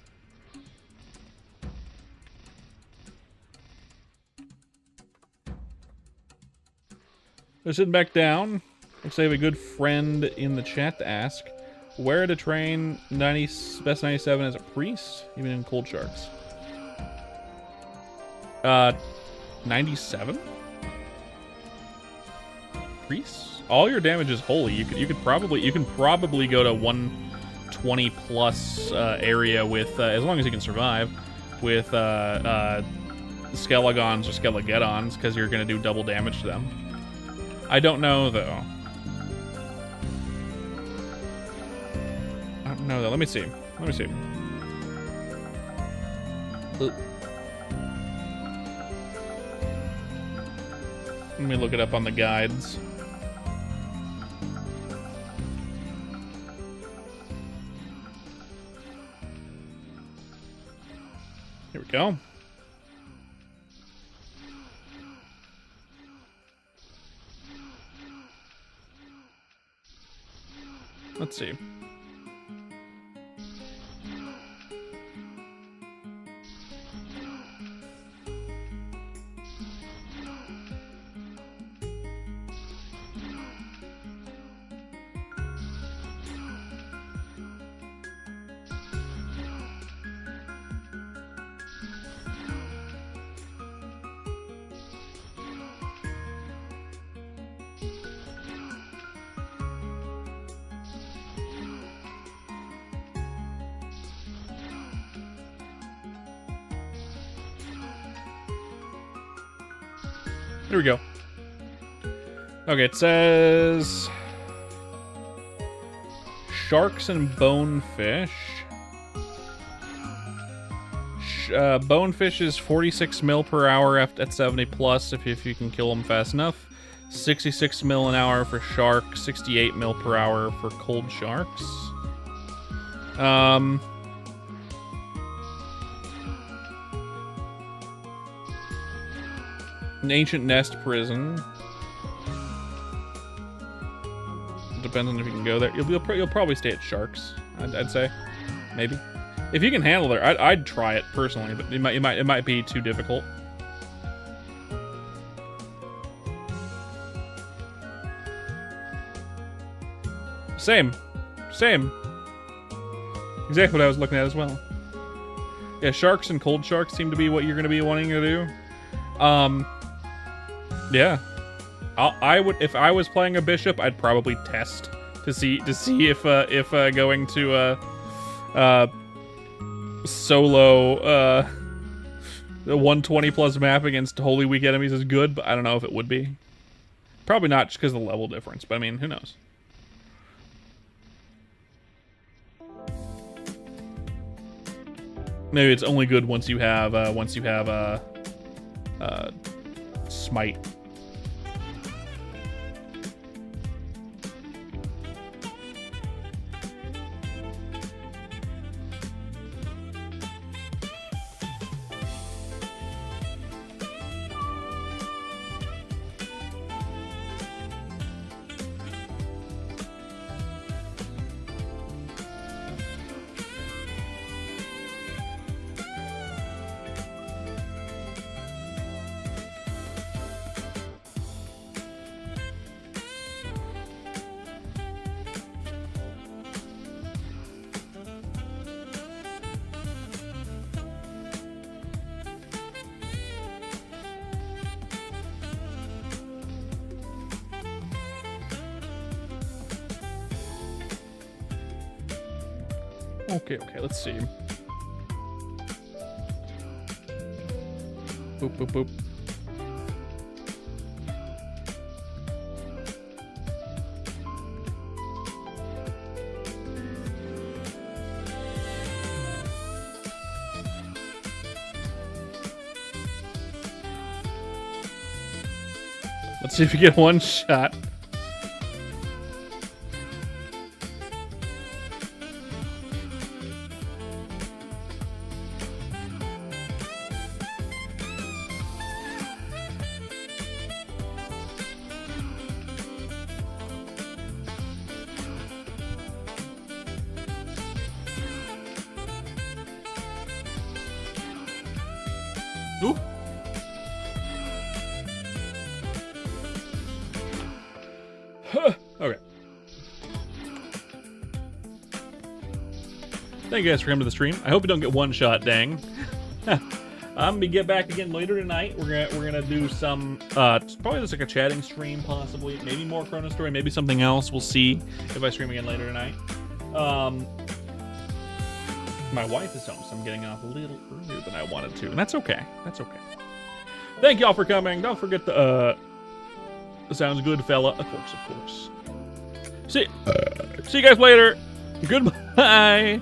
They're sitting back down. Looks like I have a good friend in the chat to ask. Where to train best 97 as a priest? Even in Cold Sharks. 97? Priests? All your damage is holy. You can probably go to 120 plus area with as long as you can survive with Skelegons or Skelegeddons, because you're gonna do double damage to them. I don't know though. I don't know though. Let me see. Let me look it up on the guides. Here we go. Let's see. Here we go. Okay, it says sharks and bonefish. Bonefish is 46 mil per hour at 70 plus if you can kill them fast enough. 66 mil an hour for shark. 68 mil per hour for cold sharks. An ancient nest prison. Depends on if you can go there. You'll probably stay at sharks. I'd say, maybe. If you can handle it, I'd try it personally, but it might be too difficult. Same. Exactly what I was looking at as well. Yeah, sharks and cold sharks seem to be what you're going to be wanting to do. Yeah, I would, if I was playing a bishop, I'd probably test to see if going to solo the 120 plus map against wholly weak enemies is good, but I don't know if it would be. Probably not, just because of the level difference. But I mean, who knows? Maybe it's only good once you have smite. Okay, let's see. Boop, boop, boop. Let's see if you get one shot. Ooh. Okay. Thank you guys for coming to the stream. I hope you don't get one shot, dang. I'm gonna get back again later tonight. We're gonna do some probably just like a chatting stream, possibly. Maybe more Chrono Story, maybe something else. We'll see if I stream again later tonight. My wife is home, so I'm getting off a little earlier than I wanted to, and that's okay. That's okay. Thank y'all for coming. Don't forget the sounds good, fella. Of course. See you guys later. Goodbye.